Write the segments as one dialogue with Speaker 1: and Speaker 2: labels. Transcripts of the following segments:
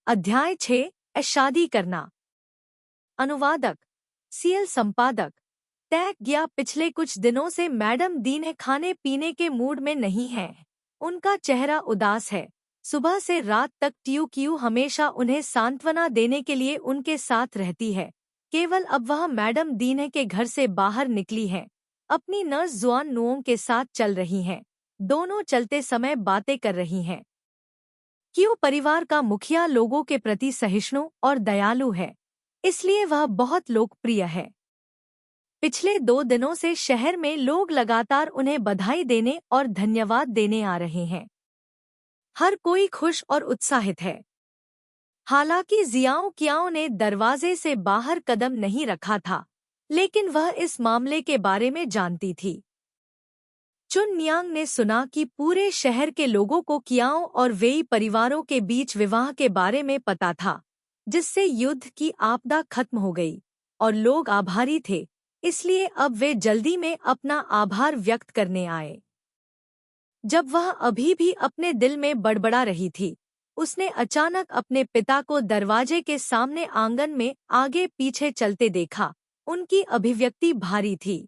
Speaker 1: अध्याय 6 शादी करना। अनुवादक सीएल संपादक टैग गया। पिछले कुछ दिनों से मैडम दीन खाने पीने के मूड में नहीं है। उनका चेहरा उदास है। सुबह से रात तक ट्यूक्यू हमेशा उन्हें सांत्वना देने के लिए उनके साथ रहती है। केवल अब वह मैडम दीन के घर से बाहर निकली है। अपनी नर्स जुआन नुओं के साथ चल रही हैं। दोनों चलते समय बातें कर रही हैं। क्यू परिवार का मुखिया लोगों के प्रति सहिष्णु और दयालु है, इसलिए वह बहुत लोकप्रिय है। पिछले 2 दिनों से शहर में लोग लगातार उन्हें बधाई देने और धन्यवाद देने आ रहे हैं। हर कोई खुश और उत्साहित है। हालांकि जियाओ कियाओ ने दरवाजे से बाहर कदम नहीं रखा था, लेकिन वह इस मामले के बारे में जानती थी। चुन नियांग ने सुना कि पूरे शहर के लोगों को कियाओ और वेई परिवारों के बीच विवाह के बारे में पता था, जिससे युद्ध की आपदा खत्म हो गई और लोग आभारी थे, इसलिए अब वे जल्दी में अपना आभार व्यक्त करने आए। जब वह अभी भी अपने दिल में बड़बड़ा रही थी, उसने अचानक अपने पिता को दरवाजे के सामने आंगन में आगे पीछे चलते देखा। उनकी अभिव्यक्ति भारी थी।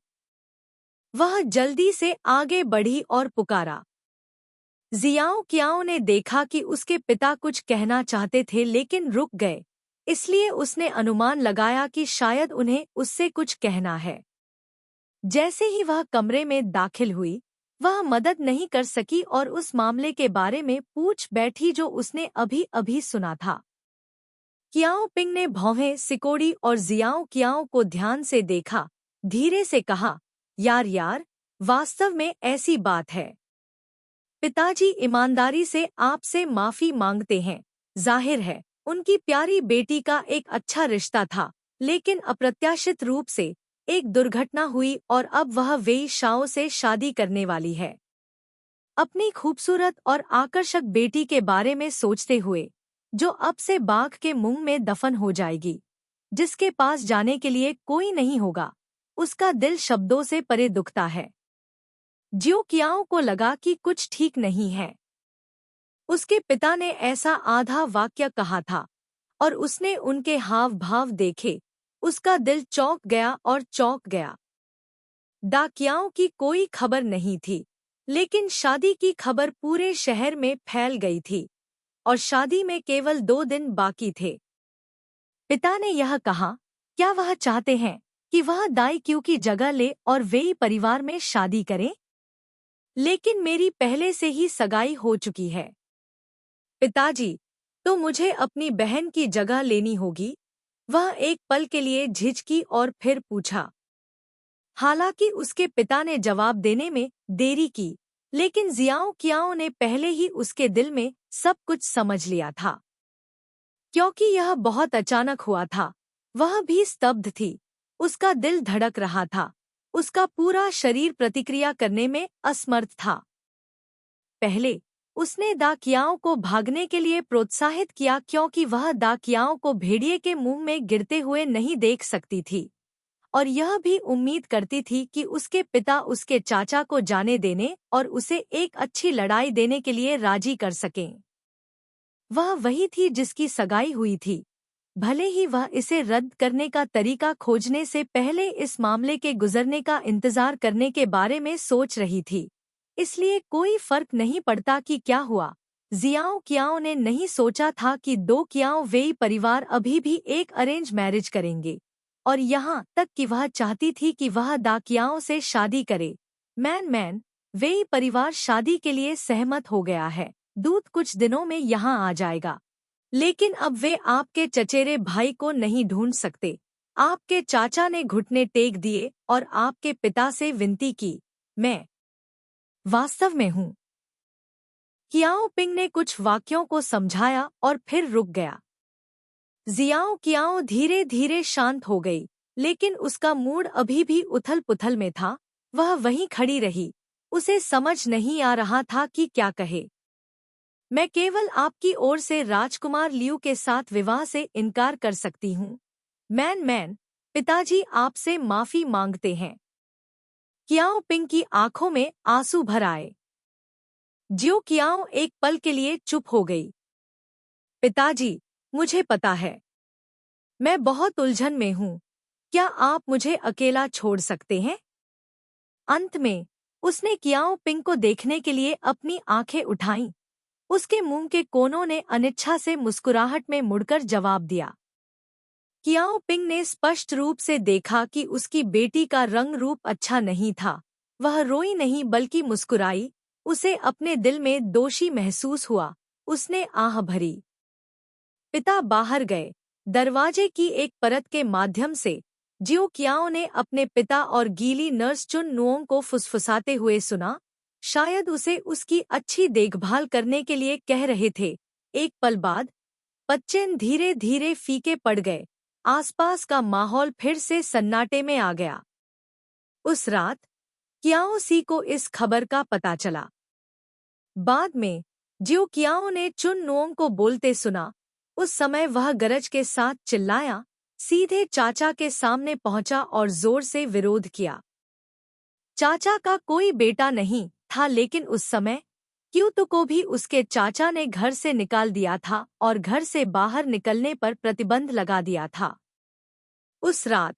Speaker 1: वह जल्दी से आगे बढ़ी और पुकारा। जियाओ कियाओ ने देखा कि उसके पिता कुछ कहना चाहते थे लेकिन रुक गए, इसलिए उसने अनुमान लगाया कि शायद उन्हें उससे कुछ कहना है। जैसे ही वह कमरे में दाखिल हुई, वह मदद नहीं कर सकी और उस मामले के बारे में पूछ बैठी जो उसने अभी अभी सुना था। कियाओ पिंग ने भौहें सिकोड़ी और जियाओ कियाओ को ध्यान से देखा। धीरे से कहा, यार, वास्तव में ऐसी बात है। पिताजी ईमानदारी से आपसे माफी मांगते हैं। जाहिर है उनकी प्यारी बेटी का एक अच्छा रिश्ता था, लेकिन अप्रत्याशित रूप से एक दुर्घटना हुई और अब वह वेई शाओ से शादी करने वाली है। अपनी खूबसूरत और आकर्षक बेटी के बारे में सोचते हुए, जो अब से बाघ के मुंह में दफन हो जाएगी, जिसके पास जाने के लिए कोई नहीं होगा, उसका दिल शब्दों से परे दुखता है। जियो कियाओ को लगा कि कुछ ठीक नहीं है। उसके पिता ने ऐसा आधा वाक्य कहा था और उसने उनके हाव भाव देखे। उसका दिल चौंक गया। डाकियाओं की कोई खबर नहीं थी, लेकिन शादी की खबर पूरे शहर में फैल गई थी और शादी में केवल 2 दिन बाकी थे। पिता ने यह कहा, क्या वह चाहते हैं कि वह दाई क्यू की जगह ले और वेई परिवार में शादी करें? लेकिन मेरी पहले से ही सगाई हो चुकी है। पिताजी, तो मुझे अपनी बहन की जगह लेनी होगी। वह एक पल के लिए झिझकी और फिर पूछा। हालांकि उसके पिता ने जवाब देने में देरी की, लेकिन जियाओ कियाओ ने पहले ही उसके दिल में सब कुछ समझ लिया था। क्योंकि यह बहुत अचानक हुआ था, वह भी स्तब्ध थी। उसका दिल धड़क रहा था। उसका पूरा शरीर प्रतिक्रिया करने में असमर्थ था। पहले उसने दाकियाओं को भागने के लिए प्रोत्साहित किया क्योंकि वह दाकियाओं को भेड़िए के मुंह में गिरते हुए नहीं देख सकती थी और यह भी उम्मीद करती थी कि उसके पिता उसके चाचा को जाने देने और उसे एक अच्छी लड़ाई देने के लिए राजी कर सकें। वह वही थी जिसकी सगाई हुई थी। भले ही वह इसे रद्द करने का तरीका खोजने से पहले इस मामले के गुजरने का इंतजार करने के बारे में सोच रही थी, इसलिए कोई फर्क नहीं पड़ता कि क्या हुआ। जियाओ कियाओ ने नहीं सोचा था कि 2 कियाओ वेई परिवार अभी भी एक अरेंज मैरिज करेंगे, और यहाँ तक कि वह चाहती थी कि वह दा कियाओ से शादी करे। मैन वेई परिवार शादी के लिए सहमत हो गया है। दूत कुछ दिनों में यहाँ आ जाएगा, लेकिन अब वे आपके चचेरे भाई को नहीं ढूंढ सकते। आपके चाचा ने घुटने टेक दिए और आपके पिता से विनती की, मैं वास्तव में हूँ। कियाओ पिंग ने कुछ वाक्यों को समझाया और फिर रुक गया। जियाओ कियाओ धीरे धीरे शांत हो गई, लेकिन उसका मूड अभी भी उथल पुथल में था। वह वहीं खड़ी रही। उसे समझ नहीं आ रहा था कि क्या कहे। मैं केवल आपकी ओर से राजकुमार लियू के साथ विवाह से इनकार कर सकती हूँ। मैन पिताजी आपसे माफी मांगते हैं। कियाओ पिंग की आंखों में आंसू भर आए। जियो कियाओ एक पल के लिए चुप हो गई। पिताजी, मुझे पता है। मैं बहुत उलझन में हूँ। क्या आप मुझे अकेला छोड़ सकते हैं? अंत में उसने कियाओ पिंग को देखने के लिए अपनी आंखें उठाईं। उसके मुंह के कोनों ने अनिच्छा से मुस्कुराहट में मुड़कर जवाब दिया। कियाओ पिंग ने स्पष्ट रूप से देखा कि उसकी बेटी का रंग रूप अच्छा नहीं था। वह रोई नहीं बल्कि मुस्कुराई। उसे अपने दिल में दोषी महसूस हुआ। उसने आह भरी। पिता बाहर गए। दरवाजे की एक परत के माध्यम से जियो कियाओ ने अपने पिता और गीली नर्स चुन नुओंग को फुसफुसाते हुए सुना। शायद उसे उसकी अच्छी देखभाल करने के लिए कह रहे थे। एक पल बाद बच्चेन धीरे धीरे फीके पड़ गए। आसपास का माहौल फिर से सन्नाटे में आ गया। उस रात कियाओ सी को इस खबर का पता चला। बाद में जियो कियाओ ने चुन नुओंग को बोलते सुना। उस समय वह गरज के साथ चिल्लाया, सीधे चाचा के सामने पहुंचा और जोर से विरोध किया। चाचा का कोई बेटा नहीं था, लेकिन उस समय क्यूतु को भी उसके चाचा ने घर से निकाल दिया था और घर से बाहर निकलने पर प्रतिबंध लगा दिया था। उस रात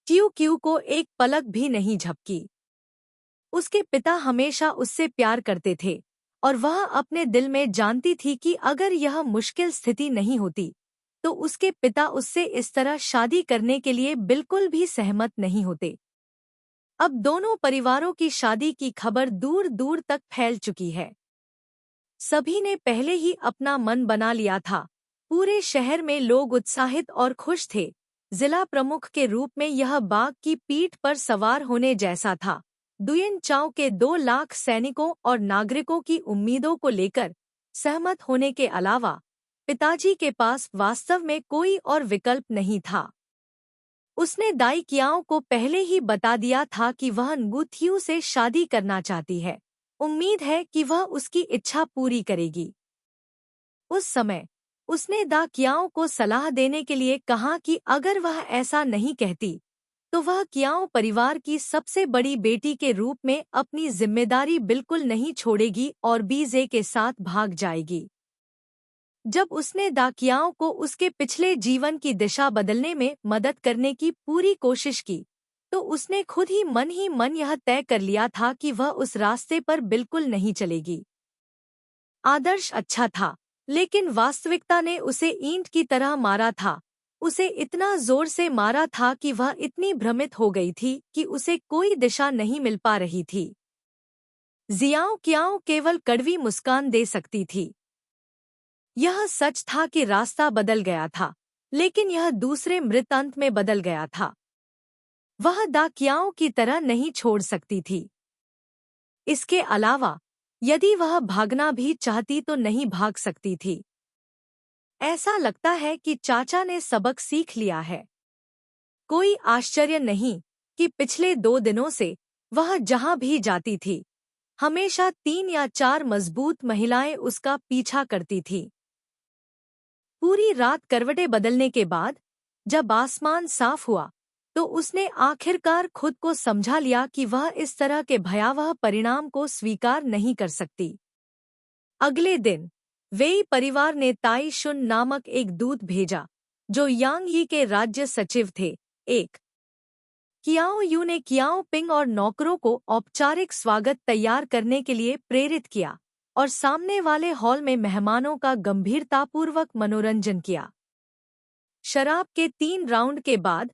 Speaker 1: क्यू क्यू को एक पलक भी नहीं झपकी। उसके पिता हमेशा उससे प्यार करते थे और वह अपने दिल में जानती थी कि अगर यह मुश्किल स्थिति नहीं होती तो उसके पिता उससे इस तरह शादी करने के लिए बिल्कुल भी सहमत नहीं होते। अब दोनों परिवारों की शादी की खबर दूर दूर तक फैल चुकी है। सभी ने पहले ही अपना मन बना लिया था। पूरे शहर में लोग उत्साहित और खुश थे। जिला प्रमुख के रूप में यह बाघ की पीठ पर सवार होने जैसा था। दुयन चाओ के 2 लाख सैनिकों और नागरिकों की उम्मीदों को लेकर सहमत होने के अलावा पिताजी के पास वास्तव में कोई और विकल्प नहीं था। उसने दाई कियाओ को पहले ही बता दिया था कि वह nguथियू से शादी करना चाहती है। उम्मीद है कि वह उसकी इच्छा पूरी करेगी। उस समय उसने दा कियाओ को सलाह देने के लिए कहा कि अगर वह ऐसा नहीं कहती तो वह कियाओ परिवार की सबसे बड़ी बेटी के रूप में अपनी जिम्मेदारी बिल्कुल नहीं छोड़ेगी और बीजे के साथ भाग जाएगी। जब उसने दा कियाओ को उसके पिछले जीवन की दिशा बदलने में मदद करने की पूरी कोशिश की तो उसने खुद ही मन यह तय कर लिया था कि वह उस रास्ते पर बिल्कुल नहीं चलेगी। आदर्श अच्छा था, लेकिन वास्तविकता ने उसे ईंट की तरह मारा था। उसे इतना जोर से मारा था कि वह इतनी भ्रमित हो गई थी कि उसे कोई दिशा नहीं मिल पा रही थी। जियाओ कियाओ केवल कड़वी मुस्कान दे सकती थी। यह सच था कि रास्ता बदल गया था, लेकिन यह दूसरे मृत अंत में बदल गया था। वह दा कियाओ की तरह नहीं छोड़ सकती थी। इसके अलावा यदि वह भागना भी चाहती तो नहीं भाग सकती थी। ऐसा लगता है कि चाचा ने सबक सीख लिया है। कोई आश्चर्य नहीं कि पिछले 2 दिनों से वह जहां भी जाती थी हमेशा 3 या 4 मजबूत महिलाएं उसका पीछा करती थी। पूरी रात करवटें बदलने के बाद जब आसमान साफ हुआ तो उसने आखिरकार खुद को समझा लिया कि वह इस तरह के भयावह परिणाम को स्वीकार नहीं कर सकती। अगले दिन वेई परिवार ने ताई शुन नामक एक दूत भेजा जो यांग यी के राज्य सचिव थे। एक कियाओ यू ने कियाओ पिंग और नौकरों को औपचारिक स्वागत तैयार करने के लिए प्रेरित किया और सामने वाले हॉल में मेहमानों का गंभीरतापूर्वक मनोरंजन किया। शराब के 3 राउंड के बाद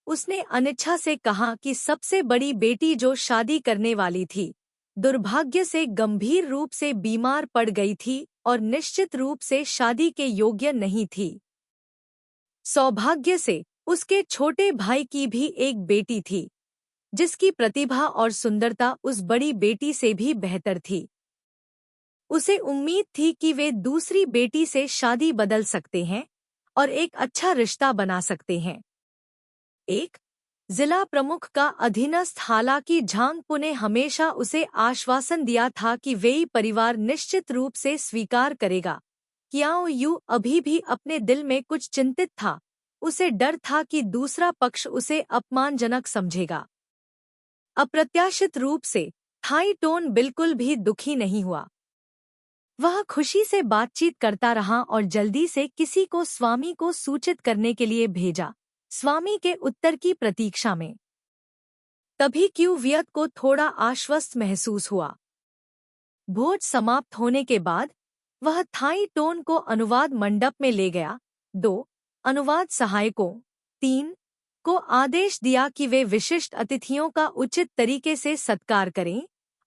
Speaker 1: उसने अनिच्छा से कहा कि सबसे बड़ी बेटी जो शादी करने वाली थी दुर्भाग्य से गंभीर रूप से बीमार पड़ गई थी और निश्चित रूप से शादी के योग्य नहीं थी। सौभाग्य से उसके छोटे भाई की भी एक बेटी थी जिसकी प्रतिभा और सुंदरता उस बड़ी बेटी से भी बेहतर थी। उसे उम्मीद थी कि वे दूसरी बेटी से शादी बदल सकते हैं और एक अच्छा रिश्ता बना सकते हैं। एक जिला प्रमुख का अधीनस्थ, हालांकि झांगपो ने हमेशा उसे आश्वासन दिया था कि वेई परिवार निश्चित रूप से स्वीकार करेगा। कियाओ यू अभी भी अपने दिल में कुछ चिंतित था। उसे डर था कि दूसरा पक्ष उसे अपमानजनक समझेगा। अप्रत्याशित रूप से थाई टोन बिल्कुल भी दुखी नहीं हुआ। वह खुशी से बातचीत करता रहा और जल्दी से किसी को स्वामी को सूचित करने के लिए भेजा, स्वामी के उत्तर की प्रतीक्षा में। तभी क्यूवियत को थोड़ा आश्वस्त महसूस हुआ। भोज समाप्त होने के बाद वह थाई टोन को अनुवाद मंडप में ले गया। 2 अनुवाद सहायकों 3 को आदेश दिया कि वे विशिष्ट अतिथियों का उचित तरीके से सत्कार करें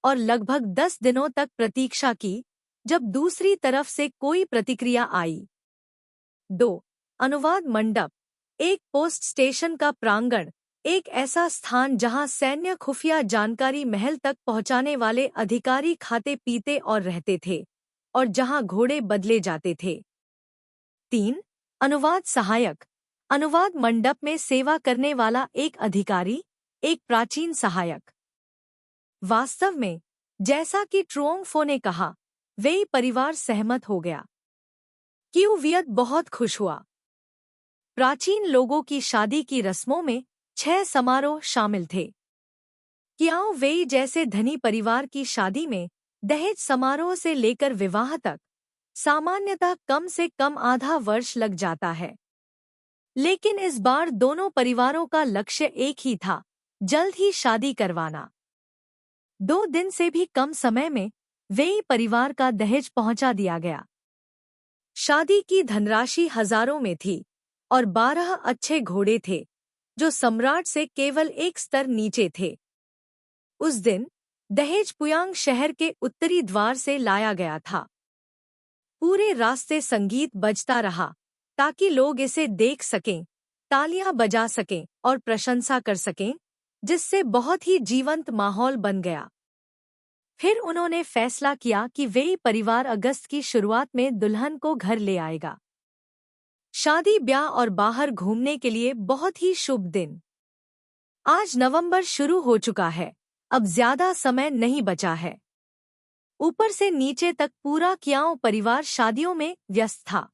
Speaker 1: और लगभग 10 दिनों तक प्रतीक्षा की, जब दूसरी तरफ से कोई प्रतिक्रिया आई। 2 अनुवाद मंडप एक पोस्ट स्टेशन का प्रांगण, एक ऐसा स्थान जहां सैन्य खुफिया जानकारी महल तक पहुंचाने वाले अधिकारी खाते पीते और रहते थे, और जहां घोड़े बदले जाते थे। 3 अनुवाद सहायक अनुवाद मंडप में सेवा करने वाला एक अधिकारी, एक प्राचीन सहायक। वास्तव में, जैसा कि ट्रुओंगफो ने कहा, वेई परिवार सहमत हो गया। क्यूवियत बहुत खुश हुआ। प्राचीन लोगों की शादी की रस्मों में 6 समारोह शामिल थे। कियाओ वेई जैसे धनी परिवार की शादी में दहेज समारोह से लेकर विवाह तक सामान्यतः कम से कम आधा वर्ष लग जाता है। लेकिन इस बार दोनों परिवारों का लक्ष्य एक ही था, जल्द ही शादी करवाना। 2 दिन से भी कम समय में वेई परिवार का दहेज पहुंचा दिया गया। शादी की धनराशि हजारों में थी और 12 अच्छे घोड़े थे, जो सम्राट से केवल एक स्तर नीचे थे। उस दिन दहेज पुयांग शहर के उत्तरी द्वार से लाया गया था। पूरे रास्ते संगीत बजता रहा ताकि लोग इसे देख सकें, तालियां बजा सकें और प्रशंसा कर सकें, जिससे बहुत ही जीवंत माहौल बन गया। फिर उन्होंने फैसला किया कि वेई परिवार अगस्त की शुरुआत में दुल्हन को घर ले आएगा। शादी ब्याह और बाहर घूमने के लिए बहुत ही शुभ दिन। आज नवंबर शुरू हो चुका है, अब ज्यादा समय नहीं बचा है। ऊपर से नीचे तक पूरा कियाओ परिवार शादियों में व्यस्त था।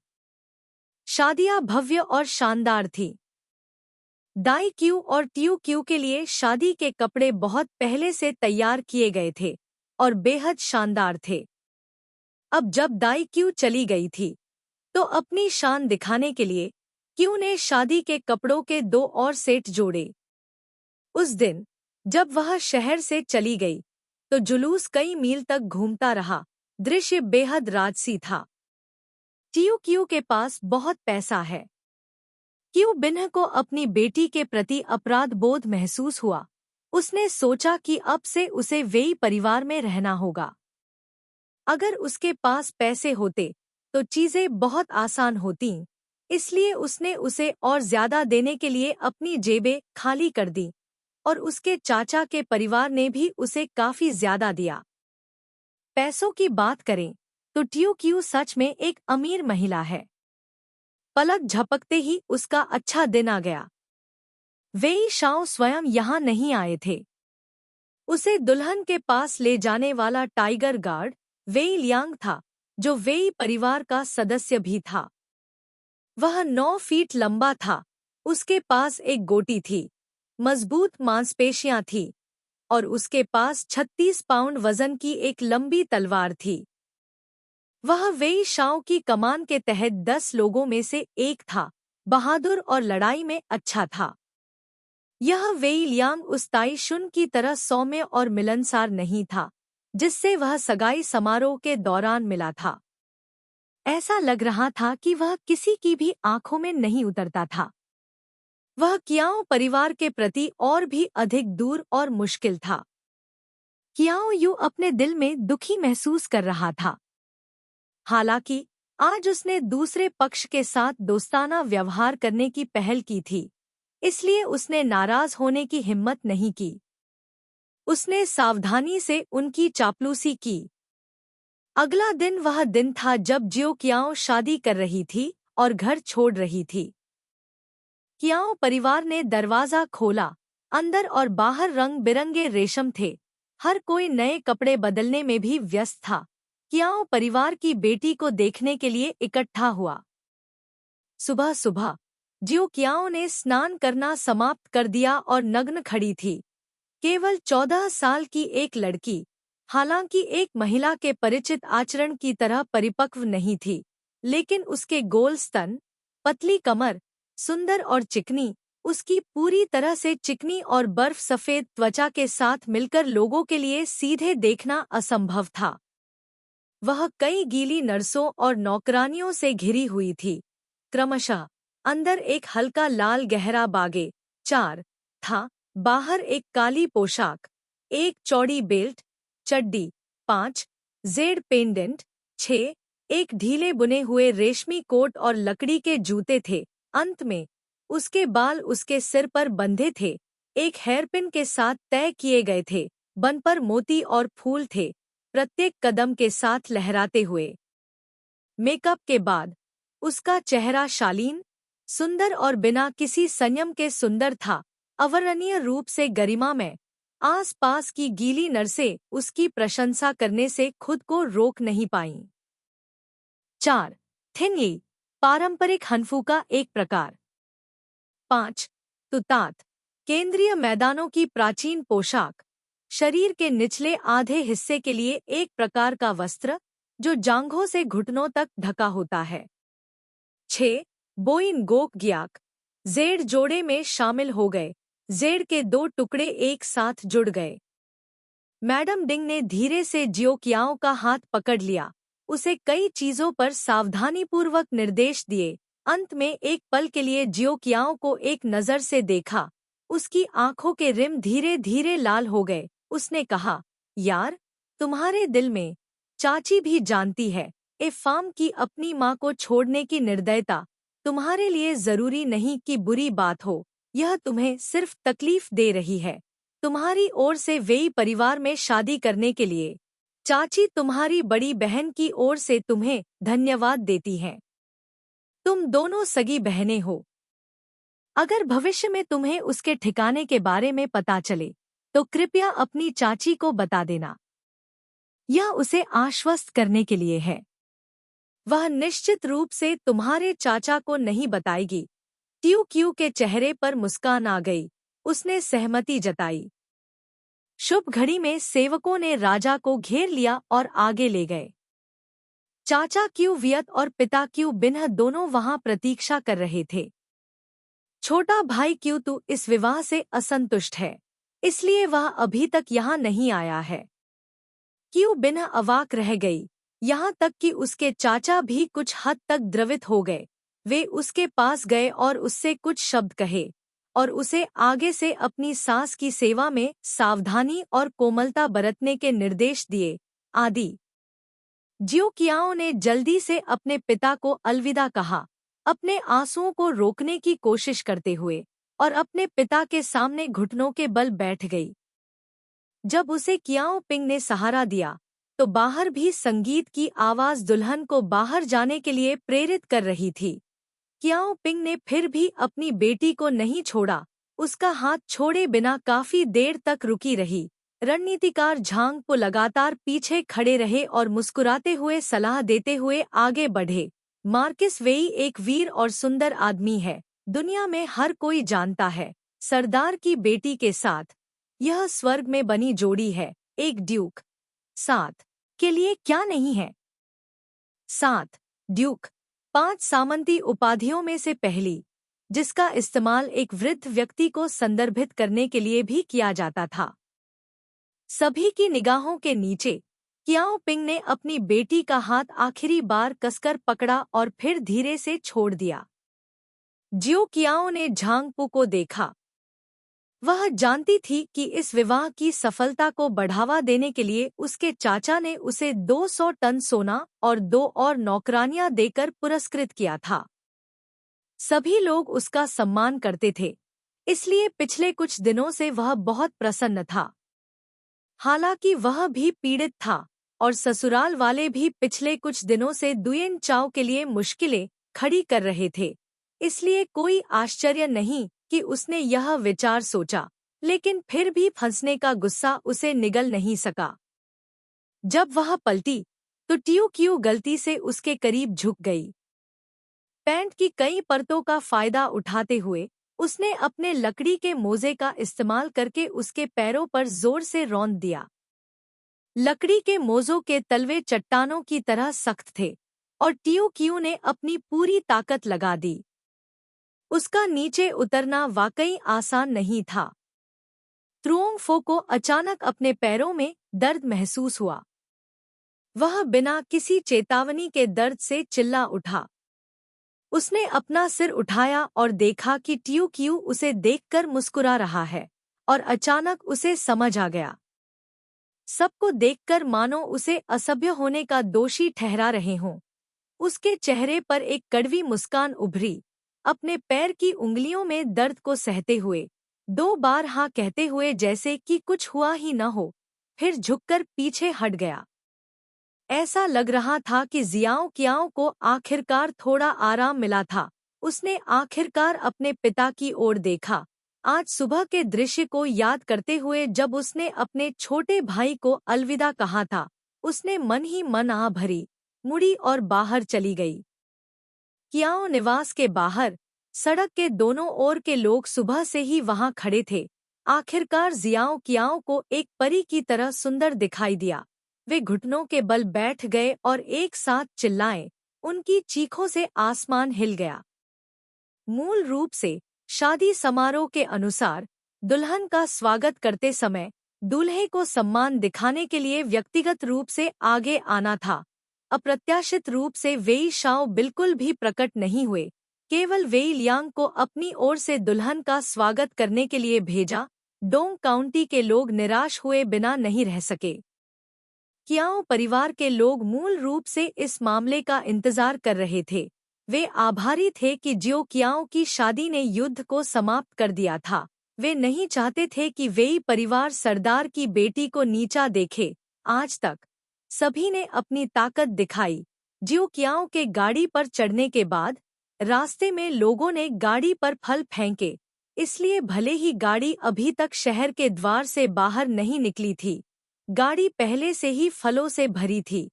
Speaker 1: शादियां भव्य और शानदार थी। दाई क्यू और टियू क्यू के लिए शादी के कपड़े बहुत पहले से तैयार किए गए थे और बेहद शानदार थे। अब जब दाई क्यू चली गई थी, तो अपनी शान दिखाने के लिए क्यू ने शादी के कपड़ों के 2 और सेट जोड़े। उस दिन जब वह शहर से चली गई, तो जुलूस कई मील तक घूमता रहा। दृश्य बेहद राजसी था। टियू क्यू के पास बहुत पैसा है। क्यू बिन्ह को अपनी बेटी के प्रति अपराध बोध महसूस हुआ। उसने सोचा कि अब से उसे वेई परिवार में रहना होगा। अगर उसके पास पैसे होते तो चीजें बहुत आसान होतीं, इसलिए उसने उसे और ज्यादा देने के लिए अपनी जेबें खाली कर दी, और उसके चाचा के परिवार ने भी उसे काफी ज्यादा दिया। पैसों की बात करें तो टियू क्यू सच में एक अमीर महिला है। पलक झपकते ही उसका अच्छा दिन आ गया। वेई शाओ स्वयं यहाँ नहीं आए थे। उसे दुल्हन के पास ले जाने वाला टाइगर गार्ड वेई लियांग था, जो वेई परिवार का सदस्य भी था। वह 9 फीट लंबा था। उसके पास एक गोटी थी, मजबूत मांसपेशियां थी, और उसके पास 36 पाउंड वजन की एक लंबी तलवार थी। वह वेई शाओ की कमान के तहत 10 लोगों में से एक था, बहादुर और लड़ाई में अच्छा था। यह वेई लियांग उस ताई शुन की तरह सौम्य और मिलनसार नहीं था, जिससे वह सगाई समारोह के दौरान मिला था। ऐसा लग रहा था कि वह किसी की भी आंखों में नहीं उतरता था। वह कियाओ परिवार के प्रति और भी अधिक दूर और मुश्किल था। कियाओ यू अपने दिल में दुखी महसूस कर रहा था। हालांकि आज उसने दूसरे पक्ष के साथ दोस्ताना व्यवहार करने की पहल की थी, इसलिए उसने नाराज होने की हिम्मत नहीं की। उसने सावधानी से उनकी चापलूसी की। अगला दिन वह दिन था जब जियो कियाओ शादी कर रही थी और घर छोड़ रही थी। कियाओ परिवार ने दरवाजा खोला। अंदर और बाहर रंग बिरंगे रेशम थे। हर कोई नए कपड़े बदलने में भी व्यस्त था। कियाओ परिवार की बेटी को देखने के लिए इकट्ठा हुआ। सुबह सुबह जियो कियाओ ने स्नान करना समाप्त कर दिया और नग्न खड़ी थी। केवल 14 साल की एक लड़की, हालांकि एक महिला के परिचित आचरण की तरह परिपक्व नहीं थी, लेकिन उसके गोल स्तन, पतली कमर, सुंदर और चिकनी, उसकी पूरी तरह से चिकनी और बर्फ सफेद त्वचा के साथ मिलकर लोगों के लिए सीधे देखना असंभव था। वह कई गीली नर्सों और नौकरानियों से घिरी हुई थी। क्रमशः अंदर एक हल्का लाल गहरा बागे 4 था, बाहर एक काली पोशाक, एक चौड़ी बेल्ट, चड्डी 5, जेड पेंडेंट 6, एक ढीले बुने हुए रेशमी कोट और लकड़ी के जूते थे। अंत में उसके बाल उसके सिर पर बंधे थे, एक हेयरपिन के साथ तय किए गए थे। बन पर मोती और फूल थे, प्रत्येक कदम के साथ लहराते हुए। मेकअप के बाद उसका चेहरा शालीन, सुंदर और बिना किसी संयम के सुंदर था, अवर्णनीय रूप से गरिमामय। आसपास की गीली नर्सें उसकी प्रशंसा करने से खुद को रोक नहीं पाईं। 4. थिनली, पारंपरिक हनफू का एक प्रकार। 5. तुतात, केंद्रीय मैदानों की प्राचीन पोशाक, शरीर के निचले आधे हिस्से के लिए एक प्रकार का वस्त्र जो जांघों से घुटनों तक ढका होता है। 6. बोइन गोक ग्याक, जेड जोड़े में शामिल हो गए, जेड के 2 टुकड़े एक साथ जुड़ गए। मैडम डिंग ने धीरे से जियोकियाओ का हाथ पकड़ लिया, उसे कई चीजों पर सावधानीपूर्वक निर्देश दिए। अंत में एक पल के लिए जियोकियाओ को एक नजर से देखा, उसकी आंखों के रिम धीरे धीरे लाल हो गए। उसने कहा, यार, तुम्हारे दिल में चाची भी जानती है, ए फार्म की अपनी माँ को छोड़ने की निर्दयता तुम्हारे लिए जरूरी नहीं कि बुरी बात हो, यह तुम्हें सिर्फ तकलीफ दे रही है। तुम्हारी ओर से वेई परिवार में शादी करने के लिए चाची तुम्हारी बड़ी बहन की ओर से तुम्हें धन्यवाद देती हैं। तुम दोनों सगी बहनें हो। अगर भविष्य में तुम्हें उसके ठिकाने के बारे में पता चले तो कृपया अपनी चाची को बता देना। यह उसे आश्वस्त करने के लिए है। वह निश्चित रूप से तुम्हारे चाचा को नहीं बताएगी। ट्यू क्यू के चेहरे पर मुस्कान आ गई, उसने सहमति जताई। शुभ घड़ी में सेवकों ने राजा को घेर लिया और आगे ले गए। चाचा क्यू वियत और पिता क्यू बिन्ह दोनों वहां प्रतीक्षा कर रहे थे। छोटा भाई क्यू तो इस विवाह से असंतुष्ट है, इसलिए वह अभी तक यहाँ नहीं आया है। क्यू बिन्ह अवाक रह गई, यहाँ तक कि उसके चाचा भी कुछ हद तक द्रवित हो गए। वे उसके पास गए और उससे कुछ शब्द कहे और उसे आगे से अपनी सास की सेवा में सावधानी और कोमलता बरतने के निर्देश दिए। आदि जियोकियाओ ने जल्दी से अपने पिता को अलविदा कहा, अपने आंसुओं को रोकने की कोशिश करते हुए, और अपने पिता के सामने घुटनों के बल बैठ गई। जब उसे कियाओ पिंग ने सहारा दिया तो बाहर भी संगीत की आवाज दुल्हन को बाहर जाने के लिए प्रेरित कर रही थी। कियाओ पिंग ने फिर भी अपनी बेटी को नहीं छोड़ा, उसका हाथ छोड़े बिना काफी देर तक रुकी रही। रणनीतिकार झांग पो लगातार पीछे खड़े रहे और मुस्कुराते हुए सलाह देते हुए आगे बढ़े। मार्किस वेई एक वीर और सुंदर आदमी है, दुनिया में हर कोई जानता है। सरदार की बेटी के साथ यह स्वर्ग में बनी जोड़ी है, एक ड्यूक 7 के लिए क्या नहीं है। 7 ड्यूक 5 सामंती उपाधियों में से पहली, जिसका इस्तेमाल एक वृद्ध व्यक्ति को संदर्भित करने के लिए भी किया जाता था। सभी की निगाहों के नीचे कियाओ पिंग ने अपनी बेटी का हाथ आखिरी बार कसकर पकड़ा और फिर धीरे से छोड़ दिया। जियो कियाओ ने झांगपू को देखा। वह जानती थी कि इस विवाह की सफलता को बढ़ावा देने के लिए उसके चाचा ने उसे 200 टन सोना और 2 और नौकरानियां देकर पुरस्कृत किया था। सभी लोग उसका सम्मान करते थे, इसलिए पिछले कुछ दिनों से वह बहुत प्रसन्न था। हालांकि वह भी पीड़ित था और ससुराल वाले भी पिछले कुछ दिनों से दुयेन चाओ के लिए मुश्किलें खड़ी कर रहे थे, इसलिए कोई आश्चर्य नहीं कि उसने यह विचार सोचा, लेकिन फिर भी फंसने का गुस्सा उसे निगल नहीं सका। जब वह पलटी तो ट्यू क्यू गलती से उसके करीब झुक गई। पैंट की कई परतों का फायदा उठाते हुए उसने अपने लकड़ी के मोजे का इस्तेमाल करके उसके पैरों पर जोर से रौंद दिया। लकड़ी के मोज़ों के तलवे चट्टानों की तरह सख्त थे और टियो कियो ने अपनी पूरी ताकत लगा दी। उसका नीचे उतरना वाकई आसान नहीं था। त्रुओंग फो को अचानक अपने पैरों में दर्द महसूस हुआ। वह बिना किसी चेतावनी के दर्द से चिल्ला उठा। उसने अपना सिर उठाया और देखा कि टियो कियो उसे देखकर मुस्कुरा रहा है, और अचानक उसे समझ आ गया। सबको देखकर मानो उसे असभ्य होने का दोषी ठहरा रहे हों। उसके चेहरे पर एक कड़वी मुस्कान उभरी, अपने पैर की उंगलियों में दर्द को सहते हुए, 2 बार हाँ कहते हुए जैसे कि कुछ हुआ ही न हो, फिर झुककर पीछे हट गया। ऐसा लग रहा था कि जियाओ कियाओ को आखिरकार थोड़ा आराम मिला था। उसने आखिरकार अपने पिता की ओर देखा, आज सुबह के दृश्य को याद करते हुए जब उसने अपने छोटे भाई को अलविदा कहा था। उसने मन ही मन आ भरी, मुड़ी और बाहर चली गई। कियाओ निवास के बाहर सड़क के दोनों ओर के लोग सुबह से ही वहां खड़े थे। आखिरकार जियाओ कियाओ को एक परी की तरह सुंदर दिखाई दिया। वे घुटनों के बल बैठ गए और एक साथ चिल्लाए। उनकी चीखों से आसमान हिल गया। मूल रूप से शादी समारोह के अनुसार दुल्हन का स्वागत करते समय दूल्हे को सम्मान दिखाने के लिए व्यक्तिगत रूप से आगे आना था। अप्रत्याशित रूप से वेई शाओ बिल्कुल भी प्रकट नहीं हुए। केवल वेई लियांग को अपनी ओर से दुल्हन का स्वागत करने के लिए भेजा। डोंग काउंटी के लोग निराश हुए बिना नहीं रह सके। कियाओ परिवार के लोग मूल रूप से इस मामले का इंतजार कर रहे थे। वे आभारी थे कि जियो कियाओ की शादी ने युद्ध को समाप्त कर दिया था। वे नहीं चाहते थे कि वेई परिवार सरदार की बेटी को नीचा देखे। आज तक सभी ने अपनी ताकत दिखाई। जियो कियाओ के गाड़ी पर चढ़ने के बाद रास्ते में लोगों ने गाड़ी पर फल फेंके, इसलिए भले ही गाड़ी अभी तक शहर के द्वार से बाहर नहीं निकली थी, गाड़ी पहले से ही फलों से भरी थी।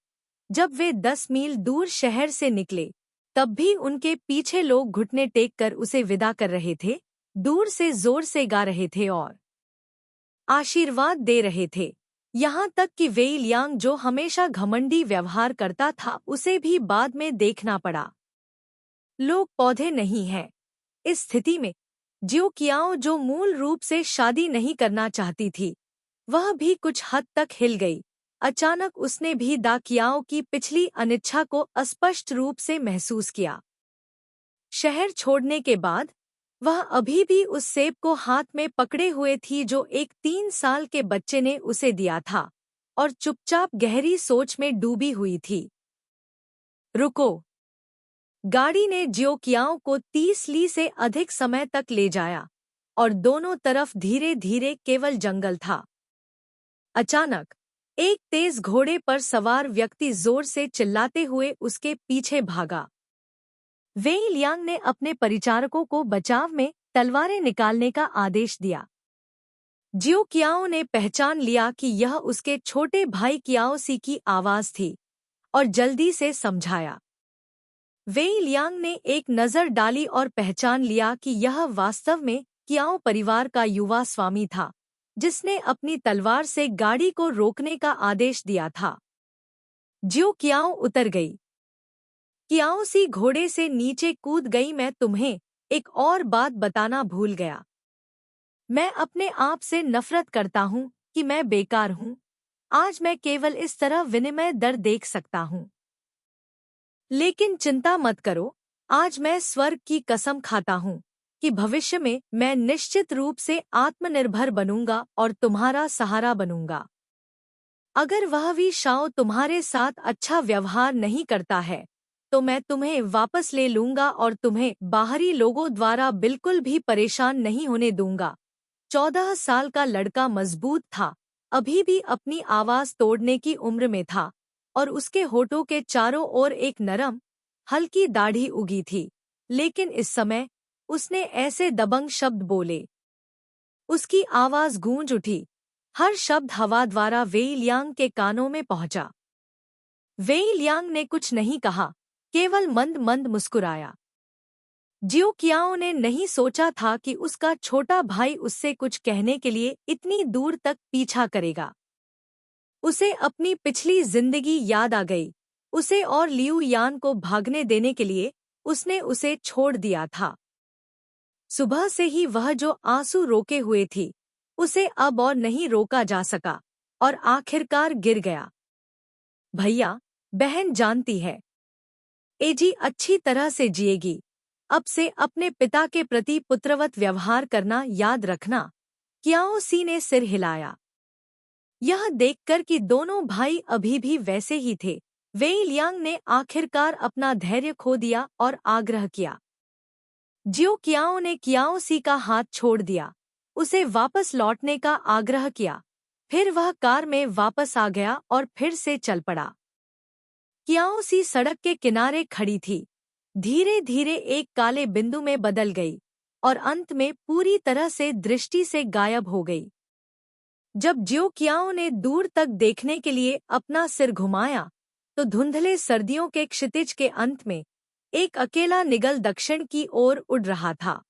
Speaker 1: जब वे 10 मील दूर शहर से निकले, तब भी उनके पीछे लोग घुटने टेक कर उसे विदा कर रहे थे, दूर से जोर से गा रहे थे और आशीर्वाद दे रहे थे। यहाँ तक कि वेई लियांग जो हमेशा घमंडी व्यवहार करता था, उसे भी बाद में देखना पड़ा। लोग पौधे नहीं हैं। इस स्थिति में जियो कियाओ जो मूल रूप से शादी नहीं करना चाहती थी, वह भी कुछ हद तक हिल गई। अचानक उसने भी दा कियाओ की पिछली अनिच्छा को स्पष्ट रूप से महसूस किया। शहर छोड़ने के बाद वह अभी भी उस सेब को हाथ में पकड़े हुए थी जो एक 3 साल के बच्चे ने उसे दिया था, और चुपचाप गहरी सोच में डूबी हुई थी। रुको! गाड़ी ने जियो कियाओ को 30 ली से अधिक समय तक ले जाया, और दोनों तरफ धीरे धीरे केवल जंगल था। अचानक एक तेज घोड़े पर सवार व्यक्ति जोर से चिल्लाते हुए उसके पीछे भागा। वेई लियांग ने अपने परिचारकों को बचाव में तलवारें निकालने का आदेश दिया। जियो कियाओ ने पहचान लिया कि यह उसके छोटे भाई कियाओ सी की आवाज थी, और जल्दी से समझाया। वेई लियांग ने एक नज़र डाली और पहचान लिया कि यह वास्तव में कियाओ परिवार का युवा स्वामी था, जिसने अपनी तलवार से गाड़ी को रोकने का आदेश दिया था। जियो कियाओ उतर गई। कियाओ सी घोड़े से नीचे कूद गई। मैं तुम्हें एक और बात बताना भूल गया। मैं अपने आप से नफरत करता हूँ कि मैं बेकार हूँ। आज मैं केवल इस तरह विनिमय दर देख सकता हूँ। लेकिन चिंता मत करो, आज मैं स्वर्ग की कसम खाता हूँ कि भविष्य में मैं निश्चित रूप से आत्मनिर्भर बनूंगा और तुम्हारा सहारा बनूंगा। अगर वह वी शाओ तुम्हारे साथ अच्छा व्यवहार नहीं करता है, तो मैं तुम्हें वापस ले लूंगा और तुम्हें बाहरी लोगों द्वारा बिल्कुल भी परेशान नहीं होने दूंगा। 14 साल का लड़का मजबूत था, अभी भी अपनी आवाज तोड़ने की उम्र में था, और उसके होठों के चारों ओर एक नरम, हल्की दाढ़ी उगी थी। लेकिन इस समय उसने ऐसे दबंग शब्द बोले। उसकी आवाज गूंज उठी, हर शब्द हवा द्वारा वेई लियांग के कानों में पहुंचा। वेई लियांग ने कुछ नहीं कहा, केवल मंद मंद मुस्कुराया। जियो कियाओ ने नहीं सोचा था कि उसका छोटा भाई उससे कुछ कहने के लिए इतनी दूर तक पीछा करेगा। उसे अपनी पिछली जिंदगी याद आ गई। उसे और लियू यान को भागने देने के लिए उसने उसे छोड़ दिया था। सुबह से ही वह जो आंसू रोके हुए थी, उसे अब और नहीं रोका जा सका और आखिरकार गिर गया। भैया, बहन जानती है, एजी अच्छी तरह से जिएगी। अब से अपने पिता के प्रति पुत्रवत व्यवहार करना याद रखना। क्याओ सी ने सिर हिलाया। यह देखकर कि दोनों भाई अभी भी वैसे ही थे, वेई लियांग ने आखिरकार अपना धैर्य खो दिया और आग्रह किया। जियो क्याओ ने क्याओ सी का हाथ छोड़ दिया, उसे वापस लौटने का आग्रह किया। फिर वह कार में वापस आ गया और फिर से चल पड़ा। क्याओ सी सड़क के किनारे खड़ी थी, धीरे धीरे एक काले बिंदु में बदल गई और अंत में पूरी तरह से दृष्टि से गायब हो गई। जब जियो क्याओ ने दूर तक देखने के लिए अपना सिर घुमाया, तो धुंधले सर्दियों के क्षितिज के अंत में एक अकेला निगल दक्षिण की ओर उड़ रहा था।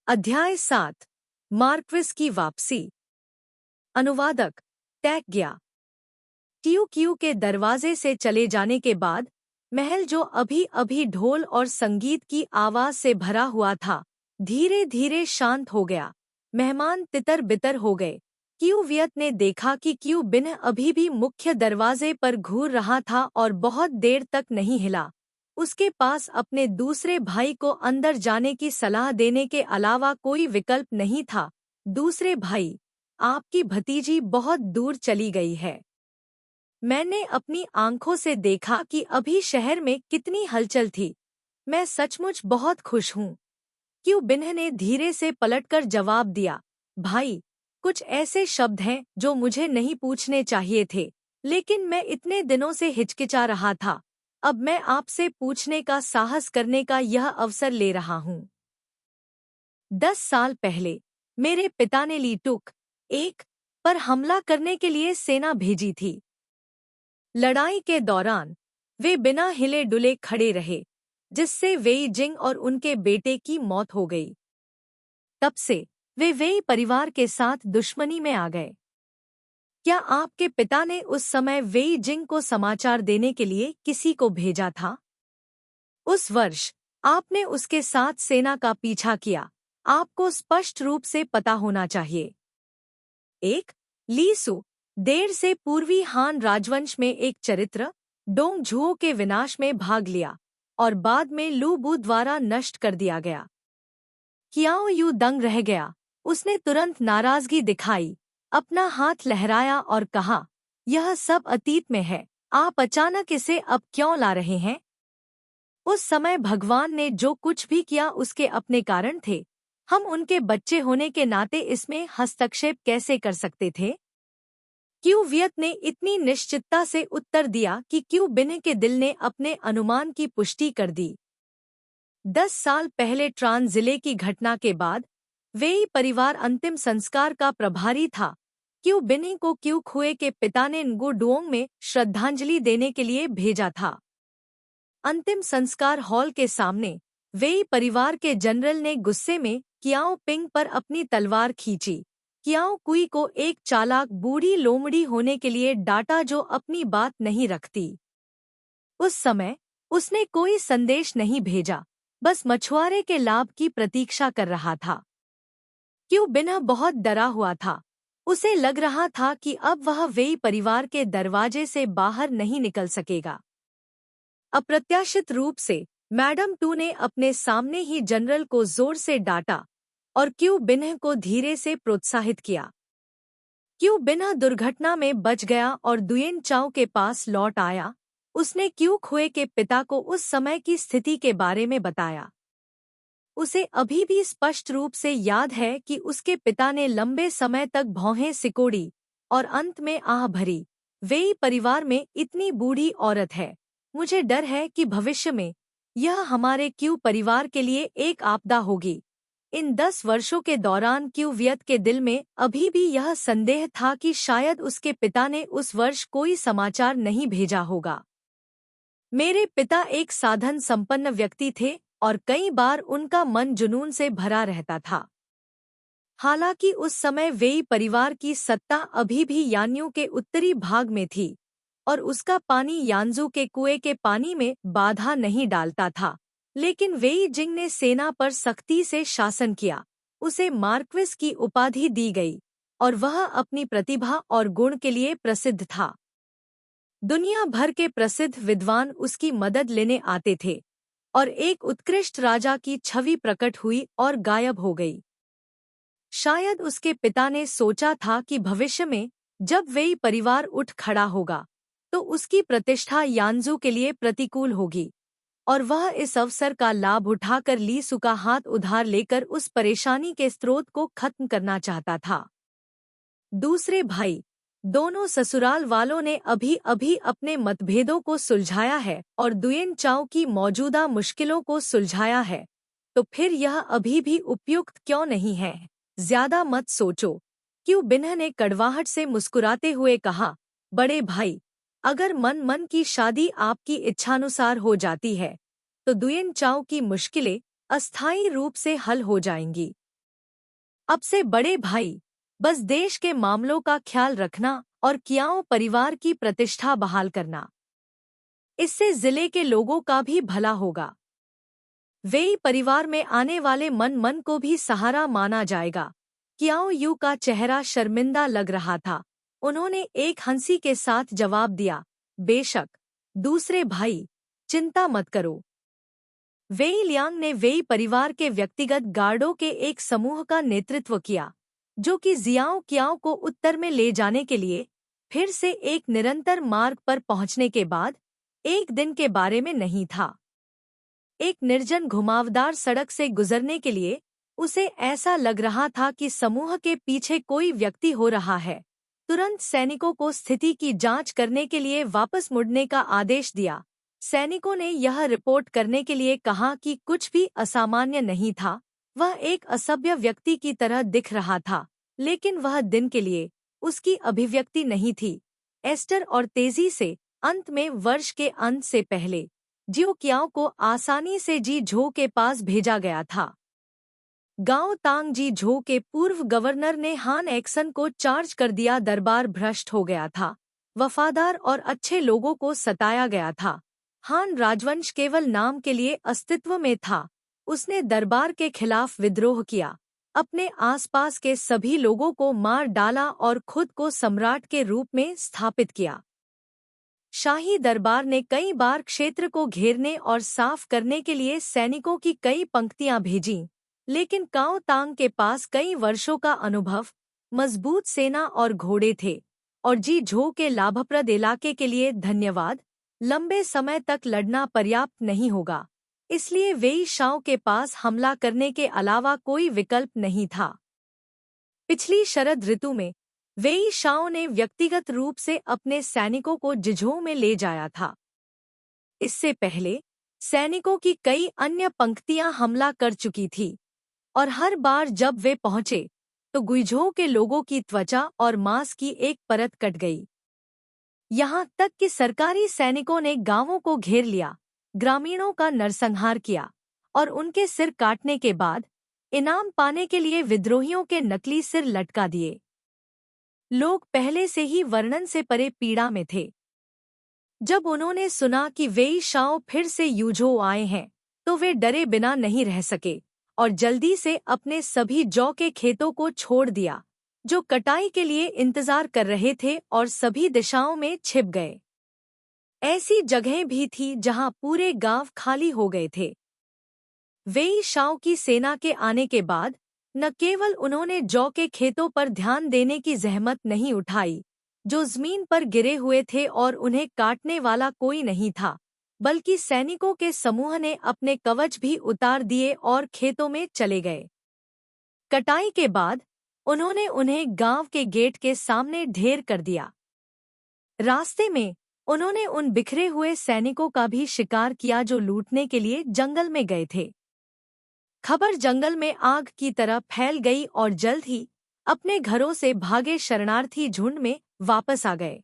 Speaker 1: अध्याय 7, मार्क्विस की वापसी। अनुवादक टैग गया। टीयू क्यू के दरवाजे से चले जाने के बाद महल, जो अभी अभी ढोल और संगीत की आवाज से भरा हुआ था, धीरे धीरे शांत हो गया। मेहमान तितर बितर हो गए। क्यू वियत ने देखा कि क्यू बिन अभी भी मुख्य दरवाजे पर घूर रहा था और बहुत देर तक नहीं हिला। उसके पास अपने दूसरे भाई को अंदर जाने की सलाह देने के अलावा कोई विकल्प नहीं था। दूसरे भाई, आपकी भतीजी बहुत दूर चली गई है। मैंने अपनी आंखों से देखा कि अभी शहर में कितनी हलचल थी। मैं सचमुच बहुत खुश हूँ। क्यू बिन्ह ने धीरे से पलटकर जवाब दिया। भाई, कुछ ऐसे शब्द हैं जो मुझे नहीं पूछने चाहिए थे, लेकिन मैं इतने दिनों से हिचकिचा रहा था। अब मैं आपसे पूछने का साहस करने का यह अवसर ले रहा हूँ। 10 साल पहले मेरे पिता ने ली टुक एक पर हमला करने के लिए सेना भेजी थी। लड़ाई के दौरान वे बिना हिले डुले खड़े रहे, जिससे वेई जिंग और उनके बेटे की मौत हो गई। तब से वे वेई परिवार के साथ दुश्मनी में आ गए। क्या आपके पिता ने उस समय वेई जिंग को समाचार देने के लिए किसी को भेजा था? उस वर्ष आपने उसके साथ सेना का पीछा किया। आपको स्पष्ट रूप से पता होना चाहिए। एक, ली सु देर से पूर्वी हान राजवंश में एक चरित्र, डोंग झुओ के विनाश में भाग लिया और बाद में लू बू द्वारा नष्ट कर दिया गया। क्याओ यू दंग रह गया। उसने तुरंत नाराजगी दिखाई, अपना हाथ लहराया और कहा, यह सब अतीत में है। आप अचानक इसे अब क्यों ला रहे हैं? उस समय भगवान ने जो कुछ भी किया उसके अपने कारण थे। हम उनके बच्चे होने के नाते इसमें हस्तक्षेप कैसे कर सकते थे? क्यू वियत ने इतनी निश्चितता से उत्तर दिया कि क्यू बिन्ह के दिल ने अपने अनुमान की पुष्टि कर दी। 10 साल पहले ट्रान जिले की घटना के बाद वेई परिवार अंतिम संस्कार का प्रभारी था। क्यू बिन्ह को क्यू खुए के पिता ने नगु डुओंग में श्रद्धांजलि देने के लिए भेजा था। अंतिम संस्कार हॉल के सामने वेई परिवार के जनरल ने गुस्से में क्याओ पिंग पर अपनी तलवार खींची। क्याओ कुई को एक चालाक बूढ़ी लोमड़ी होने के लिए डांटा जो अपनी बात नहीं रखती। उस समय उसने कोई संदेश नहीं भेजा, बस मछुआरे के लाभ की प्रतीक्षा कर रहा था। क्यू बिन्ह बहुत डरा हुआ था। उसे लग रहा था कि अब वह वेई परिवार के दरवाजे से बाहर नहीं निकल सकेगा। अप्रत्याशित रूप से मैडम टू ने अपने सामने ही जनरल को जोर से डांटा और क्यू बिन्ह को धीरे से प्रोत्साहित किया। क्यू बिन्ह दुर्घटना में बच गया और दुयेन चाओ के पास लौट आया। उसने क्यू खुए के पिता को उस समय की स्थिति के बारे में बताया। उसे अभी भी स्पष्ट रूप से याद है कि उसके पिता ने लंबे समय तक भौहें सिकोड़ी और अंत में आह भरी, वेई परिवार में इतनी बूढ़ी औरत है। मुझे डर है कि भविष्य में यह हमारे क्यू परिवार के लिए एक आपदा होगी। इन 10 वर्षों के दौरान क्यू वियत के दिल में अभी भी यह संदेह था कि शायद उसके पिता ने उस वर्ष कोई समाचार नहीं भेजा होगा। मेरे पिता एक साधन संपन्न व्यक्ति थे और कई बार उनका मन जुनून से भरा रहता था। हालांकि उस समय वेई परिवार की सत्ता अभी भी यान्यू के उत्तरी भाग में थी और उसका पानी यानजू के कुएं के पानी में बाधा नहीं डालता था। लेकिन वेई जिंग ने सेना पर सख्ती से शासन किया। उसे मार्क्विस की उपाधि दी गई और वह अपनी प्रतिभा और गुण के लिए प्रसिद्ध था। दुनिया भर के प्रसिद्ध विद्वान उसकी मदद लेने आते थे और एक उत्कृष्ट राजा की छवि प्रकट हुई और गायब हो गई। शायद उसके पिता ने सोचा था कि भविष्य में जब वेई परिवार उठ खड़ा होगा तो उसकी प्रतिष्ठा यानजू के लिए प्रतिकूल होगी और वह इस अवसर का लाभ उठाकर ली सू का हाथ उधार लेकर उस परेशानी के स्रोत को खत्म करना चाहता था। दूसरे भाई, दोनों ससुराल वालों ने अभी अभी अपने मतभेदों को सुलझाया है और दुयेन चाओ की मौजूदा मुश्किलों को सुलझाया है, तो फिर यह अभी भी उपयुक्त क्यों नहीं है? ज्यादा मत सोचो, क्यों बिन्ह ने कड़वाहट से मुस्कुराते हुए कहा। बड़े भाई, अगर मन की शादी आपकी इच्छानुसार हो जाती है तो दुयेन चाओ की मुश्किलें अस्थायी रूप से हल हो जाएंगी। अब से बड़े भाई, बस देश के मामलों का ख्याल रखना और कियाओ परिवार की प्रतिष्ठा बहाल करना। इससे जिले के लोगों का भी भला होगा। वेई परिवार में आने वाले मन को भी सहारा माना जाएगा। कियाओ यू का चेहरा शर्मिंदा लग रहा था। उन्होंने एक हंसी के साथ जवाब दिया, बेशक दूसरे भाई, चिंता मत करो। वेई लियांग ने वेई परिवार के व्यक्तिगत गार्डों के एक समूह का नेतृत्व किया जो कि जियाओ कियाओ को उत्तर में ले जाने के लिए फिर से एक निरंतर मार्ग पर पहुंचने के बाद एक दिन के बारे में नहीं था। एक निर्जन घुमावदार सड़क से गुजरने के लिए उसे ऐसा लग रहा था कि समूह के पीछे कोई व्यक्ति हो रहा है। तुरंत सैनिकों को स्थिति की जांच करने के लिए वापस मुड़ने का आदेश दिया। सैनिकों ने यह रिपोर्ट करने के लिए कहा कि कुछ भी असामान्य नहीं था। वह एक असभ्य व्यक्ति की तरह दिख रहा था, लेकिन वह दिन के लिए उसकी अभिव्यक्ति नहीं थी। एस्टर और तेजी से अंत में वर्ष के अंत से पहले जियो कियाओ को आसानी से जी झो के पास भेजा गया था। गांव तांग जी झो के पूर्व गवर्नर ने हान एक्सन को चार्ज कर दिया। दरबार भ्रष्ट हो गया था। वफादार और अच्छे लोगों को सताया गया था। हान राजवंश केवल नाम के लिए अस्तित्व में था। उसने दरबार के खिलाफ विद्रोह किया, अपने आसपास के सभी लोगों को मार डाला और खुद को सम्राट के रूप में स्थापित किया। शाही दरबार ने कई बार क्षेत्र को घेरने और साफ करने के लिए सैनिकों की कई पंक्तियां भेजीं, लेकिन काओ तांग के पास कई वर्षों का अनुभव, मजबूत सेना और घोड़े थे और जी झो के लाभप्रद इलाके के लिए धन्यवाद, लंबे समय तक लड़ना पर्याप्त नहीं होगा। इसलिए वेई शाओ के पास हमला करने के अलावा कोई विकल्प नहीं था। पिछली शरद ऋतु में वेई शाओ ने व्यक्तिगत रूप से अपने सैनिकों को जिझो में ले जाया था। इससे पहले सैनिकों की कई अन्य पंक्तियां हमला कर चुकी थी और हर बार जब वे पहुंचे तो गुइझो के लोगों की त्वचा और मांस की एक परत कट गई। यहाँ तक कि सरकारी सैनिकों ने गांवों को घेर लिया, ग्रामीणों का नरसंहार किया और उनके सिर काटने के बाद इनाम पाने के लिए विद्रोहियों के नकली सिर लटका दिए। लोग पहले से ही वर्णन से परे पीड़ा में थे। जब उन्होंने सुना कि वेई शाओ फिर से यूझो आए हैं तो वे डरे बिना नहीं रह सके और जल्दी से अपने सभी जौ के खेतों को छोड़ दिया जो कटाई के लिए इंतजार कर रहे थे और सभी दिशाओं में छिप गए। ऐसी जगहें भी थी जहां पूरे गांव खाली हो गए थे। वेई शाओ की सेना के आने के बाद न केवल उन्होंने जौ के खेतों पर ध्यान देने की जहमत नहीं उठाई जो जमीन पर गिरे हुए थे और उन्हें काटने वाला कोई नहीं था, बल्कि सैनिकों के समूह ने अपने कवच भी उतार दिए और खेतों में चले गए। कटाई के बाद उन्होंने उन्हें गांव के गेट के सामने ढेर कर दिया। रास्ते में उन्होंने उन बिखरे हुए सैनिकों का भी शिकार किया जो लूटने के लिए जंगल में गए थे। खबर जंगल में आग की तरह फैल गई और जल्द ही अपने घरों से भागे शरणार्थी झुंड में वापस आ गए।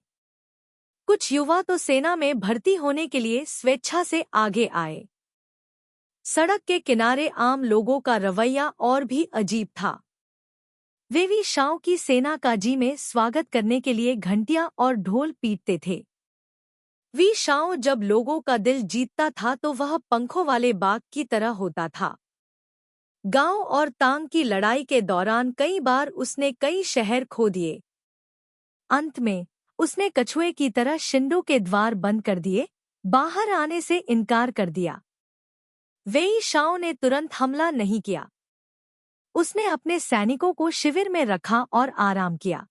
Speaker 1: कुछ युवा तो सेना में भर्ती होने के लिए स्वेच्छा से आगे आए। सड़क के किनारे आम लोगों का रवैया और भी अजीब था। वे वी शाओ की सेना काजी में स्वागत करने के लिए घंटियां और ढोल पीटते थे। वी शाओ जब लोगों का दिल जीतता था तो वह पंखों वाले बाघ की तरह होता था। गांव और तांग की लड़ाई के दौरान कई बार उसने कई शहर खो दिए। अंत में उसने कछुए की तरह शिंडो के द्वार बंद कर दिए, बाहर आने से इनकार कर दिया। वेई शाओ ने तुरंत हमला नहीं किया। उसने अपने सैनिकों को शिविर में रखा और आराम किया।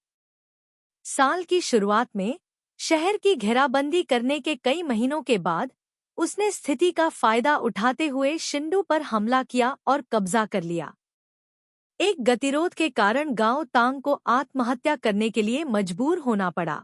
Speaker 1: साल की शुरुआत में शहर की घेराबंदी करने के कई महीनों के बाद उसने स्थिति का फायदा उठाते हुए शिंडो पर हमला किया और कब्जा कर लिया। एक गतिरोध के कारण गांव तांग को आत्महत्या करने के लिए मजबूर होना पड़ा।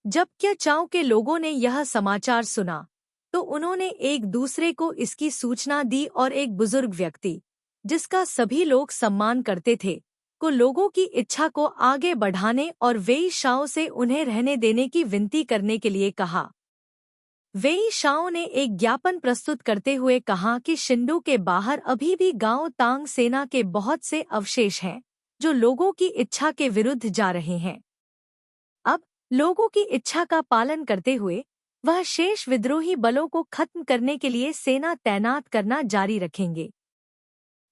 Speaker 1: जब क्या चाओ के लोगों ने यह समाचार सुना तो उन्होंने एक दूसरे को इसकी सूचना दी और एक बुजुर्ग व्यक्ति, जिसका सभी लोग सम्मान करते थे, को लोगों की इच्छा को आगे बढ़ाने और वेई शाओ से उन्हें रहने देने की विनती करने के लिए कहा। वेई शाओ ने एक ज्ञापन प्रस्तुत करते हुए कहा कि शिंडो के बाहर अभी भी गांव तांग सेना के बहुत से अवशेष हैं, जो लोगों की इच्छा के विरुद्ध जा रहे हैं। अब लोगों की इच्छा का पालन करते हुए वह शेष विद्रोही बलों को खत्म करने के लिए सेना तैनात करना जारी रखेंगे।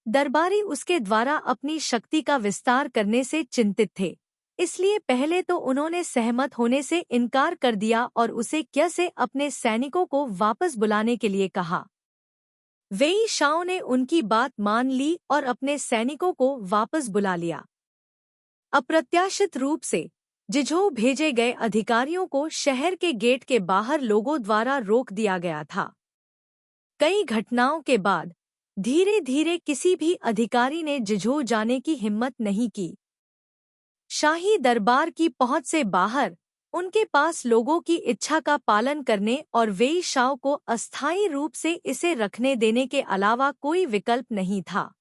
Speaker 1: दरबारी उसके द्वारा अपनी शक्ति का विस्तार करने से चिंतित थे, इसलिए पहले तो उन्होंने सहमत होने से इनकार कर दिया और उसे क्या से अपने सैनिकों को वापस बुलाने के लिए कहा। वेई शाओ ने उनकी बात मान ली और अपने सैनिकों को वापस बुला लिया। अप्रत्याशित रूप से जिझोउ भेजे गए अधिकारियों को शहर के गेट के बाहर लोगों द्वारा रोक दिया गया था। कई घटनाओं के बाद धीरे धीरे किसी भी अधिकारी ने जिझोउ जाने की हिम्मत नहीं की। शाही दरबार की पहुंच से बाहर उनके पास लोगों की इच्छा का पालन करने और वेई शाओ को अस्थायी रूप से इसे रखने देने के अलावा कोई विकल्प नहीं था।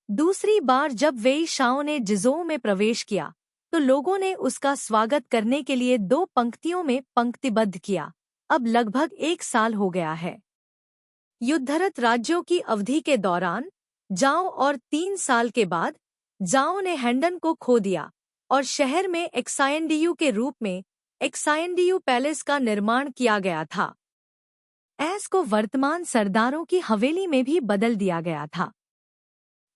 Speaker 1: दूसरी बार जब वेई शाओ ने जिझोउ में प्रवेश किया तो लोगों ने उसका स्वागत करने के लिए 2 पंक्तियों में पंक्तिबद्ध किया। अब लगभग 1 साल हो गया है। युद्धरत राज्यों की अवधि के दौरान जाओ और 3 साल के बाद जाओ ने हैंडन को खो दिया और शहर में एक्सायनडियू के रूप में एक्सायनडियू पैलेस का निर्माण किया गया था। ऐस को वर्तमान सरदारों की हवेली में भी बदल दिया गया था।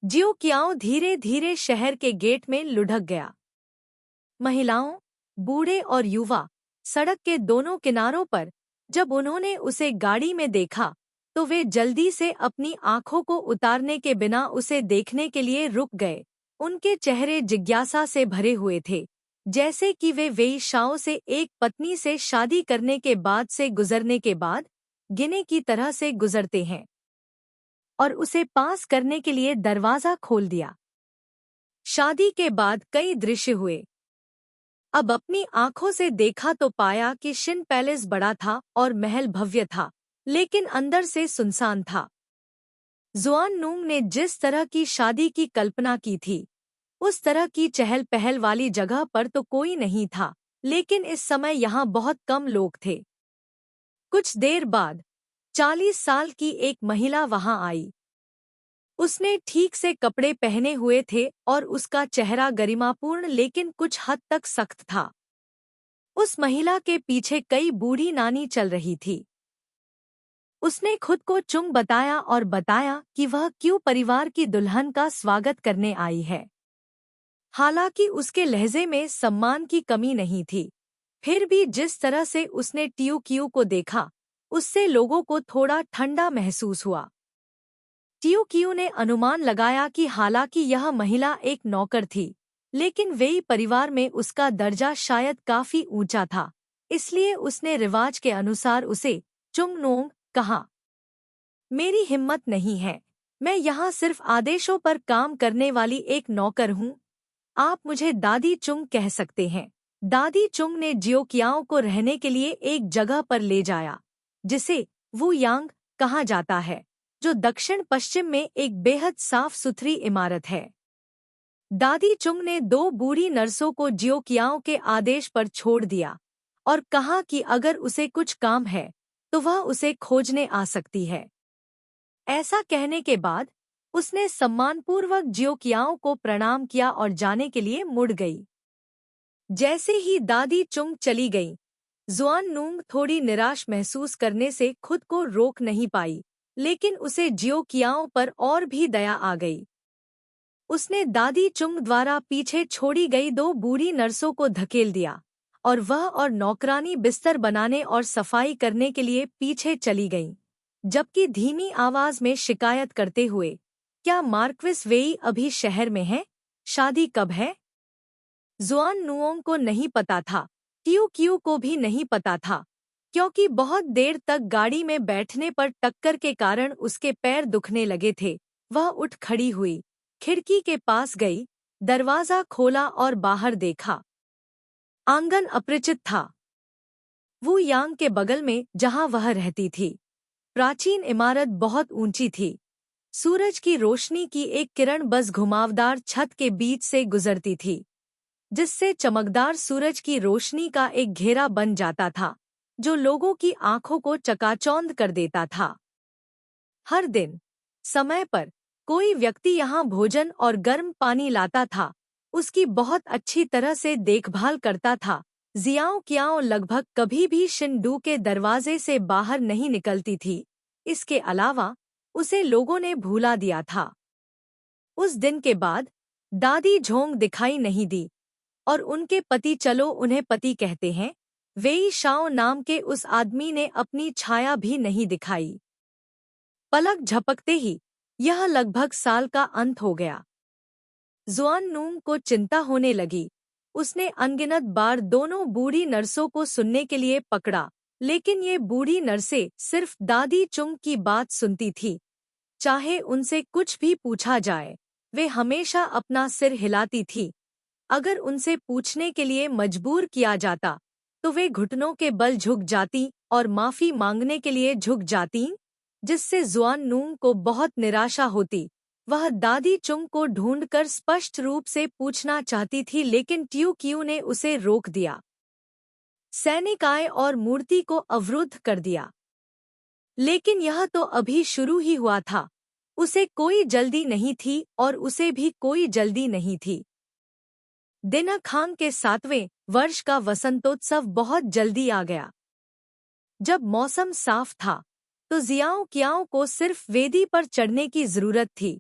Speaker 1: जियो क्याओ धीरे धीरे शहर के गेट में लुढ़क गया। महिलाओं, बूढ़े और युवा सड़क के दोनों किनारों पर जब उन्होंने उसे गाड़ी में देखा तो वे जल्दी से अपनी आंखों को उतारने के बिना उसे देखने के लिए रुक गए। उनके चेहरे जिज्ञासा से भरे हुए थे, जैसे कि वे वेई शाओ से एक पत्नी से शादी करने के बाद से गुजरने के बाद गिने की तरह से गुजरते हैं, और उसे पास करने के लिए दरवाजा खोल दिया। शादी के बाद कई दृश्य हुए। अब अपनी आंखों से देखा तो पाया कि शिन पैलेस बड़ा था और महल भव्य था, लेकिन अंदर से सुनसान था। जुआन नूंग ने जिस तरह की शादी की कल्पना की थी, उस तरह की चहल पहल वाली जगह पर तो कोई नहीं था, लेकिन इस समय यहाँ बहुत कम लोग थे। कुछ देर बाद 40 साल की एक महिला वहां आई। उसने ठीक से कपड़े पहने हुए थे और उसका चेहरा गरिमापूर्ण लेकिन कुछ हद तक सख्त था। उस महिला के पीछे कई बूढ़ी नानी चल रही थी। उसने खुद को चुंग बताया और बताया कि वह क्यों परिवार की दुल्हन का स्वागत करने आई है। हालांकि उसके लहजे में सम्मान की कमी नहीं थी, फिर भी जिस तरह से उसने टियो कियो को देखा, उससे लोगों को थोड़ा ठंडा महसूस हुआ। टियो कियो ने अनुमान लगाया कि हालांकि यह महिला एक नौकर थी, लेकिन वेई परिवार में उसका दर्जा शायद काफी ऊंचा था, इसलिए उसने रिवाज के अनुसार उसे चुंग नोंग कहा। मेरी हिम्मत नहीं है, मैं यहाँ सिर्फ आदेशों पर काम करने वाली एक नौकर हूँ। आप मुझे दादी चुंग कह सकते हैं। दादी चुंग ने जियो कियाओ को रहने के लिए एक जगह पर ले जाया, जिसे वू यांग कहा जाता है, जो दक्षिण पश्चिम में एक बेहद साफ सुथरी इमारत है। दादी चुंग ने 2 बूढ़ी नर्सों को जियो कियाओ के आदेश पर छोड़ दिया और कहा कि अगर उसे कुछ काम है तो वह उसे खोजने आ सकती है। ऐसा कहने के बाद उसने सम्मानपूर्वक जियोकियाओ को प्रणाम किया और जाने के लिए मुड़ गई। जैसे ही दादी चुंग चली गई, जुआननूंग थोड़ी निराश महसूस करने से खुद को रोक नहीं पाई, लेकिन उसे जियोकियाओ पर और भी दया आ गई। उसने दादी चुंग द्वारा पीछे छोड़ी गई 2 बूढ़ी नर्सों को धकेल दिया और वह और नौकरानी बिस्तर बनाने और सफाई करने के लिए पीछे चली गईं, जबकि धीमी आवाज में शिकायत करते हुए, क्या मार्क्विस वेई अभी शहर में है? शादी कब है? जुआननुओंग को नहीं पता था, क्यू क्यू को भी नहीं पता था, क्योंकि बहुत देर तक गाड़ी में बैठने पर टक्कर के कारण उसके पैर दुखने लगे थे। वह उठ खड़ी हुई, खिड़की के पास गई, दरवाजा खोला और बाहर देखा। आंगन अपरिचित था। वू यांग के बगल में जहां वह रहती थी, प्राचीन इमारत बहुत ऊंची थी। सूरज की रोशनी की एक किरण बस घुमावदार छत के बीच से गुजरती थी, जिससे चमकदार सूरज की रोशनी का एक घेरा बन जाता था, जो लोगों की आंखों को चकाचौंध कर देता था। हर दिन समय पर कोई व्यक्ति यहाँ भोजन और गर्म पानी लाता था, उसकी बहुत अच्छी तरह से देखभाल करता था। जियाओ कियाओ लगभग कभी भी शिनडू के दरवाजे से बाहर नहीं निकलती थी। इसके अलावा उसे लोगों ने भूला दिया था। उस दिन के बाद दादी झोंग दिखाई नहीं दी और उनके पति, चलो उन्हें पति कहते हैं, वेई शाओ नाम के उस आदमी ने अपनी छाया भी नहीं दिखाई। पलक झपकते ही यह लगभग साल का अंत हो गया। जुआननूंग को चिंता होने लगी। उसने अनगिनत बार दोनों बूढ़ी नर्सों को सुनने के लिए पकड़ा, लेकिन ये बूढ़ी नर्सें सिर्फ दादी चुंग की बात सुनती थी। चाहे उनसे कुछ भी पूछा जाए, वे हमेशा अपना सिर हिलाती थी। अगर उनसे पूछने के लिए मजबूर किया जाता, तो वे घुटनों के बल झुक जाती और माफी मांगने के लिए झुक जातीं, जिससे जुआननूंग को बहुत निराशा होती। वह दादी चुंग को ढूंढकर स्पष्ट रूप से पूछना चाहती थी, लेकिन ट्यू क्यू ने उसे रोक दिया। सैनिक आए और मूर्ति को अवरुद्ध कर दिया। लेकिन यह तो अभी शुरू ही हुआ था। उसे कोई जल्दी नहीं थी और उसे भी कोई जल्दी नहीं थी। दिनखांग के 7वें वर्ष का वसंतोत्सव बहुत जल्दी आ गया। जब मौसम साफ था, तो जियाओ कियाओ को सिर्फ वेदी पर चढ़ने की जरूरत थी,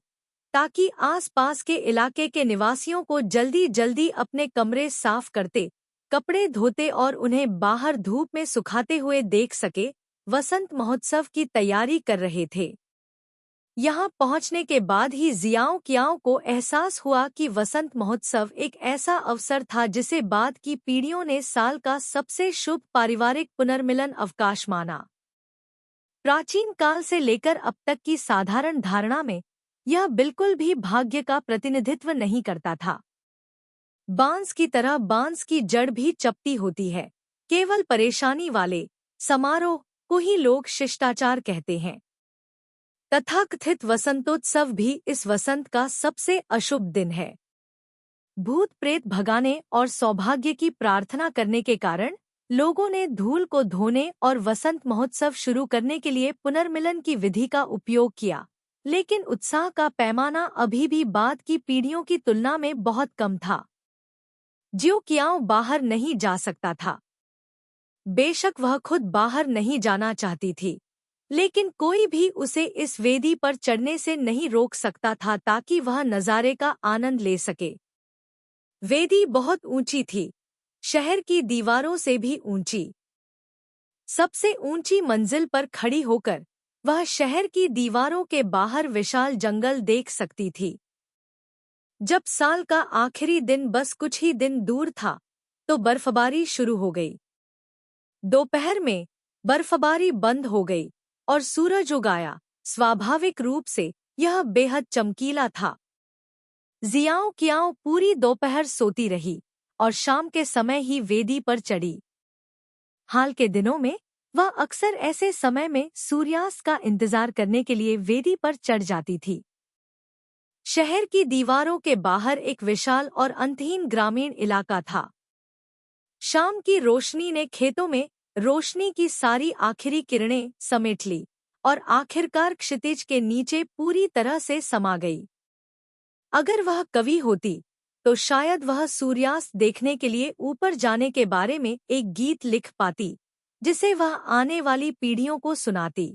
Speaker 1: ताकि आसपास के इलाके के निवासियों को जल्दी जल्दी अपने कमरे साफ करते, कपड़े धोते और उन्हें बाहर धूप में सुखाते हुए देख सके। वसंत महोत्सव की तैयारी कर रहे थे। यहाँ पहुँचने के बाद ही जियाओ कियाओ को एहसास हुआ कि वसंत महोत्सव एक ऐसा अवसर था जिसे बाद की पीढ़ियों ने साल का सबसे शुभ पारिवारिक पुनर्मिलन अवकाश माना। प्राचीन काल से लेकर अब तक की साधारण धारणा में यह बिल्कुल भी भाग्य का प्रतिनिधित्व नहीं करता था। बांस की तरह बांस की जड़ भी चपटी होती है। केवल परेशानी वाले समारोह को ही लोग शिष्टाचार कहते हैं। तथाकथित वसंतोत्सव भी इस वसंत का सबसे अशुभ दिन है। भूत प्रेत भगाने और सौभाग्य की प्रार्थना करने के कारण लोगों ने धूल को धोने और वसंत महोत्सव शुरू करने के लिए पुनर्मिलन की विधि का उपयोग किया, लेकिन उत्साह का पैमाना अभी भी बाद की पीढ़ियों की तुलना में बहुत कम था। जियोकियाओ बाहर नहीं जा सकता था। बेशक वह खुद बाहर नहीं जाना चाहती थी, लेकिन कोई भी उसे इस वेदी पर चढ़ने से नहीं रोक सकता था ताकि वह नज़ारे का आनंद ले सके। वेदी बहुत ऊंची थी, शहर की दीवारों से भी ऊंची। सबसे ऊंची मंजिल पर खड़ी होकर वह शहर की दीवारों के बाहर विशाल जंगल देख सकती थी। जब साल का आखिरी दिन बस कुछ ही दिन दूर था, तो बर्फबारी शुरू हो गई। दोपहर में बर्फबारी बंद हो गई और सूरज उगाया। स्वाभाविक रूप से यह बेहद चमकीला था। जियाओ कियाओ पूरी दोपहर सोती रही और शाम के समय ही वेदी पर चढ़ी। हाल के दिनों में वह अक्सर ऐसे समय में सूर्यास्त का इंतजार करने के लिए वेदी पर चढ़ जाती थी। शहर की दीवारों के बाहर एक विशाल और अंतहीन ग्रामीण इलाका था। शाम की रोशनी ने खेतों में रोशनी की सारी आखिरी किरणें समेट ली और आखिरकार क्षितिज के नीचे पूरी तरह से समा गई। अगर वह कवि होती तो शायद वह सूर्यास्त देखने के लिए ऊपर जाने के बारे में एक गीत लिख पाती, जिसे वह आने वाली पीढ़ियों को सुनाती।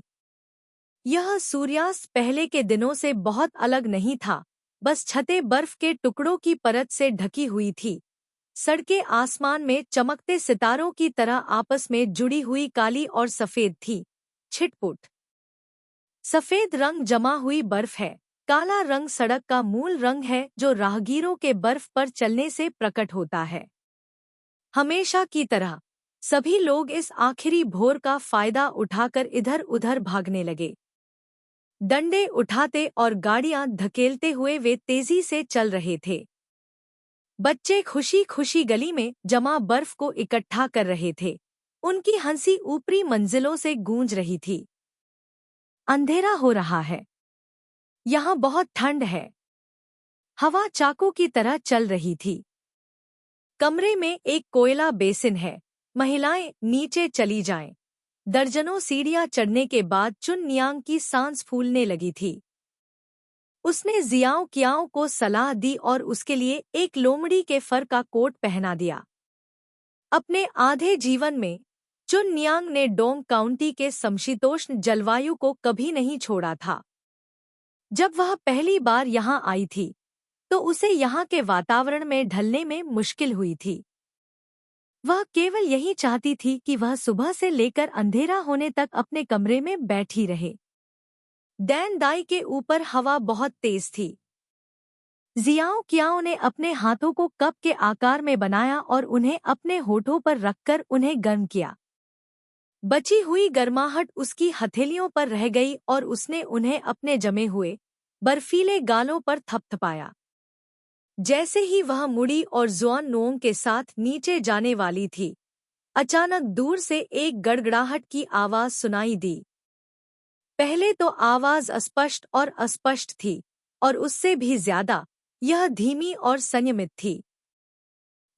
Speaker 1: यह सूर्यास्त पहले के दिनों से बहुत अलग नहीं था, बस छतें बर्फ के टुकड़ों की परत से ढकी हुई थी। सड़कें आसमान में चमकते सितारों की तरह आपस में जुड़ी हुई काली और सफेद थी। छिटपुट। सफेद रंग जमा हुई बर्फ है, काला रंग सड़क का मूल रंग है जो राहगीरों के बर्फ पर चलने से प्रकट होता है। हमेशा की तरह सभी लोग इस आखिरी भोर का फायदा उठाकर इधर उधर भागने लगे। डंडे उठाते और गाड़ियां धकेलते हुए वे तेजी से चल रहे थे। बच्चे खुशी खुशी गली में जमा बर्फ को इकट्ठा कर रहे थे। उनकी हंसी ऊपरी मंजिलों से गूंज रही थी। अंधेरा हो रहा है। यहाँ बहुत ठंड है। हवा चाकू की तरह चल रही थी। कमरे में एक कोयला बेसिन है। महिलाएं नीचे चली जाएं। दर्जनों सीढ़ियां चढ़ने के बाद चुन नियांग की सांस फूलने लगी थी। उसने जियाओ कियाओ को सलाह दी और उसके लिए एक लोमड़ी के फर का कोट पहना दिया। अपने आधे जीवन में चुन नियांग ने डोंग काउंटी के समशीतोष्ण जलवायु को कभी नहीं छोड़ा था। जब वह पहली बार यहाँ आई थी तो उसे यहाँ के वातावरण में ढलने में मुश्किल हुई थी। वह केवल यही चाहती थी कि वह सुबह से लेकर अंधेरा होने तक अपने कमरे में बैठी रहे। डैन दाई के ऊपर हवा बहुत तेज थी। जियाओ कियाओ ने अपने हाथों को कप के आकार में बनाया और उन्हें अपने होठों पर रखकर उन्हें गर्म किया। बची हुई गर्माहट उसकी हथेलियों पर रह गई और उसने उन्हें अपने जमे हुए बर्फीले गालों पर थपथपाया। जैसे ही वह मुड़ी और जुआन नोंग के साथ नीचे जाने वाली थी, अचानक दूर से एक गड़गड़ाहट की आवाज सुनाई दी। पहले तो आवाज अस्पष्ट और अस्पष्ट थी और उससे भी ज्यादा यह धीमी और संयमित थी।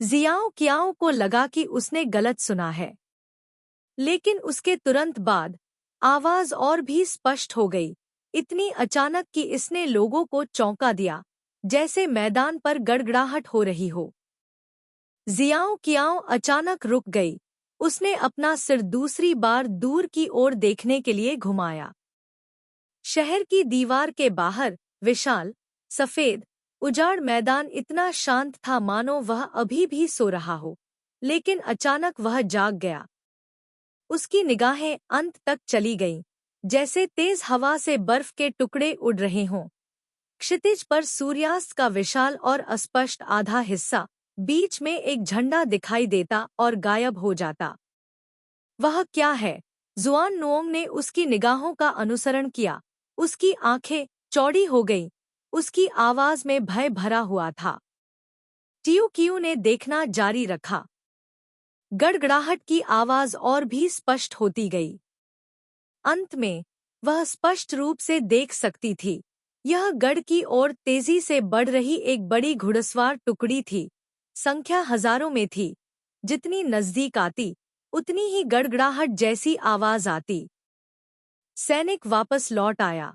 Speaker 1: जियाओ कियाओ को लगा कि उसने गलत सुना है, लेकिन उसके तुरंत बाद आवाज और भी स्पष्ट हो गई, इतनी अचानक कि इसने लोगों को चौंका दिया, जैसे मैदान पर गड़गड़ाहट हो रही हो। जियाओ कियाओ अचानक रुक गई। उसने अपना सिर दूसरी बार दूर की ओर देखने के लिए घुमाया। शहर की दीवार के बाहर विशाल सफेद उजाड़ मैदान इतना शांत था मानो वह अभी भी सो रहा हो, लेकिन अचानक वह जाग गया। उसकी निगाहें अंत तक चली गईं, जैसे तेज हवा से बर्फ के टुकड़े उड़ रहे हों। क्षितिज पर सूर्यास्त का विशाल और अस्पष्ट आधा हिस्सा, बीच में एक झंडा दिखाई देता और गायब हो जाता। वह क्या है? जुआन नोंग ने उसकी निगाहों का अनुसरण किया। उसकी आंखें चौड़ी हो गईं। उसकी आवाज में भय भरा हुआ था। टियो कियू ने देखना जारी रखा। गड़गड़ाहट की आवाज और भी स्पष्ट होती गई। अंत में वह स्पष्ट रूप से देख सकती थी। यह गढ़ की ओर तेजी से बढ़ रही एक बड़ी घुड़सवार टुकड़ी थी। संख्या हजारों में थी। जितनी नजदीक आती उतनी ही गड़गड़ाहट जैसी आवाज आती। सैनिक वापस लौट आया।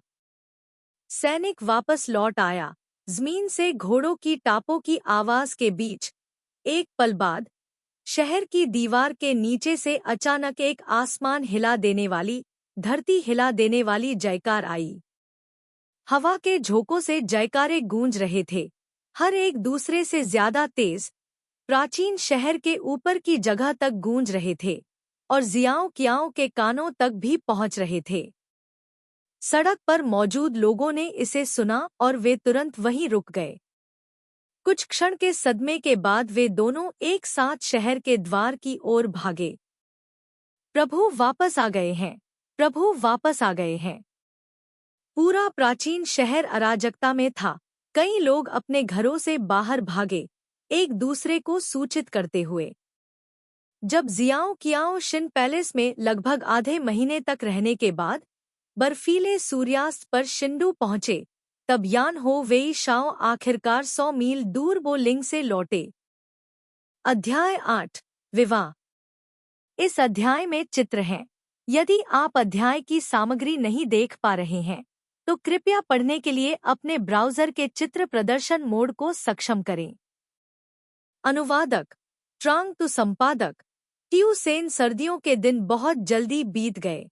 Speaker 1: सैनिक वापस लौट आया। जमीन से घोड़ों की टापों की आवाज के बीच एक पल बाद शहर की दीवार के नीचे से अचानक एक आसमान हिला देने वाली, धरती हिला देने वाली जयकार आई। हवा के झोंकों से जयकारे गूंज रहे थे, हर एक दूसरे से ज्यादा तेज। प्राचीन शहर के ऊपर की जगह तक गूंज रहे थे और जियाओ कियाओ के कानों तक भी पहुंच रहे थे। सड़क पर मौजूद लोगों ने इसे सुना और वे तुरंत वहीं रुक गए। कुछ क्षण के सदमे के बाद वे दोनों एक साथ शहर के द्वार की ओर भागे। प्रभु वापस आ गए हैं, प्रभु वापस आ गए हैं। पूरा प्राचीन शहर अराजकता में था। कई लोग अपने घरों से बाहर भागे, एक दूसरे को सूचित करते हुए। जब जियाओ कियाओ शिन पैलेस में लगभग आधे महीने तक रहने के बाद बर्फीले सूर्यास्त पर शिंडू पहुंचे, तब यान हो वेई शाओ आखिरकार 100 मील दूर बो लिंग से लौटे। अध्याय 8 विवाह। इस अध्याय में चित्र हैं। यदि आप अध्याय की सामग्री नहीं देख पा रहे हैं तो कृपया पढ़ने के लिए अपने ब्राउज़र के चित्र प्रदर्शन मोड को सक्षम करें। अनुवादक ट्रांग तु संपादक ट्यू सेन। सर्दियों के दिन बहुत जल्दी बीत गए।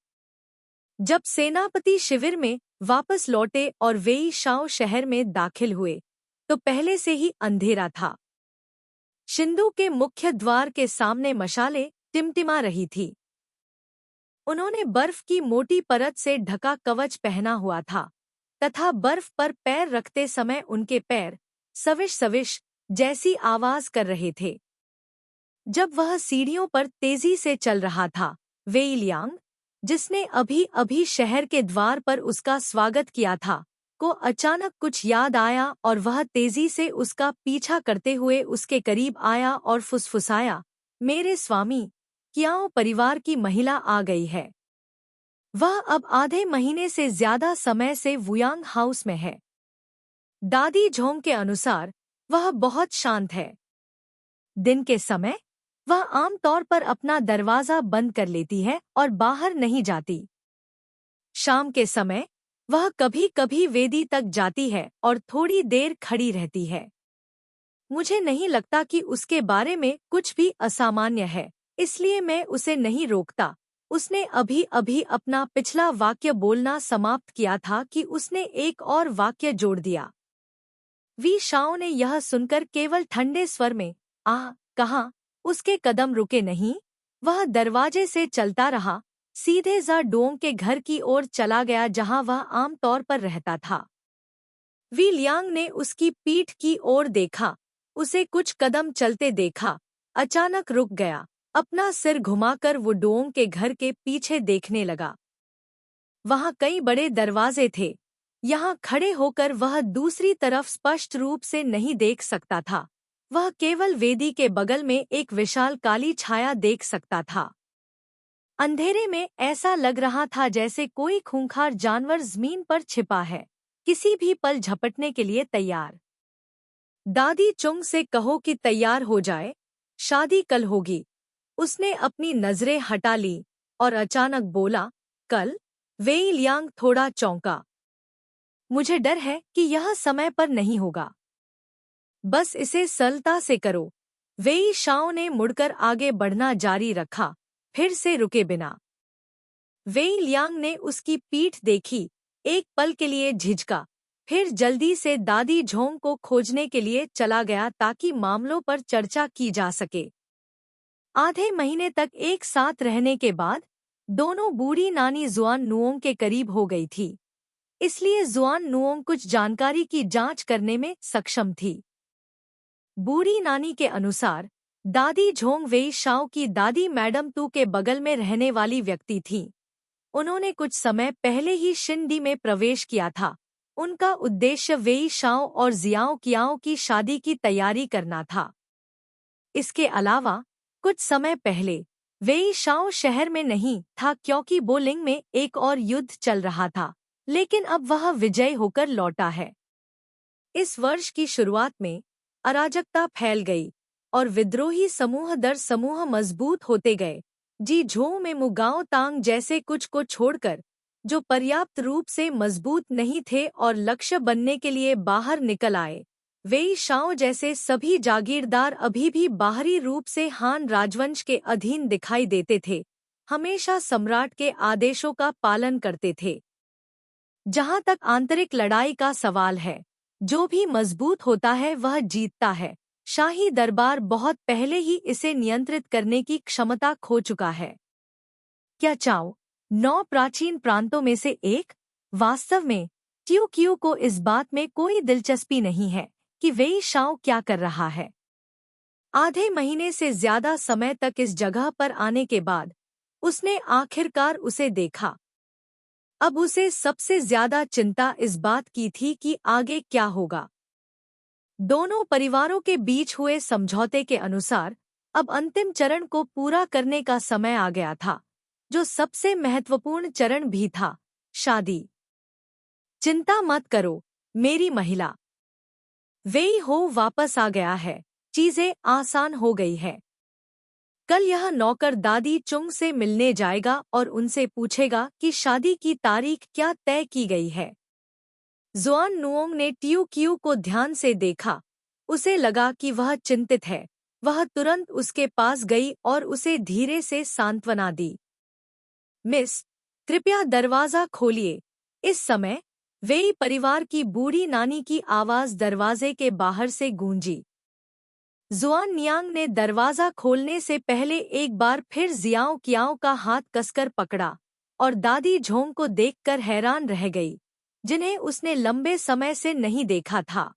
Speaker 1: जब सेनापति शिविर में वापस लौटे और वेई शाओ शहर में दाखिल हुए तो पहले से ही अंधेरा था। शिंदू के मुख्य द्वार के सामने मशालें टिमटिमा रही थी। उन्होंने बर्फ की मोटी परत से ढका कवच पहना हुआ था तथा बर्फ पर पैर रखते समय उनके पैर सविश सविश जैसी आवाज कर रहे थे। जब वह सीढ़ियों पर तेजी से चल रहा था, वेई लियांग, जिसने अभी अभी शहर के द्वार पर उसका स्वागत किया था, को अचानक कुछ याद आया और वह तेजी से उसका पीछा करते हुए उसके करीब आया और फुसफुसाया, मेरे स्वामी, कियाओ परिवार की महिला आ गई है। वह अब आधे महीने से ज्यादा समय से वुयांग हाउस में है। दादी झोंग के अनुसार वह बहुत शांत है। दिन के समय वह आमतौर पर अपना दरवाजा बंद कर लेती है और बाहर नहीं जाती। शाम के समय वह कभी कभी वेदी तक जाती है और थोड़ी देर खड़ी रहती है। मुझे नहीं लगता कि उसके बारे में कुछ भी असामान्य है, इसलिए मैं उसे नहीं रोकता। उसने अभी अभी अपना पिछला वाक्य बोलना समाप्त किया था कि उसने एक और वाक्य जोड़ दिया। वी शाओ ने यह सुनकर केवल ठंडे स्वर में आह कहा। उसके कदम रुके नहीं। वह दरवाजे से चलता रहा, सीधे जा डोंग के घर की ओर चला गया जहां वह आमतौर पर रहता था। वी लियांग ने उसकी पीठ की ओर देखा, उसे कुछ कदम चलते देखा, अचानक रुक गया, अपना सिर घुमाकर वो डोंग के घर के पीछे देखने लगा। वहां कई बड़े दरवाजे थे। यहाँ खड़े होकर वह दूसरी तरफ स्पष्ट रूप से नहीं देख सकता था। वह केवल वेदी के बगल में एक विशाल काली छाया देख सकता था। अंधेरे में ऐसा लग रहा था जैसे कोई खूंखार जानवर जमीन पर छिपा है, किसी भी पल झपटने के लिए तैयार। दादी चुंग से कहो कि तैयार हो जाए, शादी कल होगी। उसने अपनी नजरें हटा ली और अचानक बोला, कल? वेई लियांग थोड़ा चौंका। मुझे डर है कि यह समय पर नहीं होगा। बस इसे सरलता से करो। वेई शाओ ने मुड़कर आगे बढ़ना जारी रखा, फिर से रुके बिना। वेई लियांग ने उसकी पीठ देखी, एक पल के लिए झिझका, फिर जल्दी से दादी झोंग को खोजने के लिए चला गया ताकि मामलों पर चर्चा की जा सके। आधे महीने तक एक साथ रहने के बाद दोनों बूढ़ी नानी जुआन नुओंग के करीब हो गई थी, इसलिए जुआन नुओंग कुछ जानकारी की जांच करने में सक्षम थी। बूढ़ी नानी के अनुसार दादी झोंग वेई शाओ की दादी मैडम तू के बगल में रहने वाली व्यक्ति थी। उन्होंने कुछ समय पहले ही शिंडी में प्रवेश किया था। उनका उद्देश्य वेई शाओ और जियाओ कियाओ की शादी की तैयारी करना था। इसके अलावा कुछ समय पहले वेई शाओ शहर में नहीं था क्योंकि बोलिंग में एक और युद्ध चल रहा था, लेकिन अब वह विजयी होकर लौटा है। इस वर्ष की शुरुआत में अराजकता फैल गई और विद्रोही समूह दर समूह मजबूत होते गए। जी झों में मुगाओ तांग जैसे कुछ को छोड़कर, जो पर्याप्त रूप से मजबूत नहीं थे और लक्ष्य बनने के लिए बाहर निकल आए। वेई शाओ जैसे सभी जागीरदार अभी भी बाहरी रूप से हान राजवंश के अधीन दिखाई देते थे, हमेशा सम्राट के आदेशों का पालन करते थे। जहां तक आंतरिक लड़ाई का सवाल है, जो भी मजबूत होता है वह जीतता है। शाही दरबार बहुत पहले ही इसे नियंत्रित करने की क्षमता खो चुका है। क्या चाओ 9 प्राचीन प्रांतों में से एक? वास्तव में ट्यू क्यू को इस बात में कोई दिलचस्पी नहीं है कि वेई शाओ क्या कर रहा है। आधे महीने से ज्यादा समय तक इस जगह पर आने के बाद उसने आखिरकार उसे देखा। अब उसे सबसे ज्यादा चिंता इस बात की थी कि आगे क्या होगा। दोनों परिवारों के बीच हुए समझौते के अनुसार अब अंतिम चरण को पूरा करने का समय आ गया था, जो सबसे महत्वपूर्ण चरण भी था, शादी। चिंता मत करो मेरी महिला, वेई हो वापस आ गया है, चीजें आसान हो गई है। कल यह नौकर दादी चुंग से मिलने जाएगा और उनसे पूछेगा कि शादी की तारीख क्या तय की गई है। जुआन नुओंग ने टियो कियो को ध्यान से देखा। उसे लगा कि वह चिंतित है। वह तुरंत उसके पास गई और उसे धीरे से सांत्वना दी। मिस, कृपया दरवाज़ा खोलिए। इस समय वेई परिवार की बूढ़ी नानी की आवाज़ दरवाजे के बाहर से गूंजी। जुआन नियांग ने दरवाज़ा खोलने से पहले एक बार फिर जियाओ कियाओ का हाथ कसकर पकड़ा और दादी झोंग को देखकर हैरान रह गई, जिन्हें उसने लंबे समय से नहीं देखा था।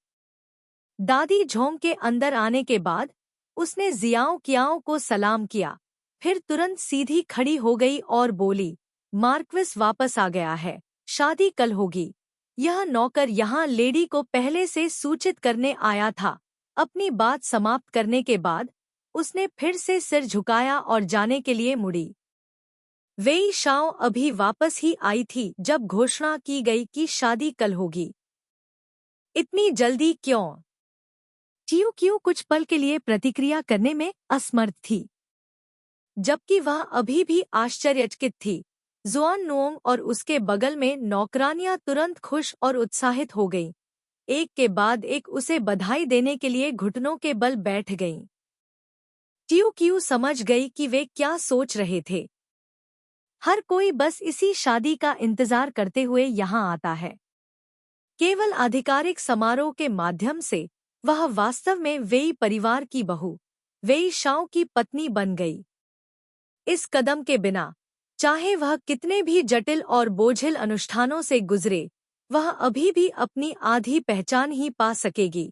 Speaker 1: दादी झोंग के अंदर आने के बाद उसने जियाओ कियाओ को सलाम किया, फिर तुरंत सीधी खड़ी हो गई और बोली, मार्क्विस वापस आ गया है, शादी कल होगी। यह नौकर यहाँ लेडी को पहले से सूचित करने आया था। अपनी बात समाप्त करने के बाद उसने फिर से सिर झुकाया और जाने के लिए मुड़ी। वेई शाओ अभी वापस ही आई थी जब घोषणा की गई कि शादी कल होगी। इतनी जल्दी क्यों? टियो कियो कुछ पल के लिए प्रतिक्रिया करने में असमर्थ थी, जबकि वह अभी भी आश्चर्यचकित थी। जुआन नुओंग और उसके बगल में नौकरानियां तुरंत खुश और उत्साहित हो गईं। एक के बाद एक उसे बधाई देने के लिए घुटनों के बल बैठ गईं। टियो कियो समझ गई कि वे क्या सोच रहे थे। हर कोई बस इसी शादी का इंतजार करते हुए यहाँ आता है। केवल आधिकारिक समारोह के माध्यम से वह वास्तव में वेई परिवार की बहू, वेई शाओ की पत्नी बन गई। इस कदम के बिना, चाहे वह कितने भी जटिल और बोझिल अनुष्ठानों से गुजरे, वह अभी भी अपनी आधी पहचान ही पा सकेगी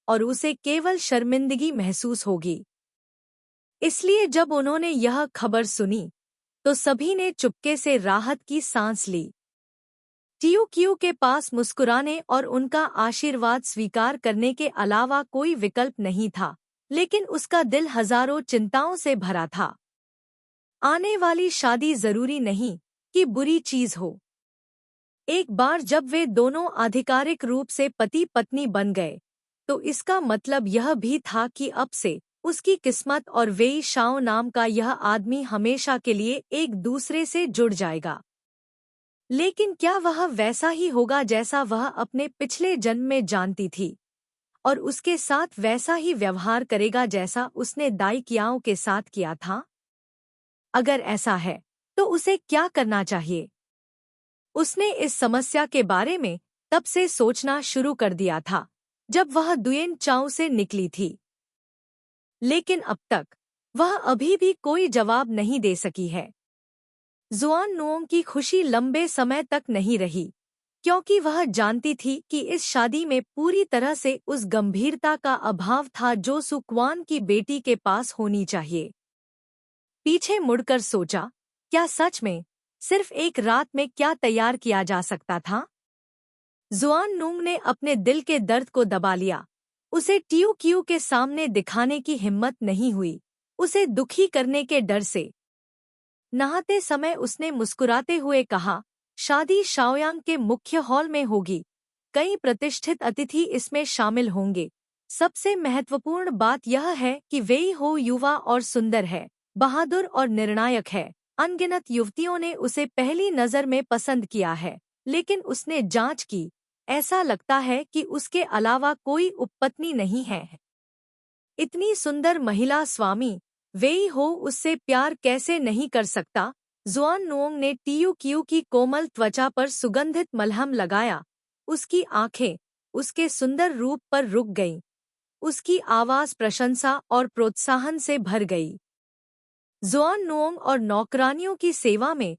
Speaker 1: और उसे केवल शर्मिंदगी महसूस होगी। इसलिए जब उन्होंने यह खबर सुनी, तो सभी ने चुपके से राहत की सांस ली। टियो कियो के पास मुस्कुराने और उनका आशीर्वाद स्वीकार करने के अलावा कोई विकल्प नहीं था, लेकिन उसका दिल हजारों चिंताओं से भरा था। आने वाली शादी जरूरी नहीं कि बुरी चीज हो। एक बार जब वे दोनों आधिकारिक रूप से पति पत्नी बन गए, तो इसका मतलब यह भी था कि अब से उसकी किस्मत और वेई शाओ नाम का यह आदमी हमेशा के लिए एक दूसरे से जुड़ जाएगा। लेकिन क्या वह वैसा ही होगा जैसा वह अपने पिछले जन्म में जानती थी, और उसके साथ वैसा ही व्यवहार करेगा जैसा उसने दाई कियाओं के साथ किया था? अगर ऐसा है, तो उसे क्या करना चाहिए? उसने इस समस्या के बारे में तब से सोचना शुरू कर दिया था, जब वह दुयेन चाओ से निकली थी। लेकिन अब तक वह अभी भी कोई जवाब नहीं दे सकी है। जुआन नुओंग की खुशी लंबे समय तक नहीं रही, क्योंकि वह जानती थी कि इस शादी में पूरी तरह से उस गंभीरता का अभाव था जो सुक्वान की बेटी के पास होनी चाहिए। पीछे मुड़कर सोचा, क्या सच में सिर्फ एक रात में क्या तैयार किया जा सकता था? जुआन नुंग ने अपने दिल के दर्द को दबा लिया। उसे टियो कियो के सामने दिखाने की हिम्मत नहीं हुई, उसे दुखी करने के डर से। नहाते समय उसने मुस्कुराते हुए कहा, शादी शाओयांग के मुख्य हॉल में होगी। कई प्रतिष्ठित अतिथि इसमें शामिल होंगे। सबसे महत्वपूर्ण बात यह है कि वेई हो युवा और सुंदर है, बहादुर और निर्णायक है। अनगिनत युवतियों ने उसे पहली नज़र में पसंद किया है, लेकिन उसने जांच की, ऐसा लगता है कि उसके अलावा कोई उपपत्नी नहीं है। इतनी सुंदर महिला स्वामी, वेई हो उससे प्यार कैसे नहीं कर सकता? जुआन नुओंग ने टियो कियो की कोमल त्वचा पर सुगंधित मलहम लगाया। उसकी आंखें उसके सुंदर रूप पर रुक गईं। उसकी आवाज प्रशंसा और प्रोत्साहन से भर गई। जुआन नुओंग और नौकरानियों की सेवा में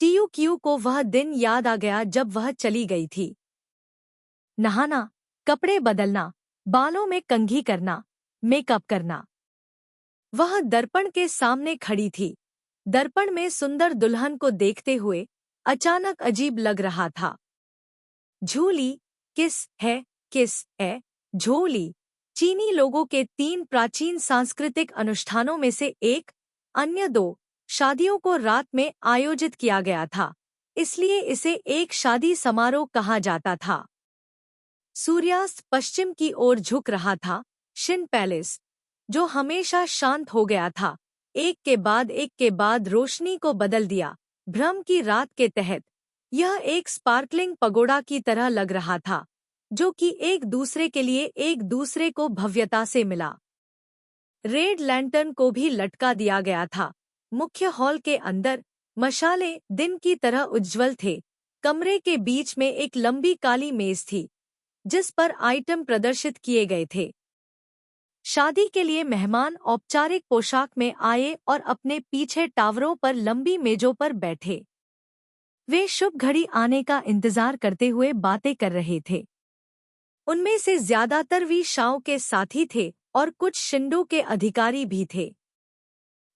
Speaker 1: टियो कियो को वह दिन याद आ गया जब वह चली गई थी। नहाना, कपड़े बदलना, बालों में कंघी करना, मेकअप करना। वह दर्पण के सामने खड़ी थी। दर्पण में सुंदर दुल्हन को देखते हुए अचानक अजीब लग रहा था। झूली किस है? झोली चीनी लोगों के 3 प्राचीन सांस्कृतिक अनुष्ठानों में से एक, अन्य 2 शादियों को रात में आयोजित किया गया था, इसलिए इसे एक शादी समारोह कहा जाता था। सूर्यास्त पश्चिम की ओर झुक रहा था। शिन पैलेस, जो हमेशा शांत हो गया था, एक के बाद रोशनी को बदल दिया। भ्रम की रात के तहत यह एक स्पार्कलिंग पगोडा की तरह लग रहा था, जो कि एक दूसरे के लिए एक दूसरे को भव्यता से मिला। रेड लैंटर्न को भी लटका दिया गया था। मुख्य हॉल के अंदर मशाले दिन की तरह उज्ज्वल थे। कमरे के बीच में एक लंबी काली मेज थी, जिस पर आइटम प्रदर्शित किए गए थे। शादी के लिए मेहमान औपचारिक पोशाक में आए और अपने पीछे टावरों पर लंबी मेजों पर बैठे। वे शुभ घड़ी आने का इंतजार करते हुए बातें कर रहे थे। उनमें से ज्यादातर वी शाओ के साथी थे और कुछ शिंडो के अधिकारी भी थे।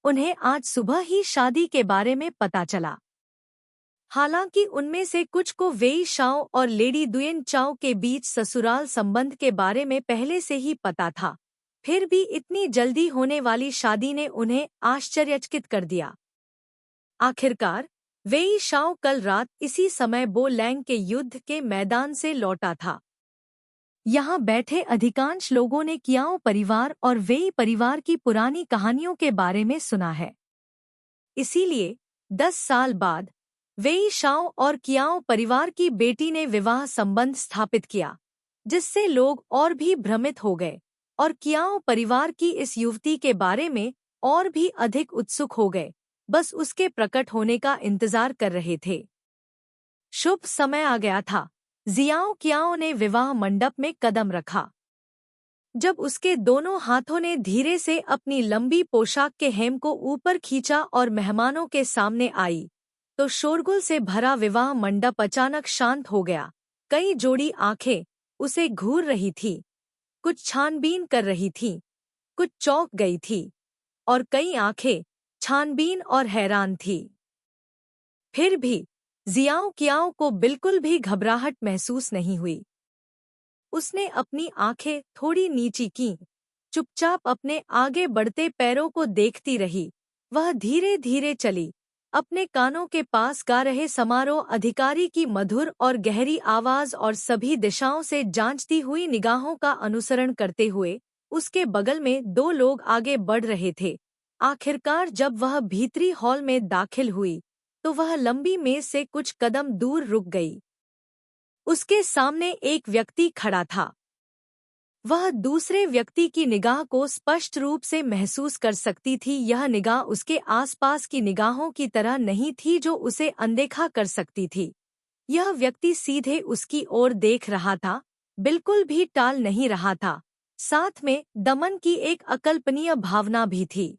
Speaker 1: उन्हें आज सुबह ही शादी के बारे में पता चला। हालांकि उनमें से कुछ को वेई शाओ और लेडी दुयन चाओ के बीच ससुराल संबंध के बारे में पहले से ही पता था, फिर भी इतनी जल्दी होने वाली शादी ने उन्हें आश्चर्यचकित कर दिया। आखिरकार वेई शाओ कल रात इसी समय बो लैंग के युद्ध के मैदान से लौटा था। यहाँ बैठे अधिकांश लोगों ने कियाओ परिवार और वेई परिवार की पुरानी कहानियों के बारे में सुना है। इसीलिए 10 साल बाद वेई शाओ और कियाओ परिवार की बेटी ने विवाह संबंध स्थापित किया, जिससे लोग और भी भ्रमित हो गए और कियाओ परिवार की इस युवती के बारे में और भी अधिक उत्सुक हो गए, बस उसके प्रकट होने का इंतजार कर रहे थे। शुभ समय आ गया था। जियाओ कियाओ ने विवाह मंडप में कदम रखा। जब उसके दोनों हाथों ने धीरे से अपनी लंबी पोशाक के हेम को ऊपर खींचा और मेहमानों के सामने आई, तो शोरगुल से भरा विवाह मंडप अचानक शांत हो गया। कई जोड़ी आंखें उसे घूर रही थी, कुछ छानबीन कर रही थीं, कुछ चौंक गई थी और कई आंखें छानबीन और हैरान थी। फिर भी जियाओ कियाओ को बिल्कुल भी घबराहट महसूस नहीं हुई। उसने अपनी आंखें थोड़ी नीची कीं, चुपचाप अपने आगे बढ़ते पैरों को देखती रही। वह धीरे धीरे चली, अपने कानों के पास गा रहे समारोह अधिकारी की मधुर और गहरी आवाज और सभी दिशाओं से जांचती हुई निगाहों का अनुसरण करते हुए। उसके बगल में 2 लोग आगे बढ़ रहे थे। आखिरकार जब वह भीतरी हॉल में दाखिल हुई, तो वह लंबी मेज से कुछ कदम दूर रुक गई। उसके सामने एक व्यक्ति खड़ा था। वह दूसरे व्यक्ति की निगाह को स्पष्ट रूप से महसूस कर सकती थी। यह निगाह उसके आसपास की निगाहों की तरह नहीं थी जो उसे अनदेखा कर सकती थी। यह व्यक्ति सीधे उसकी ओर देख रहा था, बिल्कुल भी टाल नहीं रहा था। साथ में दमन की एक अकल्पनीय भावना भी थी।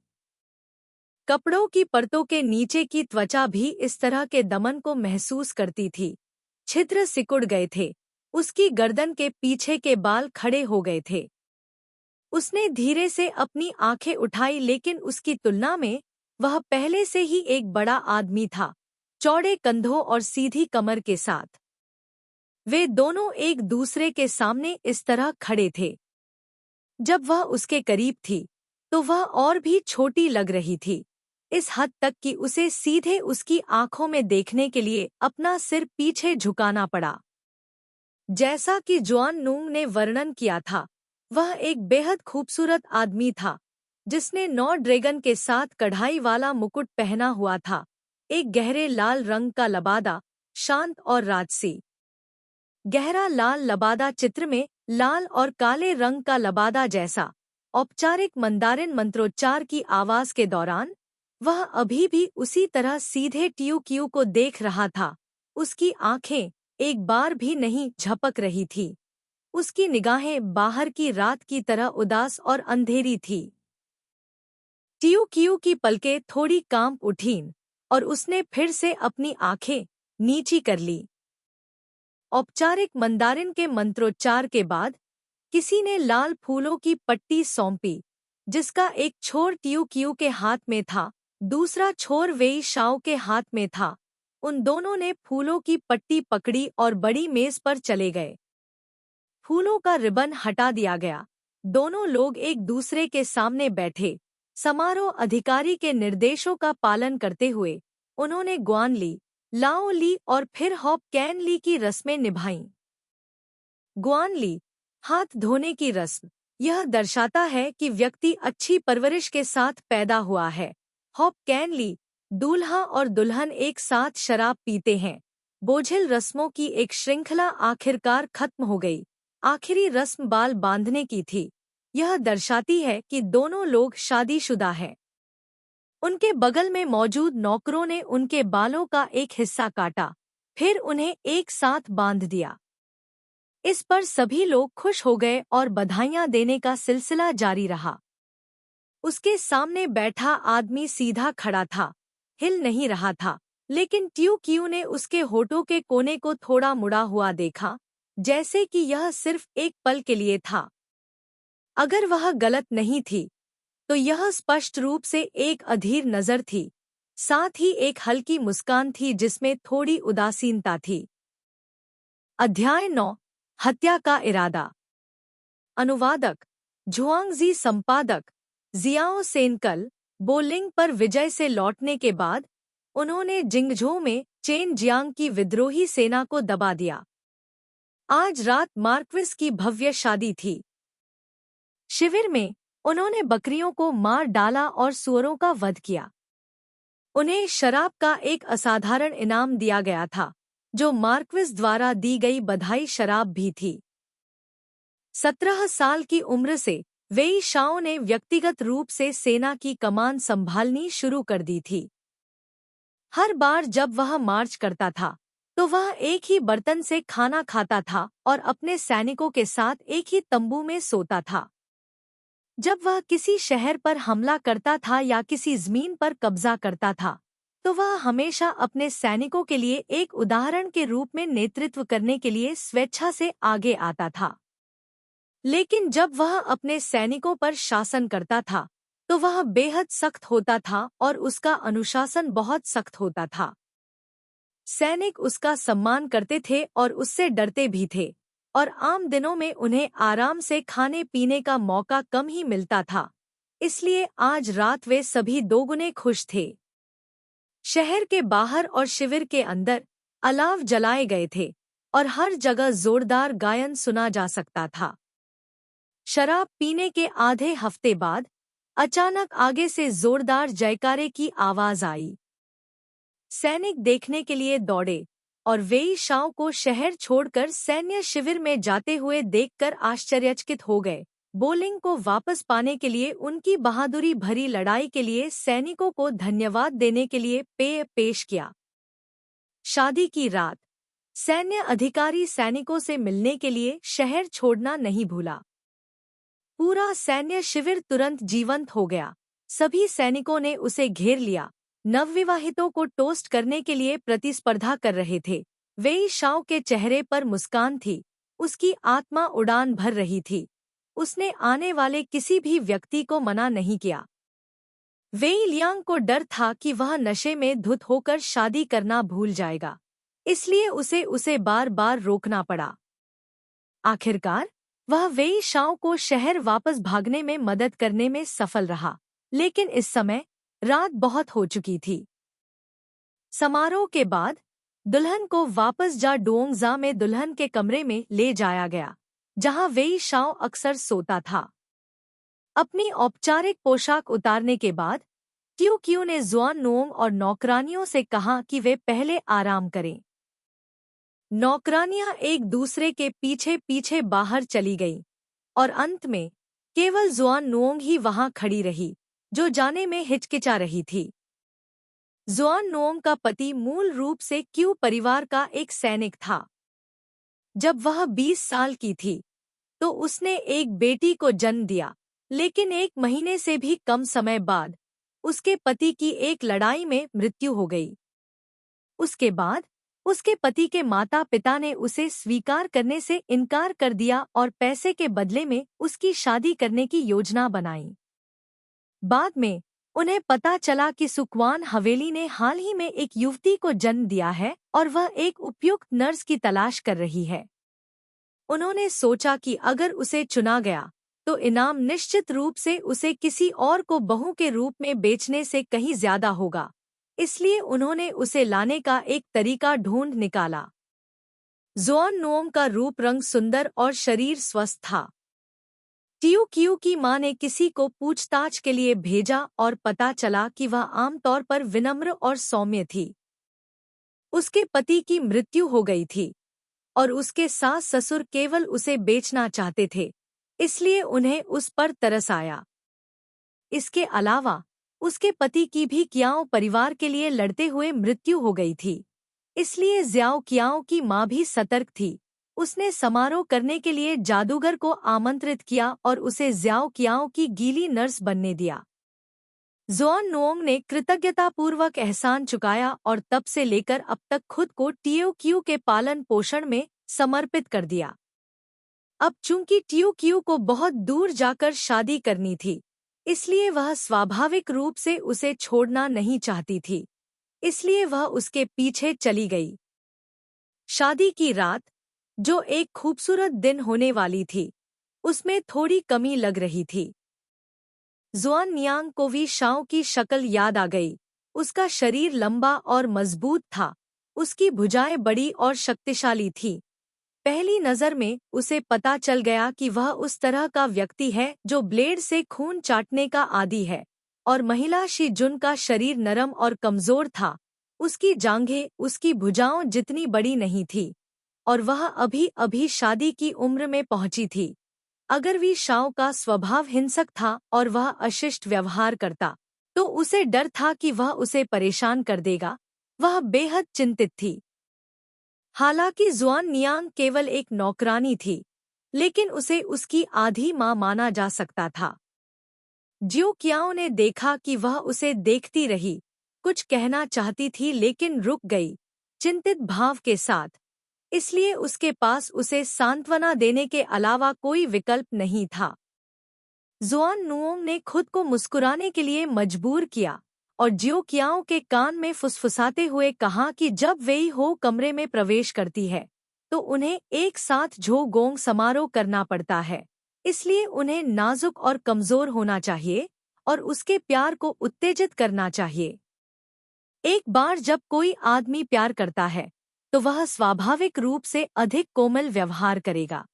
Speaker 1: कपड़ों की परतों के नीचे की त्वचा भी इस तरह के दमन को महसूस करती थी। छिद्र सिकुड़ गए थे, उसकी गर्दन के पीछे के बाल खड़े हो गए थे। उसने धीरे से अपनी आंखें उठाई, लेकिन उसकी तुलना में वह पहले से ही एक बड़ा आदमी था, चौड़े कंधों और सीधी कमर के साथ। वे दोनों एक दूसरे के सामने इस तरह खड़े थे। जब वह उसके करीब थी, तो वह और भी छोटी लग रही थी, इस हद तक कि उसे सीधे उसकी आंखों में देखने के लिए अपना सिर पीछे झुकाना पड़ा। जैसा कि जुआन नूंग ने वर्णन किया था, वह एक बेहद खूबसूरत आदमी था, जिसने 9 ड्रैगन के साथ कढ़ाई वाला मुकुट पहना हुआ था, एक गहरे लाल रंग का लबादा, शांत और राजसी। गहरा लाल लबादा चित्र में लाल और काले रंग का लबादा जैसा। औपचारिक मंदारिन मंत्रोच्चार की आवाज के दौरान वह अभी भी उसी तरह सीधे ट्यू क्यू को देख रहा था। उसकी आंखें एक बार भी नहीं झपक रही थी। उसकी निगाहें बाहर की रात की तरह उदास और अंधेरी थी। ट्यू क्यू की पलकें थोड़ी कांप उठीं और उसने फिर से अपनी आंखें नीची कर ली। औपचारिक मंदारिन के मंत्रोच्चार के बाद किसी ने लाल फूलों की पट्टी सौंपी, जिसका एक छोर ट्यू क्यू के हाथ में था, दूसरा छोर वेई शाओ के हाथ में था। उन दोनों ने फूलों की पट्टी पकड़ी और बड़ी मेज पर चले गए। फूलों का रिबन हटा दिया गया। दोनों लोग एक दूसरे के सामने बैठे। समारोह अधिकारी के निर्देशों का पालन करते हुए उन्होंने ग्वान ली, लाओ ली और फिर हॉप कैन ली की रस्में निभाईं। ग्वान ली, हाथ धोने की रस्म। यह दर्शाता है कि व्यक्ति अच्छी परवरिश के साथ पैदा हुआ है। हॉप कैनली, दूल्हा और दुल्हन एक साथ शराब पीते हैं। बोझिल रस्मों की एक श्रृंखला आखिरकार खत्म हो गई। आखिरी रस्म बाल बांधने की थी। यह दर्शाती है कि दोनों लोग शादीशुदा हैं। उनके बगल में मौजूद नौकरों ने उनके बालों का एक हिस्सा काटा, फिर उन्हें एक साथ बांध दिया। इस पर सभी लोग खुश हो गए और बधाइयां देने का सिलसिला जारी रहा। उसके सामने बैठा आदमी सीधा खड़ा था, हिल नहीं रहा था, लेकिन ट्यू क्यू ने उसके होठों के कोने को थोड़ा मुड़ा हुआ देखा, जैसे कि यह सिर्फ एक पल के लिए था। अगर वह गलत नहीं थी, तो यह स्पष्ट रूप से एक अधीर नज़र थी, साथ ही एक हल्की मुस्कान थी जिसमें थोड़ी उदासीनता थी। अध्याय 9, हत्या का इरादा। अनुवादक झुआंगजी, संपादक जियाओ सेनकल। बोलिंग पर विजय से लौटने के बाद उन्होंने जिंगझो में चेन जियांग की विद्रोही सेना को दबा दिया। आज रात मार्क्विस की भव्य शादी थी। शिविर में उन्होंने बकरियों को मार डाला और सुअरों का वध किया। उन्हें शराब का एक असाधारण इनाम दिया गया था, जो मार्क्विस द्वारा दी गई बधाई शराब भी थी। 17 साल की उम्र से वेई शाओ ने व्यक्तिगत रूप से सेना की कमान संभालनी शुरू कर दी थी। हर बार जब वह मार्च करता था, तो वह एक ही बर्तन से खाना खाता था और अपने सैनिकों के साथ एक ही तंबू में सोता था। जब वह किसी शहर पर हमला करता था या किसी जमीन पर कब्जा करता था, तो वह हमेशा अपने सैनिकों के लिए एक उदाहरण के रूप में नेतृत्व करने के लिए स्वेच्छा से आगे आता था। लेकिन जब वह अपने सैनिकों पर शासन करता था, तो वह बेहद सख्त होता था और उसका अनुशासन बहुत सख्त होता था। सैनिक उसका सम्मान करते थे और उससे डरते भी थे, और आम दिनों में उन्हें आराम से खाने पीने का मौका कम ही मिलता था। इसलिए आज रात वे सभी दोगुने खुश थे। शहर के बाहर और शिविर के अंदर अलाव जलाए गए थे और हर जगह जोरदार गायन सुना जा सकता था। शराब पीने के आधे हफ्ते बाद अचानक आगे से जोरदार जयकारे की आवाज आई। सैनिक देखने के लिए दौड़े और वेई शाओ को शहर छोड़कर सैन्य शिविर में जाते हुए देखकर आश्चर्यचकित हो गए। बोलिंग को वापस पाने के लिए उनकी बहादुरी भरी लड़ाई के लिए सैनिकों को धन्यवाद देने के लिए पेय पेश किया। शादी की रात सैन्य अधिकारी सैनिकों से मिलने के लिए शहर छोड़ना नहीं भूला। पूरा सैन्य शिविर तुरंत जीवंत हो गया। सभी सैनिकों ने उसे घेर लिया, नवविवाहितों को टोस्ट करने के लिए प्रतिस्पर्धा कर रहे थे। वेई शाओ के चेहरे पर मुस्कान थी, उसकी आत्मा उड़ान भर रही थी। उसने आने वाले किसी भी व्यक्ति को मना नहीं किया। वेई लियांग को डर था कि वह नशे में धुत होकर शादी करना भूल जाएगा, इसलिए उसे बार बार रोकना पड़ा। आखिरकार वह वेई शाओ को शहर वापस भागने में मदद करने में सफल रहा, लेकिन इस समय रात बहुत हो चुकी थी। समारोह के बाद दुल्हन को वापस जा डोंगजा में दुल्हन के कमरे में ले जाया गया, जहां वेई शाओ अक्सर सोता था। अपनी औपचारिक पोशाक उतारने के बाद ट्यू क्यू ने जुआन नोंग और नौकरानियों से कहा कि वे पहले आराम करें। नौकरानियां एक दूसरे के पीछे पीछे बाहर चली गईं, और अंत में केवल जुआन नोंग ही वहां खड़ी रही, जो जाने में हिचकिचा रही थी। जुआन नोंग का पति मूल रूप से क्यू परिवार का एक सैनिक था। जब वह 20 साल की थी, तो उसने एक बेटी को जन्म दिया, लेकिन 1 महीने से भी कम समय बाद उसके पति की एक लड़ाई में मृत्यु हो गई। उसके बाद उसके पति के माता पिता ने उसे स्वीकार करने से इनकार कर दिया और पैसे के बदले में उसकी शादी करने की योजना बनाई। बाद में उन्हें पता चला कि सुकवान हवेली ने हाल ही में एक युवती को जन्म दिया है और वह एक उपयुक्त नर्स की तलाश कर रही है। उन्होंने सोचा कि अगर उसे चुना गया तो इनाम निश्चित रूप से उसे किसी और को बहू के रूप में बेचने से कहीं ज्यादा होगा, इसलिए उन्होंने उसे लाने का एक तरीका ढूंढ निकाला। जुआन नोंग का रूप रंग सुंदर और शरीर स्वस्थ था। टियो कियो की मां ने किसी को पूछताछ के लिए भेजा और पता चला कि वह आमतौर पर विनम्र और सौम्य थी। उसके पति की मृत्यु हो गई थी और उसके सास ससुर केवल उसे बेचना चाहते थे, इसलिए उन्हें उस पर तरस आया। इसके अलावा उसके पति की भी कियाओ परिवार के लिए लड़ते हुए मृत्यु हो गई थी, इसलिए ज्याओ कियाओ की मां भी सतर्क थी। उसने समारोह करने के लिए जादूगर को आमंत्रित किया और उसे ज्याओ कियाओ की गीली नर्स बनने दिया। जुआन नुओंग ने कृतज्ञतापूर्वक एहसान चुकाया और तब से लेकर अब तक खुद को टियो कियो के पालन पोषण में समर्पित कर दिया। अब चूंकि टियो कियो को बहुत दूर जाकर शादी करनी थी, इसलिए वह स्वाभाविक रूप से उसे छोड़ना नहीं चाहती थी, इसलिए वह उसके पीछे चली गई। शादी की रात, जो एक खूबसूरत दिन होने वाली थी, उसमें थोड़ी कमी लग रही थी। जुआन नियांग को वी शाओ की शक्ल याद आ गई। उसका शरीर लंबा और मजबूत था, उसकी भुजाएं बड़ी और शक्तिशाली थी। पहली नजर में उसे पता चल गया कि वह उस तरह का व्यक्ति है जो ब्लेड से खून चाटने का आदी है, और महिला शी जुन का शरीर नरम और कमजोर था। उसकी जांघें उसकी भुजाओं जितनी बड़ी नहीं थी, और वह अभी अभी शादी की उम्र में पहुंची थी। अगर वी शाओ का स्वभाव हिंसक था और वह अशिष्ट व्यवहार करता, तो उसे डर था कि वह उसे परेशान कर देगा। वह बेहद चिंतित थी। हालांकि जुआन नियांग केवल एक नौकरानी थी, लेकिन उसे उसकी आधी मां माना जा सकता था। जियो कियाओ ने देखा कि वह उसे देखती रही, कुछ कहना चाहती थी लेकिन रुक गई, चिंतित भाव के साथ। इसलिए उसके पास उसे सांत्वना देने के अलावा कोई विकल्प नहीं था। जुआन नुओंग ने खुद को मुस्कुराने के लिए मजबूर किया और जियो कियाओ के कान में फुसफुसाते हुए कहा कि जब वेई हो कमरे में प्रवेश करती है, तो उन्हें एक साथ झो गोंग समारोह करना पड़ता है, इसलिए उन्हें नाजुक और कमजोर होना चाहिए और उसके प्यार को उत्तेजित करना चाहिए। एक बार जब कोई आदमी प्यार करता है, तो वह स्वाभाविक रूप से अधिक कोमल व्यवहार करेगा।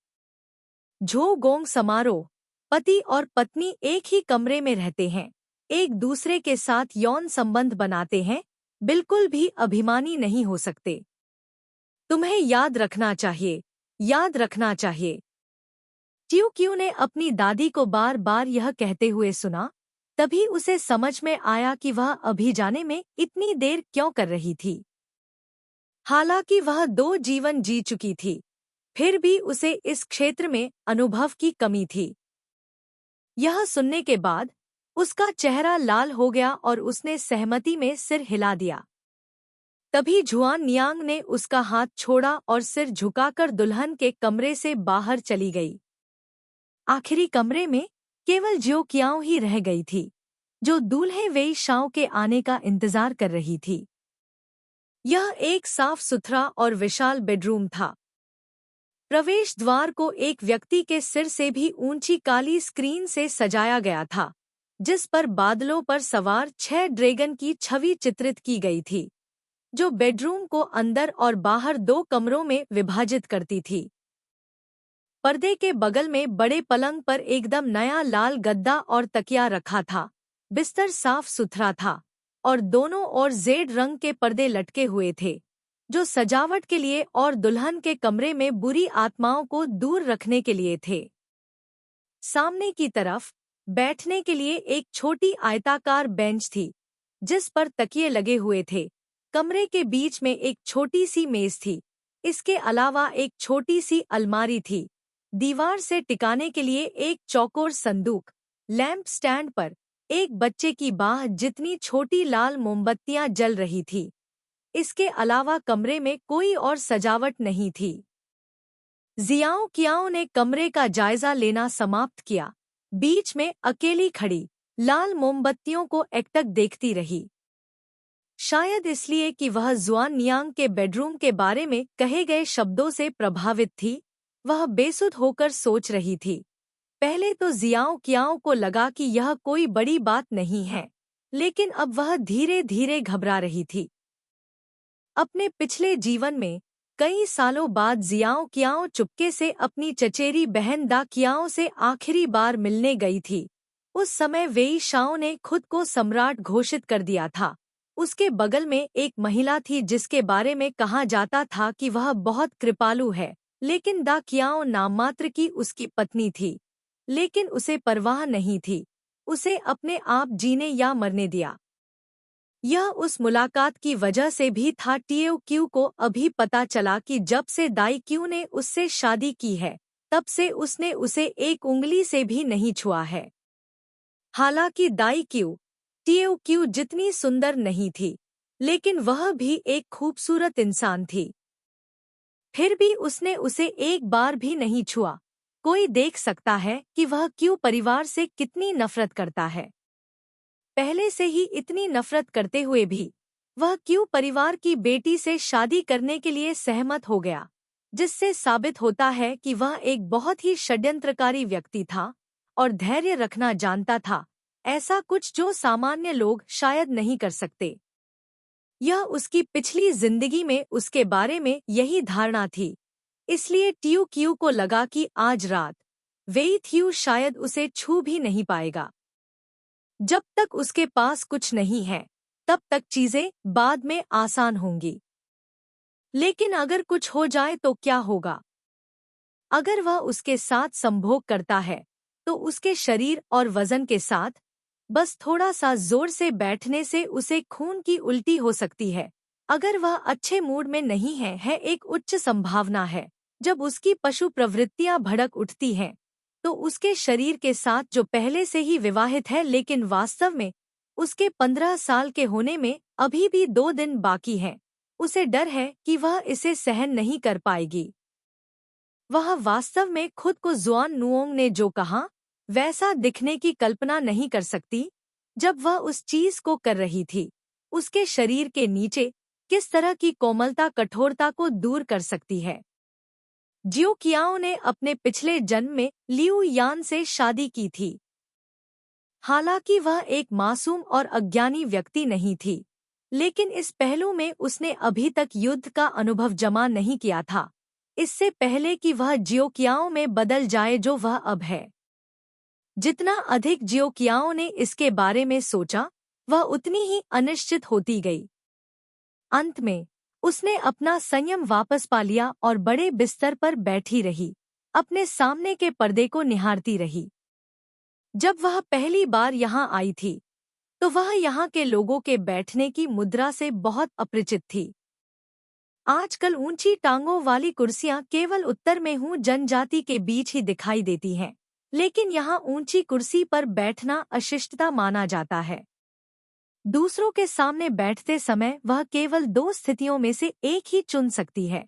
Speaker 1: झो गोंग समारोह, पति और पत्नी एक ही कमरे में रहते हैं, एक दूसरे के साथ यौन संबंध बनाते हैं, बिल्कुल भी अभिमानी नहीं हो सकते। तुम्हें याद रखना चाहिए, याद रखना चाहिए। टियो कियो ने अपनी दादी को बार बार यह कहते हुए सुना, तभी उसे समझ में आया कि वह अभी जाने में इतनी देर क्यों कर रही थी। हालांकि वह 2 जीवन जी चुकी थी, फिर भी उसे इस क्षेत्र में अनुभव की कमी थी। यह सुनने के बाद उसका चेहरा लाल हो गया और उसने सहमति में सिर हिला दिया। तभी जुआन नियांग ने उसका हाथ छोड़ा और सिर झुकाकर दुल्हन के कमरे से बाहर चली गई। आखिरी कमरे में केवल जियो कियाओ ही रह गई थी, जो दूल्हे वेई शाओ के आने का इंतजार कर रही थी। यह एक साफ सुथरा और विशाल बेडरूम था। प्रवेश द्वार को एक व्यक्ति के सिर से भी ऊंची काली स्क्रीन से सजाया गया था, जिस पर बादलों पर सवार 6 ड्रैगन की छवि चित्रित की गई थी, जो बेडरूम को अंदर और बाहर 2 कमरों में विभाजित करती थी। पर्दे के बगल में बड़े पलंग पर एकदम नया लाल गद्दा और तकिया रखा था। बिस्तर साफ सुथरा था और दोनों ओर जेड रंग के पर्दे लटके हुए थे, जो सजावट के लिए और दुल्हन के कमरे में बुरी आत्माओं को दूर रखने के लिए थे। सामने की तरफ बैठने के लिए एक छोटी आयताकार बेंच थी, जिस पर तकिए लगे हुए थे। कमरे के बीच में एक छोटी सी मेज थी। इसके अलावा एक छोटी सी अलमारी थी। दीवार से टिकाने के लिए एक चौकोर संदूक, लैंप स्टैंड पर एक बच्चे की बाह जितनी छोटी लाल मोमबत्तियां जल रही थी। इसके अलावा कमरे में कोई और सजावट नहीं थी। जियाओ कियाओ ने कमरे का जायजा लेना समाप्त किया। बीच में अकेली खड़ी लाल मोमबत्तियों को एकटक देखती रही। शायद इसलिए कि वह जुआन नियांग के बेडरूम के बारे में कहे गए शब्दों से प्रभावित थी, वह बेसुध होकर सोच रही थी। पहले तो जियाओ कियाओ को लगा कि यह कोई बड़ी बात नहीं है, लेकिन अब वह धीरे धीरे घबरा रही थी। अपने पिछले जीवन में कई सालों बाद जियाओ कियाओ चुपके से अपनी चचेरी बहन दा कियाओ से आखिरी बार मिलने गई थी। उस समय वेई शाओ ने खुद को सम्राट घोषित कर दिया था। उसके बगल में एक महिला थी जिसके बारे में कहा जाता था कि वह बहुत कृपालु है, लेकिन दा कियाओ नाममात्र की उसकी पत्नी थी। लेकिन उसे परवाह नहीं थी। उसे अपने आप जीने या मरने दिया। यह उस मुलाकात की वजह से भी था। टीओ क्यू को अभी पता चला कि जब से दाई क्यू ने उससे शादी की है, तब से उसने उसे एक उंगली से भी नहीं छुआ है। हालांकि दाई क्यू टीओ क्यू जितनी सुंदर नहीं थी, लेकिन वह भी एक खूबसूरत इंसान थी। फिर भी उसने उसे एक बार भी नहीं छुआ। कोई देख सकता है कि वह क्यू परिवार से कितनी नफरत करता है। पहले से ही इतनी नफरत करते हुए भी वह क्यू परिवार की बेटी से शादी करने के लिए सहमत हो गया, जिससे साबित होता है कि वह एक बहुत ही षड्यंत्रकारी व्यक्ति था और धैर्य रखना जानता था, ऐसा कुछ जो सामान्य लोग शायद नहीं कर सकते। यह उसकी पिछली जिंदगी में उसके बारे में यही धारणा थी, इसलिए टीयू क्यू को लगा कि आज रात वेई थ्यू शायद उसे छू भी नहीं पाएगा। जब तक उसके पास कुछ नहीं है, तब तक चीजें बाद में आसान होंगी। लेकिन अगर कुछ हो जाए तो क्या होगा? अगर वह उसके साथ संभोग करता है, तो उसके शरीर और वजन के साथ बस थोड़ा सा जोर से बैठने से उसे खून की उल्टी हो सकती है। अगर वह अच्छे मूड में नहीं है एक उच्च संभावना है, जब उसकी पशु प्रवृत्तियां भड़क उठती हैं, तो उसके शरीर के साथ जो पहले से ही विवाहित है लेकिन वास्तव में उसके 15 साल के होने में अभी भी 2 दिन बाकी हैं, उसे डर है कि वह इसे सहन नहीं कर पाएगी। वह वास्तव में खुद को जुआन नुओंग ने जो कहा वैसा दिखने की कल्पना नहीं कर सकती। जब वह उस चीज को कर रही थी, उसके शरीर के नीचे किस तरह की कोमलता कठोरता को दूर कर सकती है। जियो कियाओ ने अपने पिछले जन्म में लियू यान से शादी की थी। हालांकि वह एक मासूम और अज्ञानी व्यक्ति नहीं थी, लेकिन इस पहलू में उसने अभी तक युद्ध का अनुभव जमा नहीं किया था, इससे पहले कि वह जियो कियाओ में बदल जाए जो वह अब है। जितना अधिक जियो कियाओ ने इसके बारे में सोचा, वह उतनी ही अनिश्चित होती गई। अंत में उसने अपना संयम वापस पा लिया और बड़े बिस्तर पर बैठी रही, अपने सामने के पर्दे को निहारती रही। जब वह पहली बार यहाँ आई थी, तो वह यहाँ के लोगों के बैठने की मुद्रा से बहुत अपरिचित थी। आजकल ऊंची टांगों वाली कुर्सियां केवल उत्तर में हूँ जनजाति के बीच ही दिखाई देती हैं, लेकिन यहाँ ऊंची कुर्सी पर बैठना अशिष्टता माना जाता है। दूसरों के सामने बैठते समय वह केवल 2 स्थितियों में से एक ही चुन सकती है।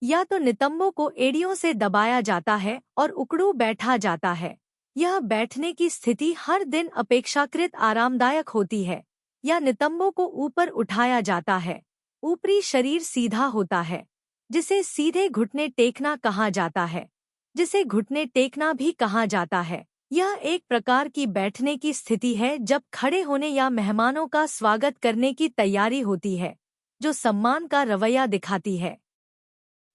Speaker 1: या तो नितंबों को एड़ियों से दबाया जाता है और उकड़ू बैठा जाता है। यह बैठने की स्थिति हर दिन अपेक्षाकृत आरामदायक होती है। या नितंबों को ऊपर उठाया जाता है। ऊपरी शरीर सीधा होता है, जिसे सीधे घुटने टेकना कहा जाता है, जिसे घुटने टेकना भी कहा जाता है। यह एक प्रकार की बैठने की स्थिति है जब खड़े होने या मेहमानों का स्वागत करने की तैयारी होती है, जो सम्मान का रवैया दिखाती है।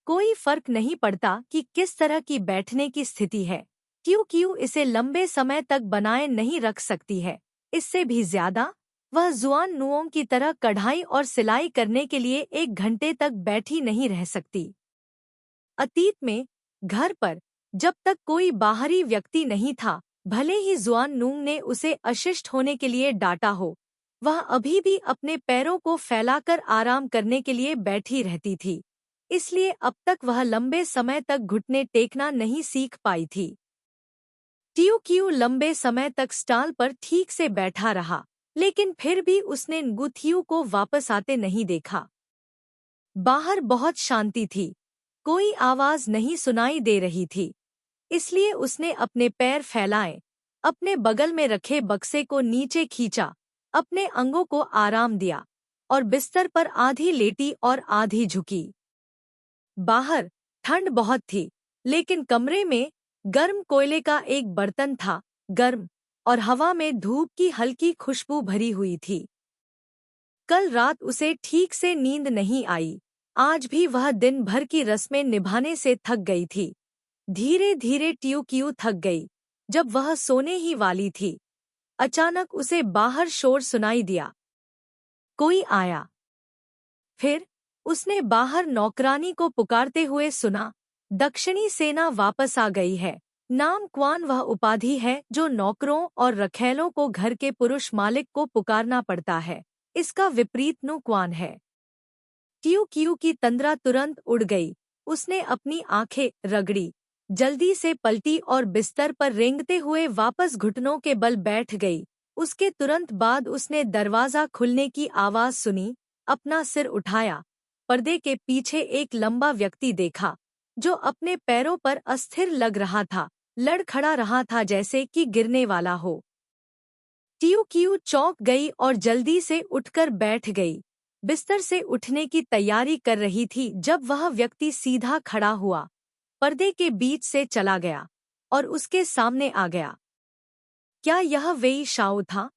Speaker 1: कोई फर्क नहीं पड़ता कि किस तरह की बैठने की स्थिति है, क्योंकि इसे लंबे समय तक बनाए नहीं रख सकती है। इससे भी ज्यादा, वह जुआन नुओंग की तरह कढ़ाई और सिलाई करने के लिए 1 घंटे तक बैठी नहीं रह सकती। अतीत में घर पर जब तक कोई बाहरी व्यक्ति नहीं था, भले ही जुआन नुंग ने उसे अशिष्ट होने के लिए डांटा हो, वह अभी भी अपने पैरों को फैलाकर आराम करने के लिए बैठी रहती थी। इसलिए अब तक वह लंबे समय तक घुटने टेकना नहीं सीख पाई थी। टीयू क्यू लंबे समय तक स्टाल पर ठीक से बैठा रहा, लेकिन फिर भी उसने nguथियू को वापस आते नहीं देखा। बाहर बहुत शांति थी, कोई आवाज नहीं सुनाई दे रही थी। इसलिए उसने अपने पैर फैलाए, अपने बगल में रखे बक्से को नीचे खींचा, अपने अंगों को आराम दिया और बिस्तर पर आधी लेटी और आधी झुकी। बाहर ठंड बहुत थी, लेकिन कमरे में गर्म कोयले का एक बर्तन था, गर्म, और हवा में धूप की हल्की खुशबू भरी हुई थी। कल रात उसे ठीक से नींद नहीं आई, आज भी वह दिन भर की रस्में निभाने से थक गई थी। धीरे धीरे ट्यू क्यू थक गई। जब वह सोने ही वाली थी, अचानक उसे बाहर शोर सुनाई दिया। कोई आया। फिर उसने बाहर नौकरानी को पुकारते हुए सुना, दक्षिणी सेना वापस आ गई है। नाम क्वान वह उपाधि है जो नौकरों और रखैलों को घर के पुरुष मालिक को पुकारना पड़ता है। इसका विपरीत नु क्वान है। ट्यू क्यू की तंद्रा तुरंत उड़ गई। उसने अपनी आंखें रगड़ी, जल्दी से पलटी और बिस्तर पर रेंगते हुए वापस घुटनों के बल बैठ गई। उसके तुरंत बाद उसने दरवाजा खुलने की आवाज सुनी। अपना सिर उठाया, पर्दे के पीछे एक लंबा व्यक्ति देखा जो अपने पैरों पर अस्थिर लग रहा था, लड़खड़ा रहा था जैसे कि गिरने वाला हो। ट्यू क्यू चौंक गई और जल्दी से उठकर बैठ गई। बिस्तर से उठने की तैयारी कर रही थी जब वह व्यक्ति सीधा खड़ा हुआ, पर्दे के बीच से चला गया और उसके सामने आ गया। क्या यह वेई शाओ था?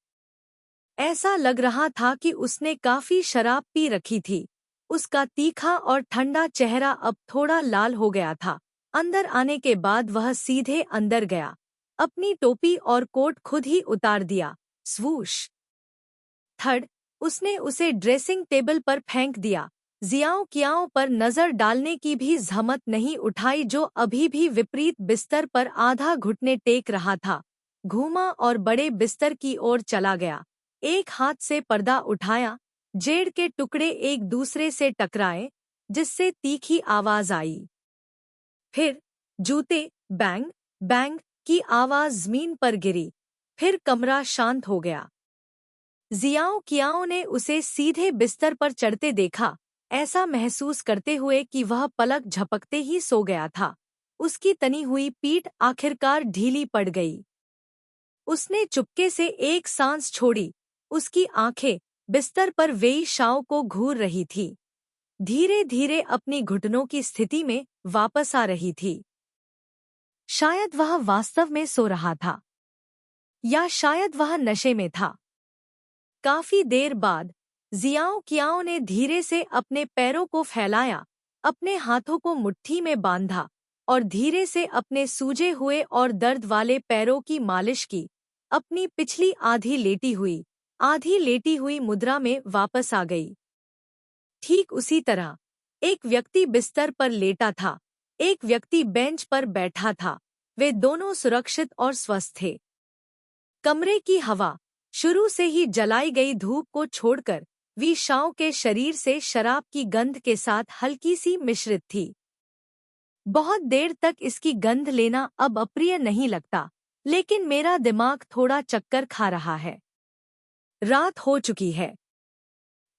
Speaker 1: ऐसा लग रहा था कि उसने काफी शराब पी रखी थी। उसका तीखा और ठंडा चेहरा अब थोड़ा लाल हो गया था। अंदर आने के बाद वह सीधे अंदर गया, अपनी टोपी और कोट खुद ही उतार दिया। स्वूश! थड़! उसने उसे ड्रेसिंग टेबल पर फेंक दिया। जियाओ कियाओ पर नजर डालने की भी जहमत नहीं उठाई जो अभी भी विपरीत बिस्तर पर आधा घुटने टेक रहा था। घूमा और बड़े बिस्तर की ओर चला गया। एक हाथ से पर्दा उठाया, जेड़ के टुकड़े एक दूसरे से टकराए, जिससे तीखी आवाज आई। फिर जूते बैंग बैंग की आवाज जमीन पर गिरी। फिर कमरा शांत हो गया। जियाओ कियाओ ने उसे सीधे बिस्तर पर चढ़ते देखा, ऐसा महसूस करते हुए कि वह पलक झपकते ही सो गया था। उसकी तनी हुई पीठ आखिरकार ढीली पड़ गई। उसने चुपके से एक सांस छोड़ी। उसकी आंखें बिस्तर पर वेई शाओ को घूर रही थी, धीरे धीरे अपनी घुटनों की स्थिति में वापस आ रही थी। शायद वह वास्तव में सो रहा था, या शायद वह नशे में था। काफी देर बाद जियाओ कियाओ ने धीरे से अपने पैरों को फैलाया, अपने हाथों को मुट्ठी में बांधा और धीरे से अपने सूजे हुए और दर्द वाले पैरों की मालिश की। अपनी पिछली आधी लेटी हुई मुद्रा में वापस आ गई। ठीक उसी तरह एक व्यक्ति बिस्तर पर लेटा था, एक व्यक्ति बेंच पर बैठा था। वे दोनों सुरक्षित और स्वस्थ थे। कमरे की हवा शुरू से ही जलाई गई धूप को छोड़कर वी शाओ के शरीर से शराब की गंध के साथ हल्की सी मिश्रित थी। बहुत देर तक इसकी गंध लेना अब अप्रिय नहीं लगता, लेकिन मेरा दिमाग थोड़ा चक्कर खा रहा है। रात हो चुकी है।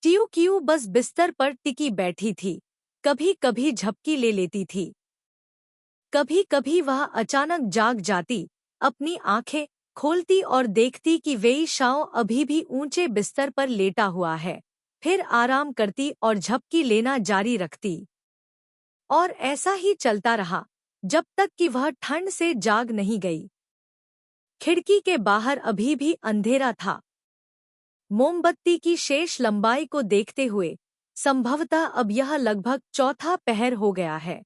Speaker 1: ट्यू क्यू बस बिस्तर पर टिकी बैठी थी, कभी कभी झपकी ले लेती थी, कभी कभी वह अचानक जाग जाती, अपनी आंखें खोलती और देखती कि वेई शाओ अभी भी ऊंचे बिस्तर पर लेटा हुआ है, फिर आराम करती और झपकी लेना जारी रखती। और ऐसा ही चलता रहा जब तक कि वह ठंड से जाग नहीं गई। खिड़की के बाहर अभी भी अंधेरा था। मोमबत्ती की शेष लंबाई को देखते हुए संभवतः अब यह लगभग चौथा पहर हो गया है।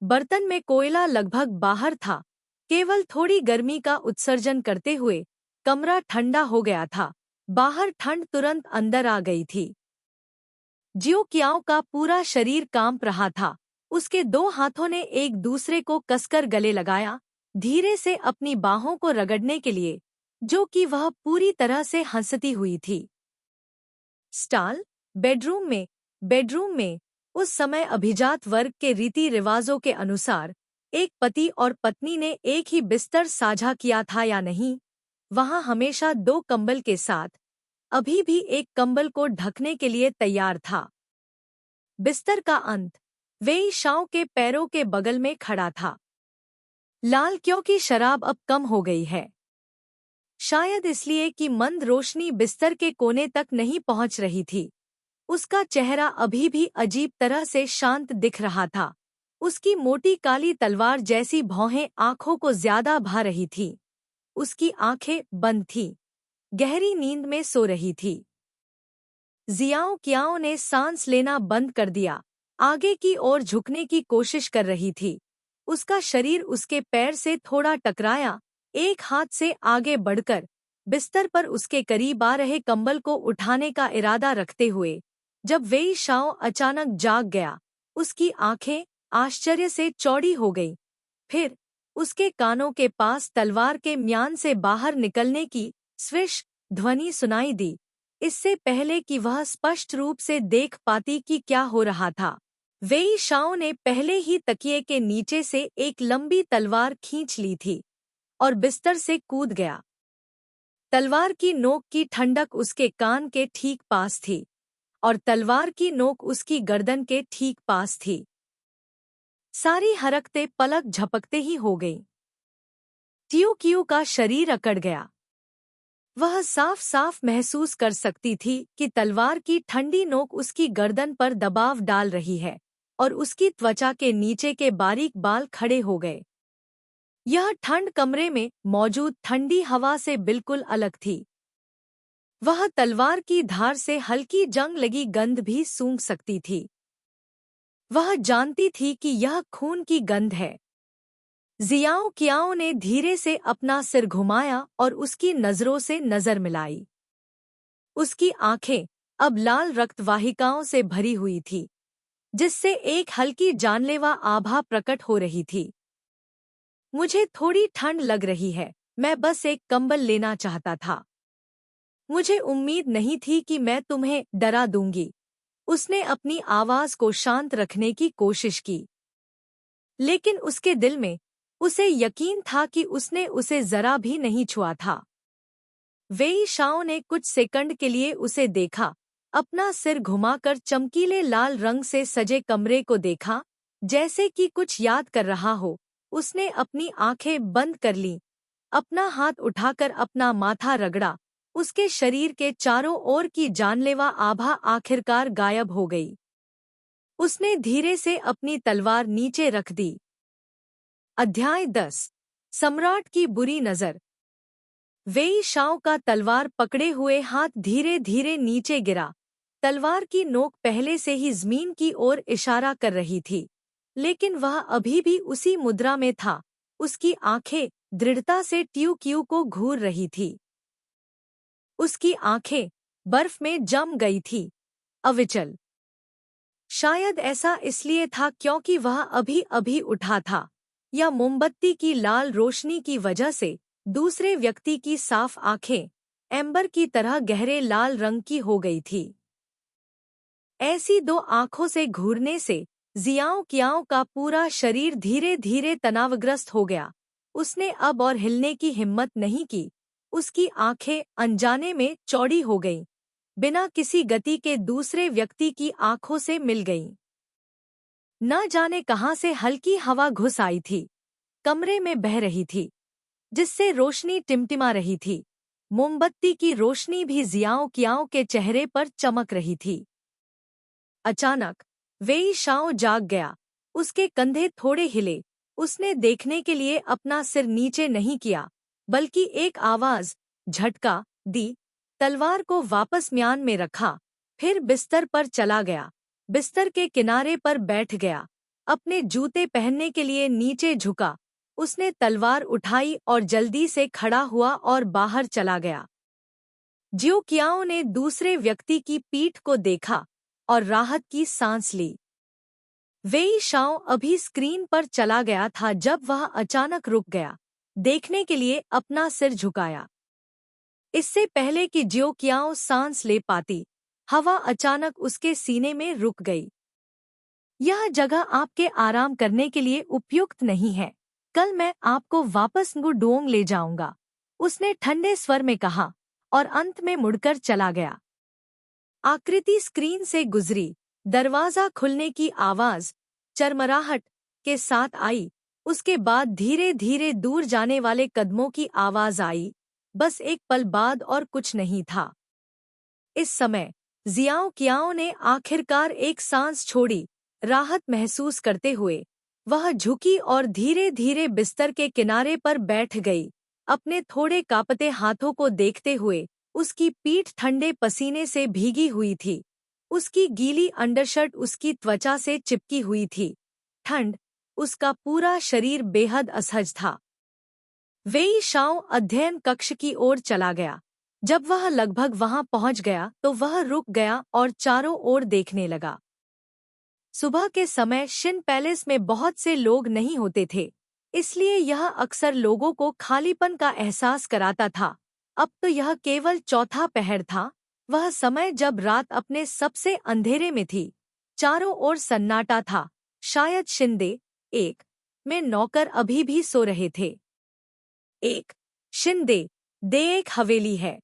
Speaker 1: बर्तन में कोयला लगभग बाहर था, केवल थोड़ी गर्मी का उत्सर्जन करते हुए कमरा ठंडा हो गया था। बाहर ठंड तुरंत अंदर आ गई थी। जियो कियाओ का पूरा शरीर कांप रहा था। उसके दो हाथों ने एक दूसरे को कसकर गले लगाया, धीरे से अपनी बाहों को रगड़ने के लिए, जो कि वह पूरी तरह से हंसती हुई थी। स्टाल बेडरूम में उस समय अभिजात वर्ग के रीति रिवाजों के अनुसार एक पति और पत्नी ने एक ही बिस्तर साझा किया था या नहीं, वहां हमेशा दो कंबल के साथ अभी भी एक कंबल को ढकने के लिए तैयार था। बिस्तर का अंत वेई शाओ के पैरों के बगल में खड़ा था। लाल क्योंकि शराब अब कम हो गई है, शायद इसलिए कि मंद रोशनी बिस्तर के कोने तक नहीं पहुंच रही थी। उसका चेहरा अभी भी अजीब तरह से शांत दिख रहा था। उसकी मोटी काली तलवार जैसी भौहें आंखों को ज्यादा भा रही थी। उसकी आंखें बंद थीं, गहरी नींद में सो रही थी। जियाओ कियाओ ने सांस लेना बंद कर दिया, आगे की ओर झुकने की कोशिश कर रही थी। उसका शरीर उसके पैर से थोड़ा टकराया, एक हाथ से आगे बढ़कर बिस्तर पर उसके करीब आ रहे कंबल को उठाने का इरादा रखते हुए जब वेई शाओ अचानक जाग गया, उसकी आंखें आश्चर्य से चौड़ी हो गईं। फिर उसके कानों के पास तलवार के म्यान से बाहर निकलने की स्विश ध्वनि सुनाई दी, इससे पहले कि वह स्पष्ट रूप से देख पाती कि क्या हो रहा था। वेई शाओ ने पहले ही तकिए के नीचे से एक लंबी तलवार खींच ली थी और बिस्तर से कूद गया। तलवार की नोक की ठंडक उसके कान के ठीक पास थी और तलवार की नोक उसकी गर्दन के ठीक पास थी। सारी हरकतें पलक झपकते ही हो गईं। टियो कियो का शरीर अकड़ गया। वह साफ साफ महसूस कर सकती थी कि तलवार की ठंडी नोक उसकी गर्दन पर दबाव डाल रही है और उसकी त्वचा के नीचे के बारीक बाल खड़े हो गए। यह ठंड कमरे में मौजूद ठंडी हवा से बिल्कुल अलग थी। वह तलवार की धार से हल्की जंग लगी गंध भी सूंघ सकती थी। वह जानती थी कि यह खून की गंध है। जियाओ कियाओ ने धीरे से अपना सिर घुमाया और उसकी नजरों से नजर मिलाई। उसकी आंखें अब लाल रक्तवाहिकाओं से भरी हुई थी, जिससे एक हल्की जानलेवा आभा प्रकट हो रही थी। मुझे थोड़ी ठंड लग रही है, मैं बस एक कंबल लेना चाहता था। मुझे उम्मीद नहीं थी कि मैं तुम्हें डरा दूंगी। उसने अपनी आवाज को शांत रखने की कोशिश की, लेकिन उसके दिल में उसे यकीन था कि उसने उसे जरा भी नहीं छुआ था। वेई शाओ ने कुछ सेकंड के लिए उसे देखा, अपना सिर घुमाकर चमकीले लाल रंग से सजे कमरे को देखा, जैसे कि कुछ याद कर रहा हो। उसने अपनी आंखें बंद कर लीं, अपना हाथ उठाकर अपना माथा रगड़ा। उसके शरीर के चारों ओर की जानलेवा आभा आखिरकार गायब हो गई। उसने धीरे से अपनी तलवार नीचे रख दी। अध्याय 10 सम्राट की बुरी नजर। वेई शाओ का तलवार पकड़े हुए हाथ धीरे धीरे नीचे गिरा। तलवार की नोक पहले से ही जमीन की ओर इशारा कर रही थी, लेकिन वह अभी भी उसी मुद्रा में था। उसकी आंखें दृढ़ता से टियो कियो को घूर रही थी। उसकी आंखें बर्फ में जम गई थी, अविचल। शायद ऐसा इसलिए था क्योंकि वह अभी अभी उठा था, या मोमबत्ती की लाल रोशनी की वजह से दूसरे व्यक्ति की साफ आंखें एम्बर की तरह गहरे लाल रंग की हो गई थी। ऐसी दो आंखों से घूरने से जियाओ कियाओ का पूरा शरीर धीरे धीरे तनावग्रस्त हो गया। उसने अब और हिलने की हिम्मत नहीं की। उसकी आंखें अनजाने में चौड़ी हो गईं, बिना किसी गति के दूसरे व्यक्ति की आंखों से मिल गईं। न जाने कहां से हल्की हवा घुस आई थी, कमरे में बह रही थी, जिससे रोशनी टिमटिमा रही थी। मोमबत्ती की रोशनी भी जियाओ कियाओ के चेहरे पर चमक रही थी। अचानक वेई शाओ जाग गया। उसके कंधे थोड़े हिले। उसने देखने के लिए अपना सिर नीचे नहीं किया, बल्कि एक आवाज झटका दी, तलवार को वापस म्यान में रखा, फिर बिस्तर पर चला गया। बिस्तर के किनारे पर बैठ गया, अपने जूते पहनने के लिए नीचे झुका। उसने तलवार उठाई और जल्दी से खड़ा हुआ और बाहर चला गया। जियो कियाओ ने दूसरे व्यक्ति की पीठ को देखा और राहत की सांस ली। वेई शाओ अभी स्क्रीन पर चला गया था जब वह अचानक रुक गया, देखने के लिए अपना सिर झुकाया। इससे पहले कि जियो कियाओ सांस ले पाती, हवा अचानक उसके सीने में रुक गई। यह जगह आपके आराम करने के लिए उपयुक्त नहीं है। कल मैं आपको वापस गुडोंग ले जाऊंगा, उसने ठंडे स्वर में कहा और अंत में मुड़कर चला गया। आकृति स्क्रीन से गुजरी। दरवाजा खुलने की आवाज चरमराहट के साथ आई। उसके बाद धीरे धीरे दूर जाने वाले कदमों की आवाज आई। बस एक पल बाद और कुछ नहीं था। इस समय जियाओ कियाओ ने आखिरकार एक सांस छोड़ी। राहत महसूस करते हुए वह झुकी और धीरे धीरे बिस्तर के किनारे पर बैठ गई। अपने थोड़े कांपते हाथों को देखते हुए उसकी पीठ ठंडे पसीने से भीगी हुई थी। उसकी गीली अंडरशर्ट उसकी त्वचा से चिपकी हुई थी। ठंड, उसका पूरा शरीर बेहद असहज था। वेई शाओ अध्ययन कक्ष की ओर चला गया। जब वह लगभग वहां पहुंच गया तो वह रुक गया और चारों ओर देखने लगा। सुबह के समय शिन पैलेस में बहुत से लोग नहीं होते थे, इसलिए यह अक्सर लोगों को खालीपन का एहसास कराता था। अब तो यह केवल चौथा पहर था, वह समय जब रात अपने सबसे अंधेरे में थी। चारों ओर सन्नाटा था। शायद शिंदे एक में नौकर अभी भी सो रहे थे। एक शिंदे दे एक हवेली है।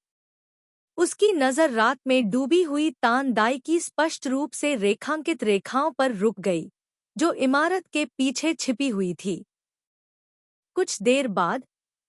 Speaker 1: उसकी नजर रात में डूबी हुई तानदाई की स्पष्ट रूप से रेखांकित रेखाओं पर रुक गई, जो इमारत के पीछे छिपी हुई थी। कुछ देर बाद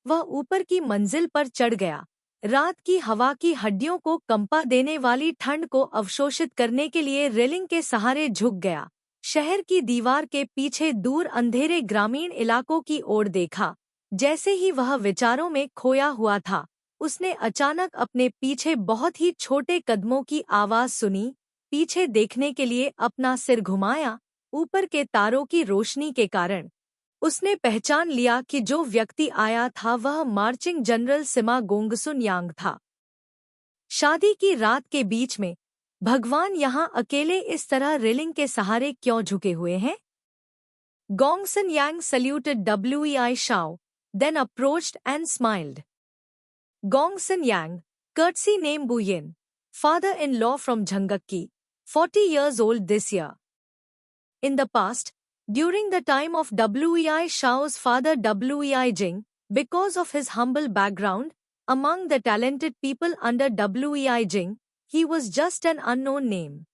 Speaker 1: वह ऊपर की मंजिल पर चढ़ गया। रात की हवा की हड्डियों को कंपा देने वाली ठंड को अवशोषित करने के लिए रेलिंग के सहारे झुक गया। शहर की दीवार के पीछे दूर अंधेरे ग्रामीण इलाकों की ओर देखा। जैसे ही वह विचारों में खोया हुआ था, उसने अचानक अपने पीछे बहुत ही छोटे कदमों की आवाज सुनी। पीछे देखने के लिए अपना सिर घुमाया। ऊपर के तारों की रोशनी के कारण उसने पहचान लिया कि जो व्यक्ति आया था वह मार्चिंग जनरल सिमा गोंगसुन यांग था। शादी की रात के बीच में भगवान यहाँ अकेले इस तरह रेलिंग के सहारे क्यों झुके हुए हैं? गोंगसन यांग saluted Wei Shao, then approached and smiled. Gongsun Yang, courtesy name Bu Yin, father-in-law from Jhangakki, 40 years old this year. In the past, during the time of Wei Shao's father Wei Jing, because of his humble background, among the talented people under Wei Jing, he was just an unknown name.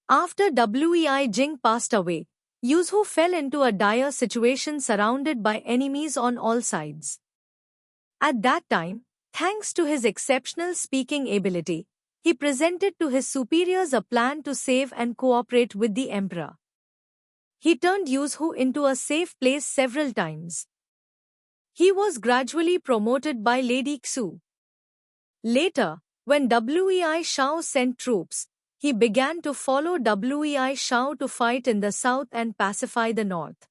Speaker 1: After Wei Jing passed away, Yuzhu fell into a dire situation surrounded by enemies on all sides. At that time, thanks to his exceptional speaking ability, he presented to his superiors a plan to save and cooperate with the emperor. He turned Yuzhu into a safe place several times. He was gradually promoted by Lady Xu. Later, when Wei Shao sent troops, he began to follow Wei Shao to fight in the south and pacify the north.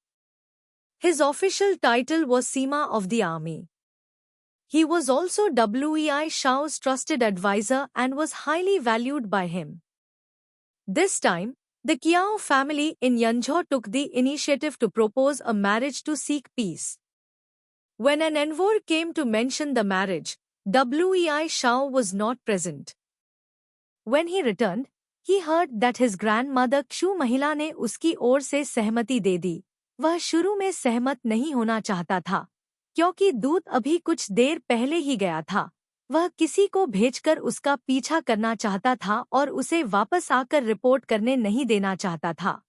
Speaker 1: His official title was Sima of the army. He was also Wei Shao's trusted advisor and was highly valued by him. This time, the Qiao family in Yanzhou took the initiative to propose a marriage to seek peace. When an envoy came to mention the marriage, Wei Shao was not present. When he returned, he heard that his grandmother Xu महिला ने उसकी ओर से सहमति दे दी। वह शुरू में सहमत नहीं होना चाहता था, क्योंकि दूत अभी कुछ देर पहले ही गया था। वह किसी को भेजकर उसका पीछा करना चाहता था और उसे वापस आकर रिपोर्ट करने नहीं देना चाहता था।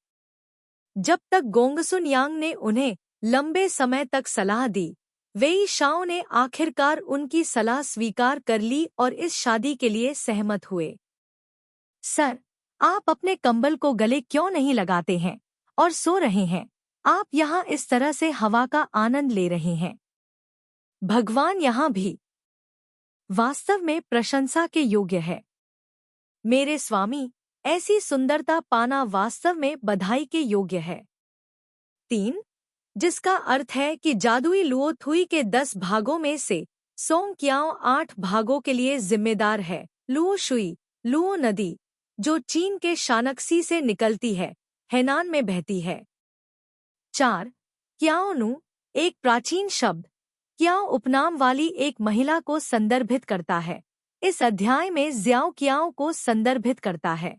Speaker 1: जब तक गोंगसुन यांग ने उन्हें लंबे समय तक सलाह दी, वेई शाओ ने आखिरकार उनकी सलाह स्वीकार कर ली और इस शादी के लिए सहमत हुए। सर, आप अपने कंबल को गले क्यों नहीं लगाते हैं और सो रहे हैं? आप यहाँ इस तरह से हवा का आनंद ले रहे हैं। भगवान यहाँ भी वास्तव में प्रशंसा के योग्य है। मेरे स्वामी, ऐसी सुंदरता पाना वास्तव में बधाई के योग्य है। 3. जिसका अर्थ है कि जादुई लुओ थुई के 10 भागों में से सोंग क्याओ 8 भागों के लिए जिम्मेदार है। लुओ शुई, लुओ नदी, जो चीन के शानक्सी से निकलती है, हेनान में बहती है। 4. क्याओ नु, एक प्राचीन शब्द, क्याओ उपनाम वाली एक महिला को संदर्भित करता है। इस अध्याय में ज़्याओ क्याओ को संदर्भित करता है।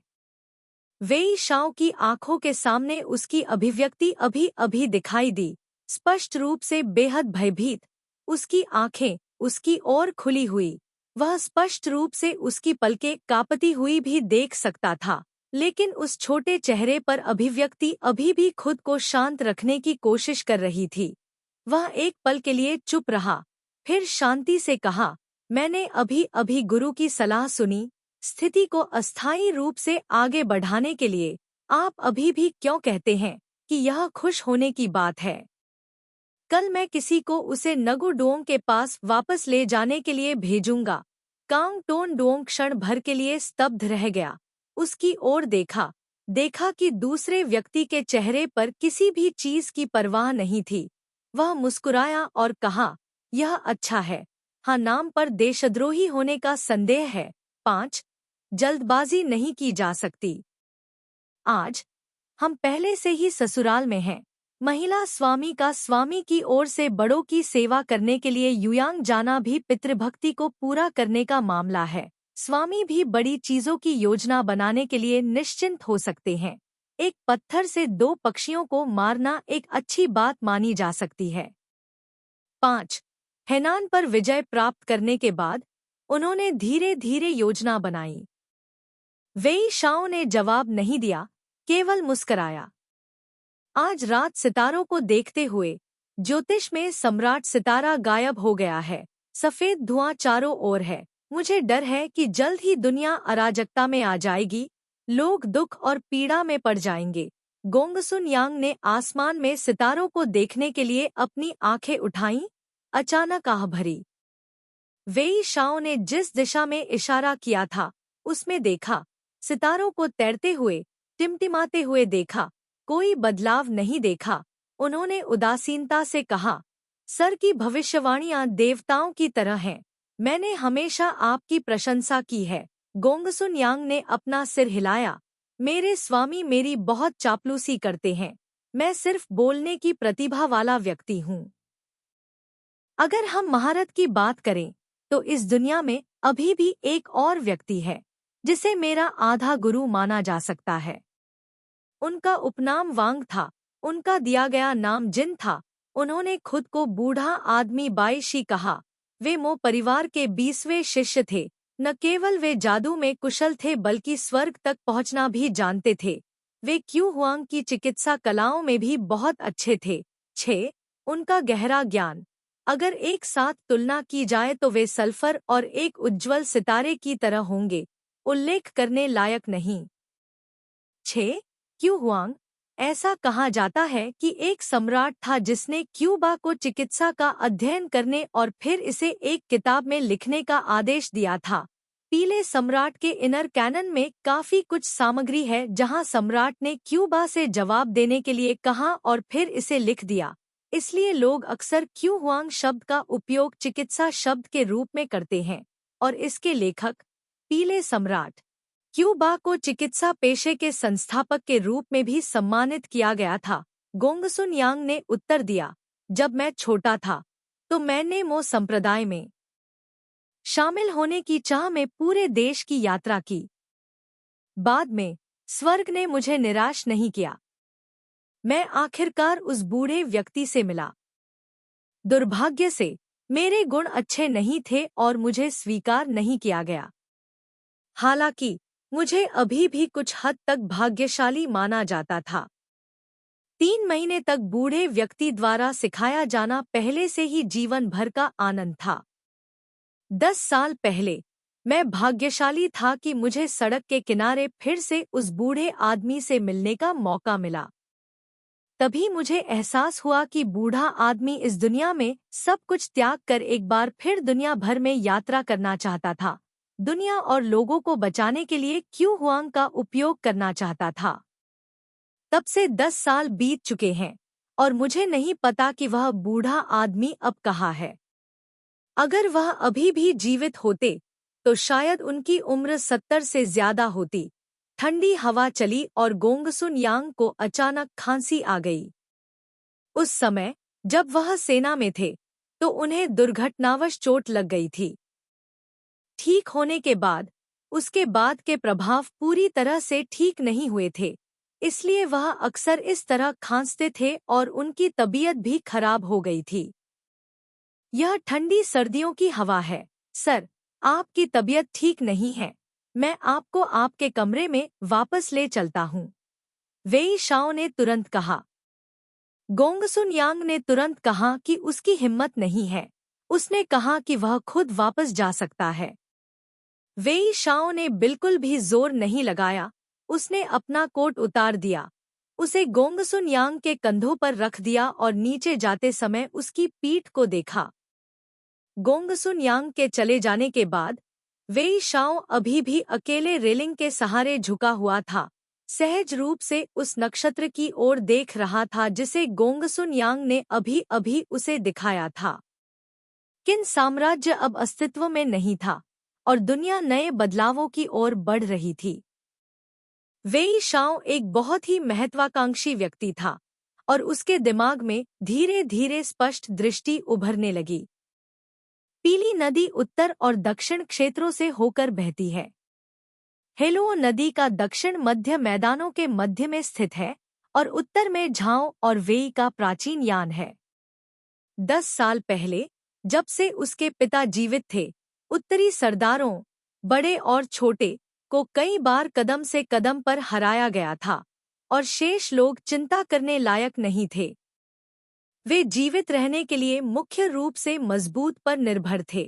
Speaker 1: वेई शाओ की आंखों के सामने उसकी अभिव्यक्ति अभी अभी दिखाई दी, स्पष्ट रूप से बेहद भयभीत। उसकी आंखें उसकी ओर खुली हुई। वह स्पष्ट रूप से उसकी पलकें कांपती हुई भी देख सकता था, लेकिन उस छोटे चेहरे पर अभिव्यक्ति अभी भी खुद को शांत रखने की कोशिश कर रही थी। वह एक पल के लिए चुप रहा, फिर शांति से कहा, मैंने अभी अभी गुरु की सलाह सुनी। स्थिति को अस्थायी रूप से आगे बढ़ाने के लिए आप अभी भी क्यों कहते हैं कि यह खुश होने की बात है? कल मैं किसी को उसे नगु डोंग के पास वापस ले जाने के लिए भेजूंगा। कांग टोन डोंग क्षण भर के लिए स्तब्ध रह गया। उसकी ओर देखा कि दूसरे व्यक्ति के चेहरे पर किसी भी चीज की परवाह नहीं थी। वह मुस्कुराया और कहा, यह अच्छा है। हाँ, नाम पर देशद्रोही होने का संदेह है। 5. जल्दबाजी नहीं की जा सकती। आज हम पहले से ही ससुराल में हैं। महिला स्वामी का स्वामी की ओर से बड़ों की सेवा करने के लिए युयांग जाना भी पितृभक्ति को पूरा करने का मामला है। स्वामी भी बड़ी चीजों की योजना बनाने के लिए निश्चिंत हो सकते हैं। एक पत्थर से 2 पक्षियों को मारना एक अच्छी बात मानी जा सकती है। 5. हेनान पर विजय प्राप्त करने के बाद उन्होंने धीरे धीरे योजना बनाई। वेई शाओ ने जवाब नहीं दिया, केवल मुस्कराया। आज रात सितारों को देखते हुए ज्योतिष में सम्राट सितारा गायब हो गया है। सफेद धुआं चारों ओर है। मुझे डर है कि जल्द ही दुनिया अराजकता में आ जाएगी। लोग दुख और पीड़ा में पड़ जाएंगे। गोंगसुन यांग ने आसमान में सितारों को देखने के लिए अपनी आंखें उठाईं। अचानक आह भरी। वेई शाओ ने जिस दिशा में इशारा किया था उसमें देखा। सितारों को तैरते हुए, टिमटिमाते हुए देखा। कोई बदलाव नहीं देखा। उन्होंने उदासीनता से कहा, सर की भविष्यवाणियां देवताओं की तरह हैं। मैंने हमेशा आपकी प्रशंसा की है। गोंगसुन यांग ने अपना सिर हिलाया। मेरे स्वामी मेरी बहुत चापलूसी करते हैं। मैं सिर्फ बोलने की प्रतिभा वाला व्यक्ति हूँ। अगर हम महारत की बात करें तो इस दुनिया में अभी भी एक और व्यक्ति है जिसे मेरा आधा गुरु माना जा सकता है। उनका उपनाम वांग था। उनका दिया गया नाम जिन था। उन्होंने खुद को बूढ़ा आदमी बाईशी कहा। वे मो परिवार के 20वें शिष्य थे। न केवल वे जादू में कुशल थे बल्कि स्वर्ग तक पहुंचना भी जानते थे। वे क्यू हुआंग की चिकित्सा कलाओं में भी बहुत अच्छे थे। 6. उनका गहरा ज्ञान। अगर एक साथ तुलना की जाए तो वे सल्फर और एक उज्ज्वल सितारे की तरह होंगे। उल्लेख करने लायक नहीं। 6. Q Huang. ऐसा कहा जाता है कि एक सम्राट था जिसने क्यूबा को चिकित्सा का अध्ययन करने और फिर इसे एक किताब में लिखने का आदेश दिया था। पीले सम्राट के इनर कैनन में काफी कुछ सामग्री है जहां सम्राट ने क्यूबा से जवाब देने के लिए कहा और फिर इसे लिख दिया। इसलिए लोग अक्सर क्यू हुआंग शब्द का उपयोग चिकित्सा शब्द के रूप में करते हैं और इसके लेखक पीले सम्राट क्यूबा को चिकित्सा पेशे के संस्थापक के रूप में भी सम्मानित किया गया था। गोंगसुन यांग ने उत्तर दिया, जब मैं छोटा था तो मैंने मो संप्रदाय में शामिल होने की चाह में पूरे देश की यात्रा की। बाद में स्वर्ग ने मुझे निराश नहीं किया। मैं आखिरकार उस बूढ़े व्यक्ति से मिला। दुर्भाग्य से मेरे गुण अच्छे नहीं थे और मुझे स्वीकार नहीं किया गया। हालांकि मुझे अभी भी कुछ हद तक भाग्यशाली माना जाता था। 3 महीने तक बूढ़े व्यक्ति द्वारा सिखाया जाना पहले से ही जीवन भर का आनंद था। 10 साल पहले मैं भाग्यशाली था कि मुझे सड़क के किनारे फिर से उस बूढ़े आदमी से मिलने का मौका मिला। तभी मुझे एहसास हुआ कि बूढ़ा आदमी इस दुनिया में सब कुछ त्याग कर एक बार फिर दुनिया भर में यात्रा करना चाहता था। दुनिया और लोगों को बचाने के लिए क्यू हुआंग का उपयोग करना चाहता था। तब से 10 साल बीत चुके हैं और मुझे नहीं पता कि वह बूढ़ा आदमी अब कहाँ है। अगर वह अभी भी जीवित होते तो शायद उनकी उम्र 70 से ज्यादा होती। ठंडी हवा चली और गोंगसुन यांग को अचानक खांसी आ गई। उस समय जब वह सेना में थे तो उन्हें दुर्घटनावश चोट लग गई थी। ठीक होने के बाद उसके बाद के प्रभाव पूरी तरह से ठीक नहीं हुए थे, इसलिए वह अक्सर इस तरह खांसते थे और उनकी तबीयत भी खराब हो गई थी। यह ठंडी सर्दियों की हवा है। सर, आपकी तबीयत ठीक नहीं है। मैं आपको आपके कमरे में वापस ले चलता हूँ, वेई शाओ ने तुरंत कहा। गोंगसुन यांग ने तुरंत कहा कि उसकी हिम्मत नहीं है। उसने कहा कि वह खुद वापस जा सकता है। वेई शाओ ने बिल्कुल भी जोर नहीं लगाया। उसने अपना कोट उतार दिया, उसे गोंगसुन यांग के कंधों पर रख दिया और नीचे जाते समय उसकी पीठ को देखा। गोंगसुन यांग के चले जाने के बाद वेई शाओ अभी भी अकेले रेलिंग के सहारे झुका हुआ था, सहज रूप से उस नक्षत्र की ओर देख रहा था जिसे गोंगसुन यांग ने अभी अभी उसे दिखाया था। किन साम्राज्य अब अस्तित्व में नहीं था और दुनिया नए बदलावों की ओर बढ़ रही थी। वेई शाओ एक बहुत ही महत्वाकांक्षी व्यक्ति था और उसके दिमाग में धीरे धीरे स्पष्ट दृष्टि उभरने लगी। पीली नदी उत्तर और दक्षिण क्षेत्रों से होकर बहती है। हेलो नदी का दक्षिण मध्य मैदानों के मध्य में स्थित है और उत्तर में झाओ और वेई का प्राचीन यान है। 10 साल पहले, जब से उसके पिता जीवित थे, उत्तरी सरदारों, बड़े और छोटे, को कई बार कदम से कदम पर हराया गया था और शेष लोग चिंता करने लायक नहीं थे। वे जीवित रहने के लिए मुख्य रूप से मजबूत पर निर्भर थे।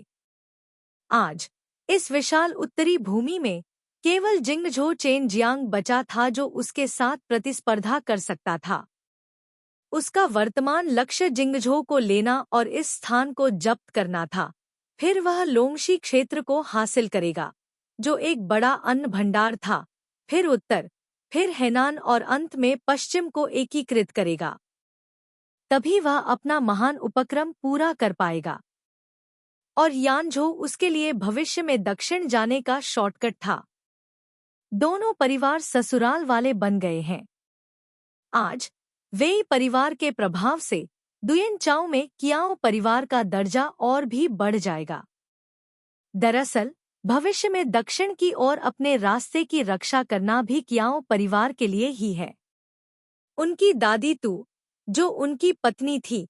Speaker 1: आज इस विशाल उत्तरी भूमि में केवल जिंगझो चेनजियांग बचा था जो उसके साथ प्रतिस्पर्धा कर सकता था। उसका वर्तमान लक्ष्य जिंगझो को लेना और इस स्थान को जब्त करना था। फिर वह लोंगशी क्षेत्र को हासिल करेगा, जो एक बड़ा अन्न भंडार था, फिर उत्तर, फिर हेनान और अंत में पश्चिम को एकीकृत करेगा। तभी वह अपना महान उपक्रम पूरा कर पाएगा। और यानझो उसके लिए भविष्य में दक्षिण जाने का शॉर्टकट था। दोनों परिवार ससुराल वाले बन गए हैं। आज वेई परिवार के प्रभाव से दुयनचाओ में कियाओ परिवार का दर्जा और भी बढ़ जाएगा। दरअसल भविष्य में दक्षिण की ओर अपने रास्ते की रक्षा करना भी कियाओ परिवार के लिए ही है। उनकी दादी तू, जो उनकी पत्नी थी,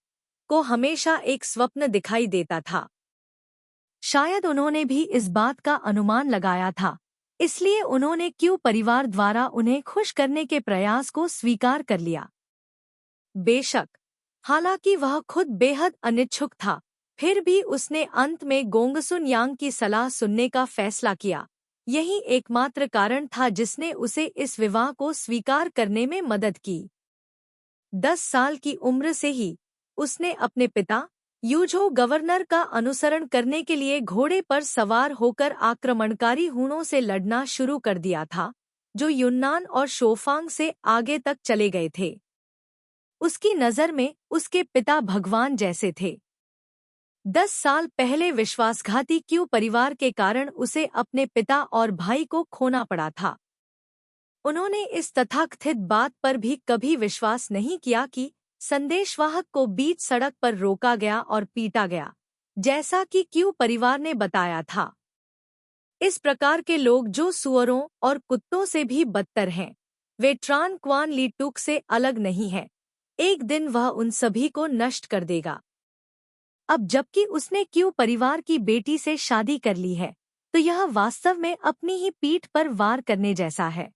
Speaker 1: को हमेशा एक स्वप्न दिखाई देता था। शायद उन्होंने भी इस बात का अनुमान लगाया था, इसलिए उन्होंने क्यू परिवार द्वारा उन्हें खुश करने के प्रयास को स्वीकार कर लिया। बेशक, हालांकि वह खुद बेहद अनिच्छुक था, फिर भी उसने अंत में गोंगसुन यांग की सलाह सुनने का फैसला किया। यही एकमात्र कारण था जिसने उसे इस विवाह को स्वीकार करने में मदद की। 10 साल की उम्र से ही उसने अपने पिता यूझो गवर्नर का अनुसरण करने के लिए घोड़े पर सवार होकर आक्रमणकारी हूणों से लड़ना शुरू कर दिया था, जो युन्नान और शोफांग से आगे तक चले गए थे। उसकी नज़र में उसके पिता भगवान जैसे थे। 10 साल पहले विश्वासघाती क्यू परिवार के कारण उसे अपने पिता और भाई को खोना पड़ा था। उन्होंने इस तथाकथित बात पर भी कभी विश्वास नहीं किया कि संदेशवाहक को बीच सड़क पर रोका गया और पीटा गया, जैसा कि क्यू परिवार ने बताया था। इस प्रकार के लोग जो सुअरों और कुत्तों से भी बदतर हैं, वे ट्रान क्वान ली टूक से अलग नहीं हैं। एक दिन वह उन सभी को नष्ट कर देगा। अब जबकि उसने क्यू परिवार की बेटी से शादी कर ली है, तो यह वास्तव में अपनी ही पीठ पर वार करने जैसा है।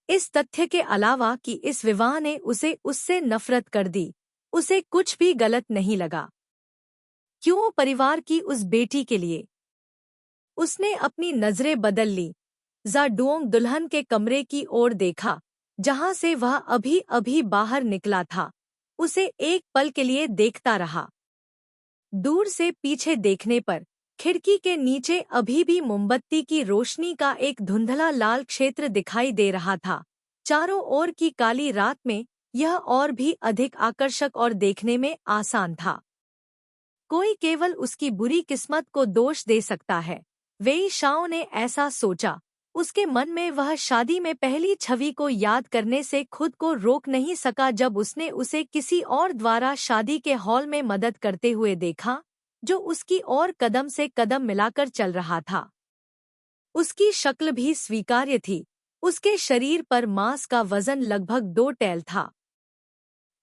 Speaker 1: इस तथ्य के अलावा कि इस विवाह ने उसे उससे नफरत कर दी, उसे कुछ भी गलत नहीं लगा। क्यों परिवार की उस बेटी के लिए उसने अपनी नजरें बदल ली। जाडुओंग दुल्हन के कमरे की ओर देखा, जहां से वह अभी अभी बाहर निकला था। उसे एक पल के लिए देखता रहा। दूर से पीछे देखने पर खिड़की के नीचे अभी भी मोमबत्ती की रोशनी का एक धुंधला लाल क्षेत्र दिखाई दे रहा था। चारों ओर की काली रात में यह और भी अधिक आकर्षक और देखने में आसान था। कोई केवल उसकी बुरी किस्मत को दोष दे सकता है, वेई शाओ ने ऐसा सोचा। उसके मन में वह शादी में पहली छवि को याद करने से खुद को रोक नहीं सका जब उसने उसे किसी और द्वारा शादी के हॉल में मदद करते हुए देखा, जो उसकी ओर कदम से कदम मिलाकर चल रहा था। उसकी शक्ल भी स्वीकार्य थी। उसके शरीर पर मांस का वजन लगभग 2 टैल था।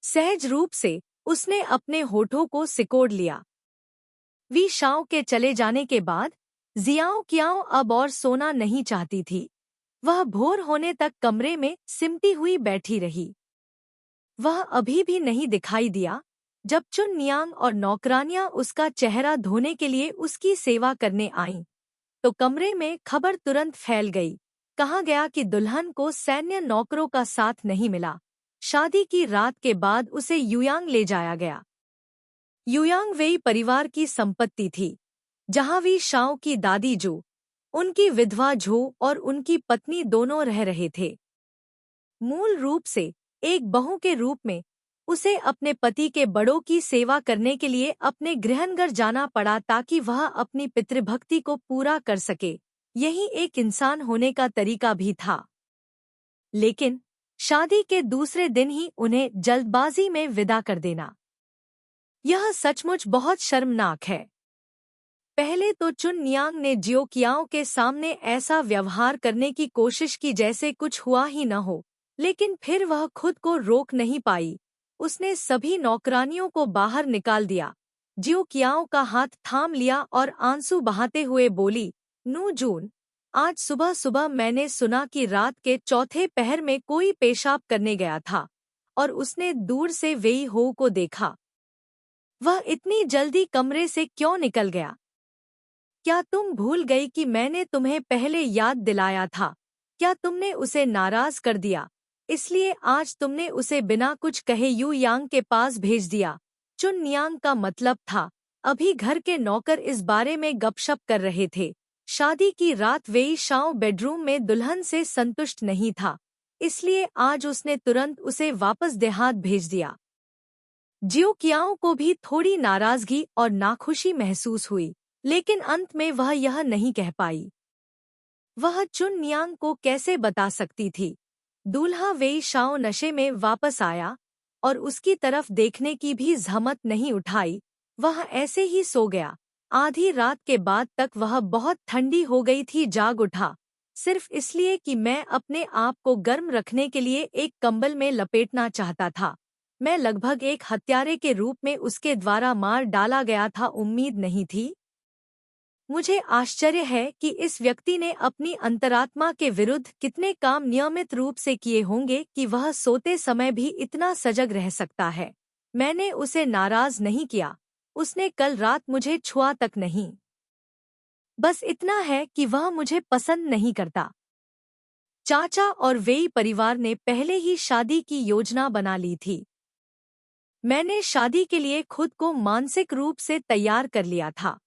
Speaker 1: सहज रूप से उसने अपने होठों को सिकोड़ लिया। वी शाओ के चले जाने के बाद जियाओ कियाओ अब और सोना नहीं चाहती थी। वह भोर होने तक कमरे में सिमटी हुई बैठी रही। वह अभी भी नहीं दिखाई दिया। जब चुन नियांग और नौकरानियां उसका चेहरा धोने के लिए उसकी सेवा करने आईं, तो कमरे में खबर तुरंत फैल गई। कहा गया कि दुल्हन को सैन्य नौकरों का साथ नहीं मिला। शादी की रात के बाद उसे युयांग ले जाया गया। युयांग वेई परिवार की संपत्ति थी, जहां वी शाओ की दादी जू, उनकी विधवा झो और उनकी पत्नी दोनों रह रहे थे। मूल रूप से एक बहू के रूप में उसे अपने पति के बड़ों की सेवा करने के लिए अपने गृहनगर जाना पड़ा ताकि वह अपनी पितृभक्ति को पूरा कर सके। यही एक इंसान होने का तरीका भी था। लेकिन शादी के दूसरे दिन ही उन्हें जल्दबाजी में विदा कर देना, यह सचमुच बहुत शर्मनाक है। पहले तो चुन नियांग ने जियो कियाओ के सामने ऐसा व्यवहार करने की कोशिश की जैसे कुछ हुआ ही न हो, लेकिन फिर वह खुद को रोक नहीं पाई। उसने सभी नौकरानियों को बाहर निकाल दिया, जियो कियाओ का हाथ थाम लिया और आंसू बहाते हुए बोली, नू जून, आज सुबह सुबह मैंने सुना कि रात के चौथे पहर में कोई पेशाब करने गया था और उसने दूर से वेई हो को देखा। वह इतनी जल्दी कमरे से क्यों निकल गया? क्या तुम भूल गई कि मैंने तुम्हें पहले याद दिलाया था? क्या तुमने उसे नाराज कर दिया, इसलिए आज तुमने उसे बिना कुछ कहे यू यांग के पास भेज दिया? चुन नियांग का मतलब था। अभी घर के नौकर इस बारे में गपशप कर रहे थे। शादी की रात वेई शाओ बेडरूम में दुल्हन से संतुष्ट नहीं था, इसलिए आज उसने तुरंत उसे वापस देहात भेज दिया। जियो कियाओ को भी थोड़ी नाराजगी और नाखुशी महसूस हुई, लेकिन अंत में वह यह नहीं कह पाई। वह चुन नियांग को कैसे बता सकती थी? दूल्हा वेई शाओ नशे में वापस आया और उसकी तरफ देखने की भी जहमत नहीं उठाई। वह ऐसे ही सो गया। आधी रात के बाद तक वह बहुत ठंडी हो गई थी। जाग उठा सिर्फ इसलिए कि मैं अपने आप को गर्म रखने के लिए एक कंबल में लपेटना चाहता था। मैं लगभग एक हत्यारे के रूप में उसके द्वारा मार डाला गया था। उम्मीद नहीं थी। मुझे आश्चर्य है कि इस व्यक्ति ने अपनी अंतरात्मा के विरुद्ध कितने काम नियमित रूप से किए होंगे कि वह सोते समय भी इतना सजग रह सकता है। मैंने उसे नाराज नहीं किया, उसने कल रात मुझे छुआ तक नहीं। बस इतना है कि वह मुझे पसंद नहीं करता। चाचा और वेई परिवार ने पहले ही शादी की योजना बना ली थी। मैंने शादी के लिए खुद को मानसिक रूप से तैयार कर लिया था।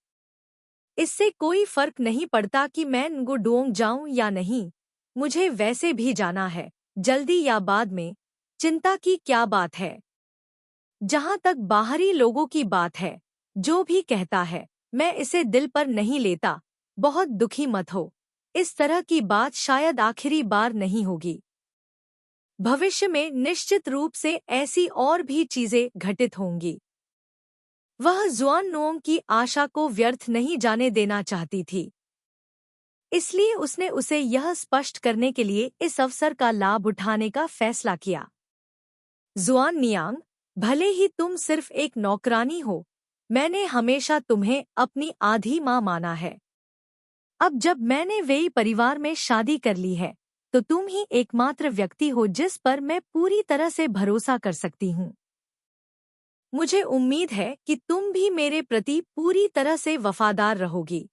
Speaker 1: इससे कोई फर्क नहीं पड़ता कि मैं ngudoong जाऊं या नहीं, मुझे वैसे भी जाना है, जल्दी या बाद में। चिंता की क्या बात है? जहां तक बाहरी लोगों की बात है, जो भी कहता है, मैं इसे दिल पर नहीं लेता। बहुत दुखी मत हो, इस तरह की बात शायद आखिरी बार नहीं होगी। भविष्य में निश्चित रूप से ऐसी और भी चीजें घटित होंगी। वह जुआन नोंग की आशा को व्यर्थ नहीं जाने देना चाहती थी, इसलिए उसने उसे यह स्पष्ट करने के लिए इस अवसर का लाभ उठाने का फैसला किया। जुआन नियांग, भले ही तुम सिर्फ एक नौकरानी हो, मैंने हमेशा तुम्हें अपनी आधी माँ माना है। अब जब मैंने वेई परिवार में शादी कर ली है, तो तुम ही एकमात्र व्यक्ति हो जिस पर मैं पूरी तरह से भरोसा कर सकती हूँ। मुझे उम्मीद है कि तुम भी मेरे प्रति पूरी तरह से वफादार रहोगी।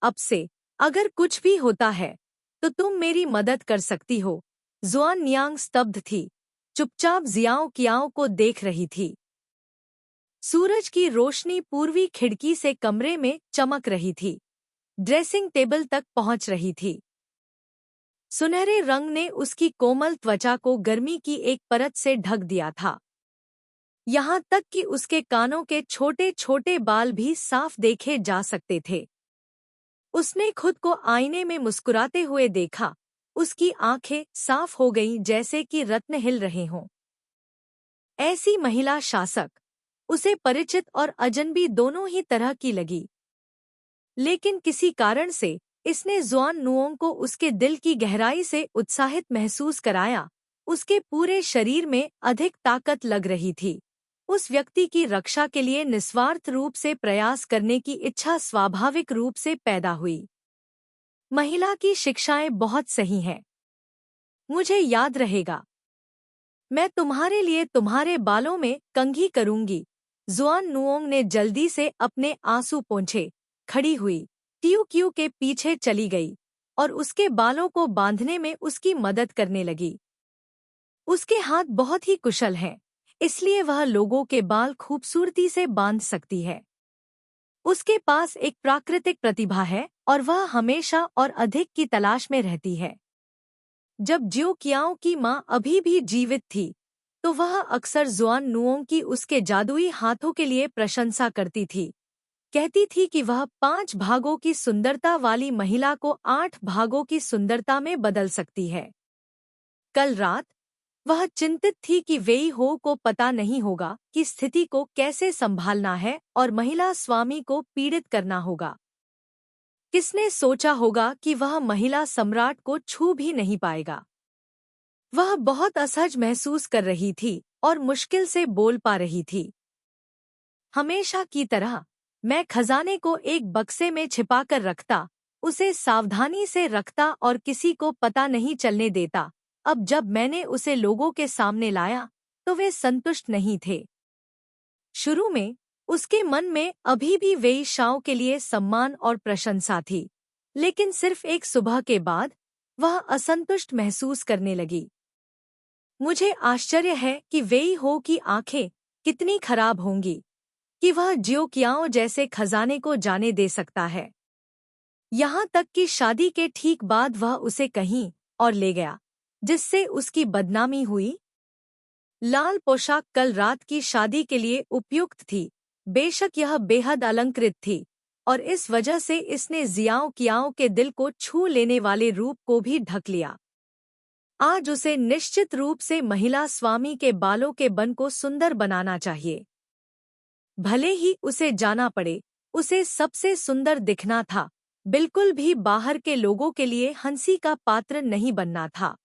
Speaker 1: अब से अगर कुछ भी होता है तो तुम मेरी मदद कर सकती हो। जुआन नियांग स्तब्ध थी, चुपचाप जियाओ कियाओ को देख रही थी। सूरज की रोशनी पूर्वी खिड़की से कमरे में चमक रही थी, ड्रेसिंग टेबल तक पहुंच रही थी। सुनहरे रंग ने उसकी कोमल त्वचा को गर्मी की एक परत से ढक दिया था, यहाँ तक कि उसके कानों के छोटे छोटे बाल भी साफ देखे जा सकते थे। उसने खुद को आईने में मुस्कुराते हुए देखा। उसकी आंखें साफ हो गईं जैसे कि रत्न हिल रहे हों। ऐसी महिला शासक उसे परिचित और अजनबी दोनों ही तरह की लगी, लेकिन किसी कारण से इसने जुआन नुओंग को उसके दिल की गहराई से उत्साहित महसूस कराया। उसके पूरे शरीर में अधिक ताकत लग रही थी। उस व्यक्ति की रक्षा के लिए निस्वार्थ रूप से प्रयास करने की इच्छा स्वाभाविक रूप से पैदा हुई। महिला की शिक्षाएं बहुत सही हैं। मुझे याद रहेगा। मैं तुम्हारे लिए तुम्हारे बालों में कंघी करूंगी। जुआन नुओंग ने जल्दी से अपने आंसू पोंछे, खड़ी हुई, टियू क्यू के पीछे चली गई और उसके बालों को बांधने में उसकी मदद करने लगी। उसके हाथ बहुत ही कुशल हैं, इसलिए वह लोगों के बाल खूबसूरती से बांध सकती है। उसके पास एक प्राकृतिक प्रतिभा है और वह हमेशा और अधिक की तलाश में रहती है। जब ज्यो कियाओ की माँ अभी भी जीवित थी, तो वह अक्सर जुआन नुओंग की उसके जादुई हाथों के लिए प्रशंसा करती थी। कहती थी कि वह 5 भागों की सुंदरता वाली महिला को 8 भागों की सुंदरता में बदल सकती है। कल रात वह चिंतित थी कि वेई हो को पता नहीं होगा कि स्थिति को कैसे संभालना है और महिला स्वामी को पीड़ित करना होगा। किसने सोचा होगा कि वह महिला सम्राट को छू भी नहीं पाएगा। वह बहुत असहज महसूस कर रही थी और मुश्किल से बोल पा रही थी। हमेशा की तरह मैं खजाने को एक बक्से में छिपाकर रखता, उसे सावधानी से रखता और किसी को पता नहीं चलने देता। अब जब मैंने उसे लोगों के सामने लाया, तो वे संतुष्ट नहीं थे। शुरू में उसके मन में अभी भी वेई शाओ के लिए सम्मान और प्रशंसा थी, लेकिन सिर्फ एक सुबह के बाद वह असंतुष्ट महसूस करने लगी। मुझे आश्चर्य है कि वेई हो की आंखें कितनी खराब होंगी कि वह ज्यो कियाओ जैसे खजाने को जाने दे सकता है। यहाँ तक कि शादी के ठीक बाद वह उसे कहीं और ले गया, जिससे उसकी बदनामी हुई। लाल पोशाक कल रात की शादी के लिए उपयुक्त थी, बेशक यह बेहद अलंकृत थी, और इस वजह से इसने जियाओ कियाओ के दिल को छू लेने वाले रूप को भी ढक लिया। आज उसे निश्चित रूप से महिला स्वामी के बालों के बन को सुंदर बनाना चाहिए। भले ही उसे जाना पड़े, उसे सबसे सुंदर दिखना था, बिल्कुल भी बाहर के लोगों के लिए हंसी का पात्र नहीं बनना था।